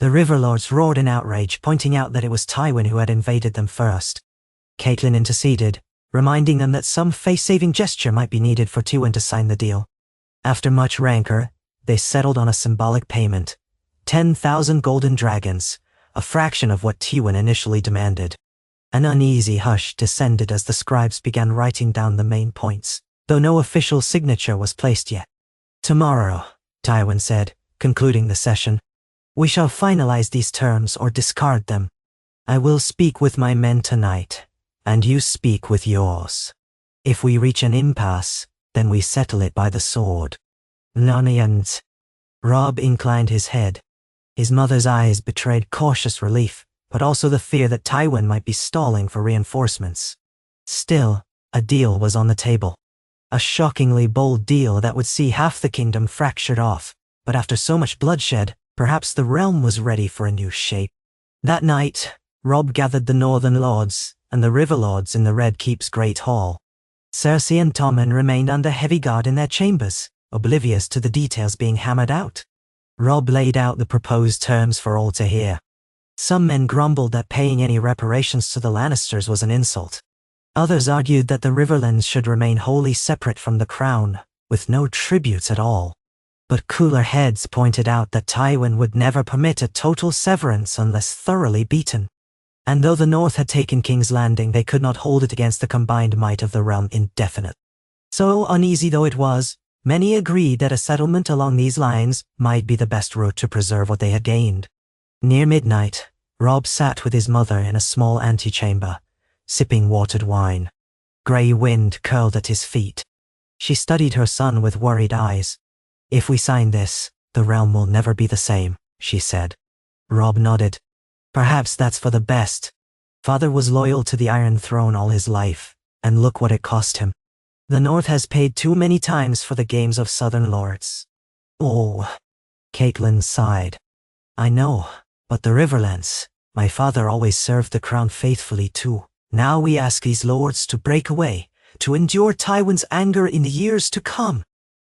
The Riverlords roared in outrage, pointing out that it was Tywin who had invaded them first. Catelyn interceded, reminding them that some face-saving gesture might be needed for Tywin to sign the deal. After much rancor, they settled on a symbolic payment, 10,000 golden dragons, a fraction of what Tywin initially demanded. An uneasy hush descended as the scribes began writing down the main points, though no official signature was placed yet. "Tomorrow," Tywin said, concluding the session, "we shall finalize these terms or discard them. I will speak with my men tonight, and you speak with yours. If we reach an impasse, then we settle it by the sword." Nonsense. Robb inclined his head. His mother's eyes betrayed cautious relief, but also the fear that Tywin might be stalling for reinforcements. Still, a deal was on the table. A shockingly bold deal that would see half the kingdom fractured off, but after so much bloodshed, perhaps the realm was ready for a new shape. That night, Robb gathered the Northern Lords and the River Lords in the Red Keep's Great Hall. Cersei and Tommen remained under heavy guard in their chambers, oblivious to the details being hammered out. Robb laid out the proposed terms for all to hear. Some men grumbled that paying any reparations to the Lannisters was an insult. Others argued that the Riverlands should remain wholly separate from the crown, with no tributes at all. But cooler heads pointed out that Tywin would never permit a total severance unless thoroughly beaten. And though the North had taken King's Landing, they could not hold it against the combined might of the realm indefinitely. So uneasy though it was, many agreed that a settlement along these lines might be the best route to preserve what they had gained. Near midnight, Robb sat with his mother in a small antechamber, sipping watered wine. Grey wind curled at his feet. She studied her son with worried eyes. "If we sign this, the realm will never be the same," she said. Robb nodded. "Perhaps that's for the best. Father was loyal to the Iron Throne all his life, and look what it cost him. The North has paid too many times for the games of Southern Lords." "Oh," Catelyn sighed. "I know, but the Riverlands, my father always served the crown faithfully too. Now we ask these lords to break away, to endure Tywin's anger in the years to come.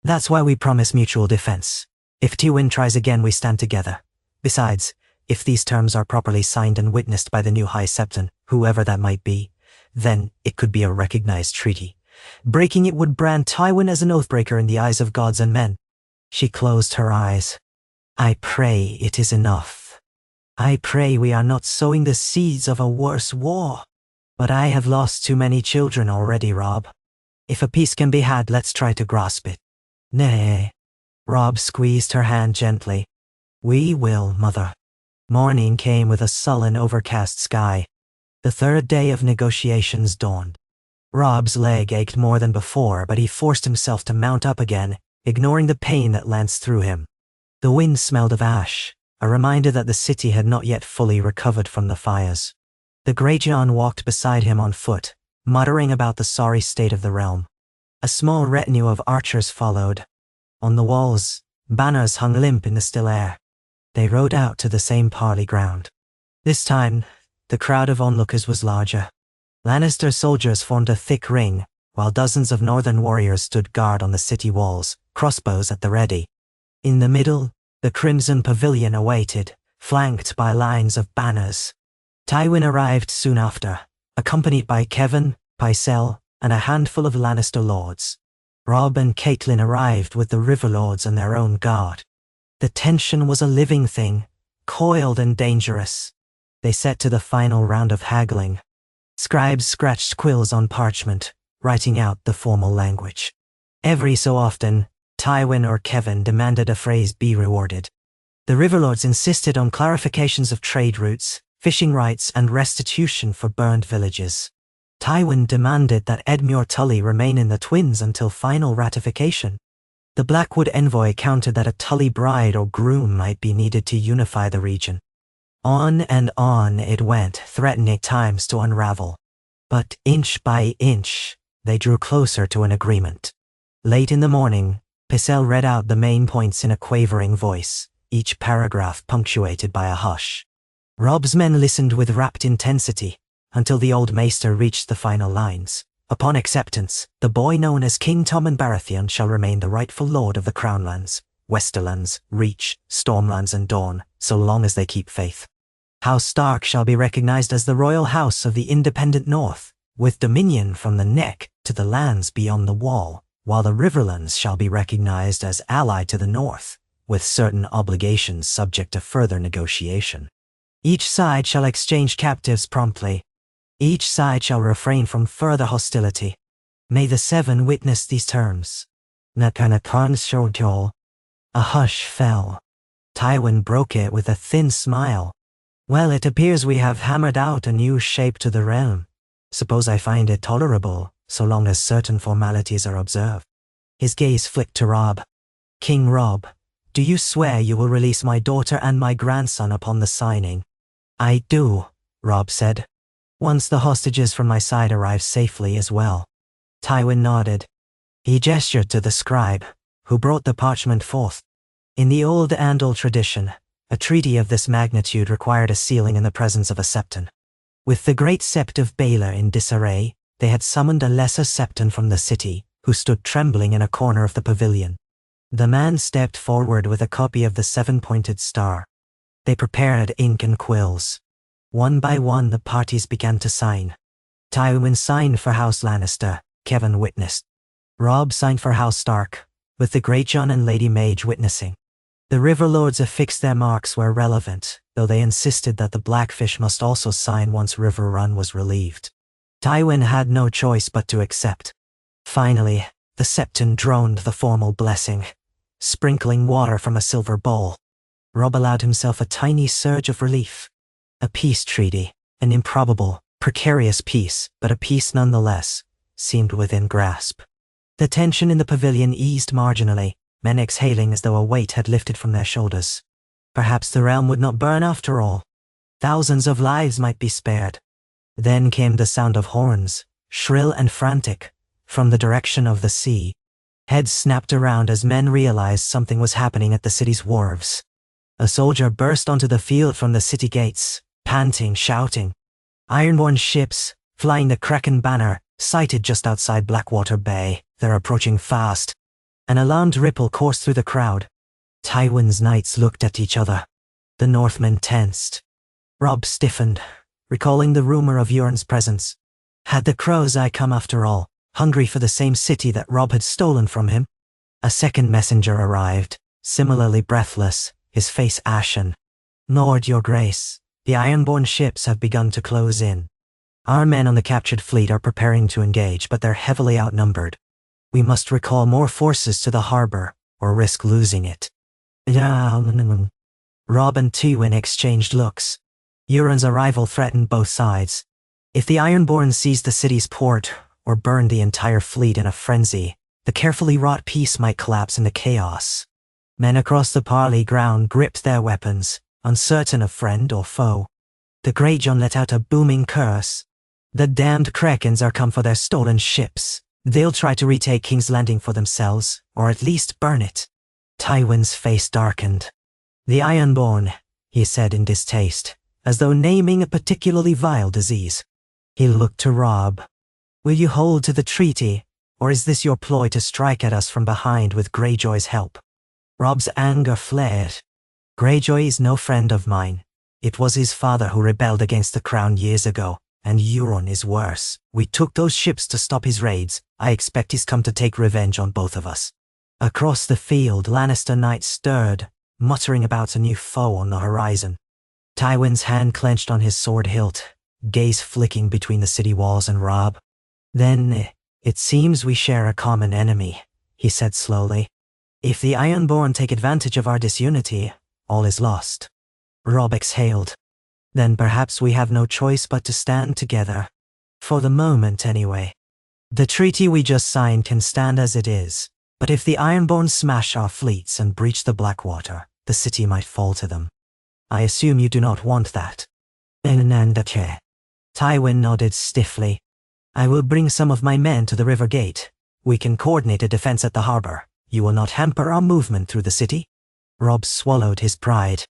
That's why we promise mutual defense. If Tywin tries again, we stand together. Besides, if these terms are properly signed and witnessed by the new High Septon, whoever that might be, then it could be a recognized treaty. Breaking it would brand Tywin as an oathbreaker in the eyes of gods and men." She closed her eyes. "I pray it is enough. I pray we are not sowing the seeds of a worse war. But I have lost too many children already, Robb. If a peace can be had, let's try to grasp it." "Nay." Robb squeezed her hand gently. "We will, Mother." Morning came with a sullen, overcast sky. The third day of negotiations dawned. Robb's leg ached more than before, but he forced himself to mount up again, ignoring the pain that lanced through him. The wind smelled of ash, a reminder that the city had not yet fully recovered from the fires. The Greyjohn walked beside him on foot, muttering about the sorry state of the realm. A small retinue of archers followed. On the walls, banners hung limp in the still air. They rode out to the same parley ground. This time, the crowd of onlookers was larger. Lannister soldiers formed a thick ring, while dozens of northern warriors stood guard on the city walls, crossbows at the ready. In the middle, the Crimson Pavilion awaited, flanked by lines of banners. Tywin arrived soon after, accompanied by Kevan, Pycelle, and a handful of Lannister lords. Robb and Catelyn arrived with the River Lords and their own guard. The tension was a living thing, coiled and dangerous. They set to the final round of haggling. Scribes scratched quills on parchment, writing out the formal language. Every so often, Tywin or Kevan demanded a phrase be rewarded. The Riverlords insisted on clarifications of trade routes, fishing rights, and restitution for burned villages. Tywin demanded that Edmure Tully remain in the Twins until final ratification. The Blackwood envoy countered that a Tully bride or groom might be needed to unify the region. On and on it went, threatening times to unravel. But inch by inch, they drew closer to an agreement. Late in the morning, Pycelle read out the main points in a quavering voice, each paragraph punctuated by a hush. Robb's men listened with rapt intensity, until the old maester reached the final lines. "Upon acceptance, the boy known as King Tommen Baratheon shall remain the rightful lord of the Crownlands, Westerlands, Reach, Stormlands, and Dawn, so long as they keep faith. House Stark shall be recognized as the royal house of the independent North, with dominion from the neck to the lands beyond the wall, while the Riverlands shall be recognized as allied to the North, with certain obligations subject to further negotiation. Each side shall exchange captives promptly. Each side shall refrain from further hostility. May the Seven witness these terms." A hush fell. Tywin broke it with a thin smile. "Well, it appears we have hammered out a new shape to the realm. Suppose I find it tolerable, so long as certain formalities are observed." His gaze flicked to Robb. "King Robb, "Do you swear you will release my daughter and my grandson upon the signing?" "I do," Robb said. "Once the hostages from my side arrive safely as well." Tywin nodded. He gestured to the scribe, who brought the parchment forth. In the old Andal tradition, a treaty of this magnitude required a sealing in the presence of a septon. With the great sept of Baelor in disarray, they had summoned a lesser septon from the city, who stood trembling in a corner of the pavilion. The man stepped forward with a copy of the seven-pointed star. They prepared ink and quills. One by one the parties began to sign. Tywin signed for House Lannister, Kevin witnessed. Robb signed for House Stark, with the Greyjohn and Lady Mage witnessing. The River Lords affixed their marks where relevant, though they insisted that the Blackfish must also sign once River Run was relieved. Tywin had no choice but to accept. Finally, the septon droned the formal blessing, sprinkling water from a silver bowl. Robb allowed himself a tiny surge of relief. A peace treaty, an improbable, precarious peace, but a peace nonetheless, seemed within grasp. The tension in the pavilion eased marginally, men exhaling as though a weight had lifted from their shoulders. Perhaps the realm would not burn after all. Thousands of lives might be spared. Then came the sound of horns, shrill and frantic, from the direction of the sea. Heads snapped around as men realized something was happening at the city's wharves. A soldier burst onto the field from the city gates, panting, shouting. Ironborn ships, flying the Kraken banner, sighted just outside Blackwater Bay. They're approaching fast. An alarmed ripple coursed through the crowd. Tywin's knights looked at each other. The Northmen tensed. Robb stiffened, recalling the rumor of Euron's presence. Had the Crow's Eye come after all, hungry for the same city that Robb had stolen from him? A second messenger arrived, similarly breathless, his face ashen. "Lord, your grace, the Ironborn ships have begun to close in. Our men on the captured fleet are preparing to engage, but they're heavily outnumbered. We must recall more forces to the harbor, or risk losing it." Robb and Tywin exchanged looks. Euron's arrival threatened both sides. If the Ironborn seized the city's port, or burned the entire fleet in a frenzy, the carefully wrought peace might collapse into chaos. Men across the parley ground gripped their weapons, uncertain of friend or foe. The Greyjohn let out a booming curse. "The damned Krakens are come for their stolen ships. They'll try to retake King's Landing for themselves, or at least burn it." Tywin's face darkened. "The Ironborn," he said in distaste, as though naming a particularly vile disease. He looked to Robb. "Will you hold to the treaty, or is this your ploy to strike at us from behind with Greyjoy's help?" Robb's anger flared. "Greyjoy is no friend of mine. It was his father who rebelled against the crown years ago, and Euron is worse. We took those ships to stop his raids. I expect he's come to take revenge on both of us." Across the field, Lannister knights stirred, muttering about a new foe on the horizon. Tywin's hand clenched on his sword hilt, gaze flicking between the city walls and Robb. "Then, it seems we share a common enemy," he said slowly. "If the Ironborn take advantage of our disunity, all is lost." Robb exhaled. "Then perhaps we have no choice but to stand together. For the moment, anyway. The treaty we just signed can stand as it is, but if the Ironborn smash our fleets and breach the Blackwater, the city might fall to them. I assume you do not want that." Tywin nodded stiffly. "I will bring some of my men to the river gate. We can coordinate a defense at the harbor. You will not hamper our movement through the city?" Robb swallowed his pride.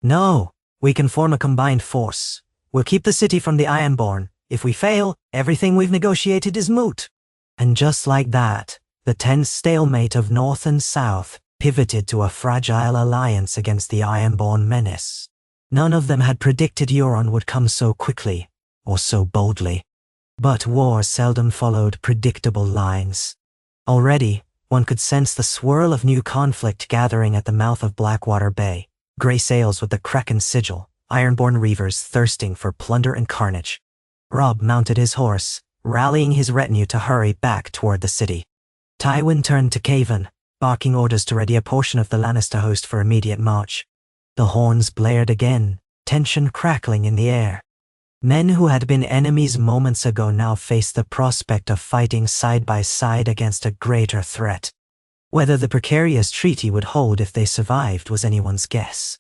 "No, we can form a combined force. We'll keep the city from the Ironborn. If we fail, everything we've negotiated is moot." And just like that, the tense stalemate of North and South pivoted to a fragile alliance against the Ironborn menace. None of them had predicted Euron would come so quickly, or so boldly. But war seldom followed predictable lines. Already, one could sense the swirl of new conflict gathering at the mouth of Blackwater Bay. Grey sails with the Kraken sigil, Ironborn reavers thirsting for plunder and carnage. Robb mounted his horse, rallying his retinue to hurry back toward the city. Tywin turned to Cavan, barking orders to ready a portion of the Lannister host for immediate march. The horns blared again, tension crackling in the air. Men who had been enemies moments ago now faced the prospect of fighting side by side against a greater threat. Whether the precarious treaty would hold if they survived was anyone's guess.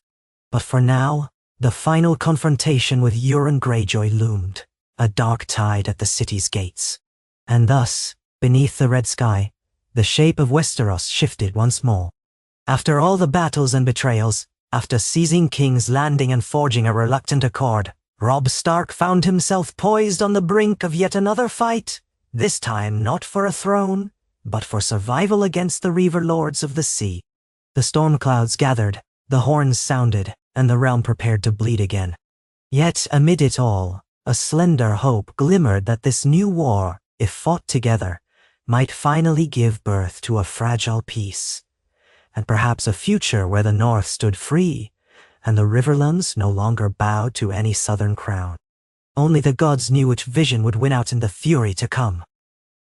But for now, the final confrontation with Euron Greyjoy loomed, a dark tide at the city's gates. And thus, beneath the red sky, the shape of Westeros shifted once more. After all the battles and betrayals, after seizing King's Landing and forging a reluctant accord, Robb Stark found himself poised on the brink of yet another fight, this time not for a throne, but for survival against the Reaver Lords of the Sea. The storm clouds gathered, the horns sounded, and the realm prepared to bleed again. Yet amid it all, a slender hope glimmered that this new war, if fought together, might finally give birth to a fragile peace, and perhaps a future where the North stood free, and the Riverlands no longer bowed to any southern crown. Only the gods knew which vision would win out in the fury to come.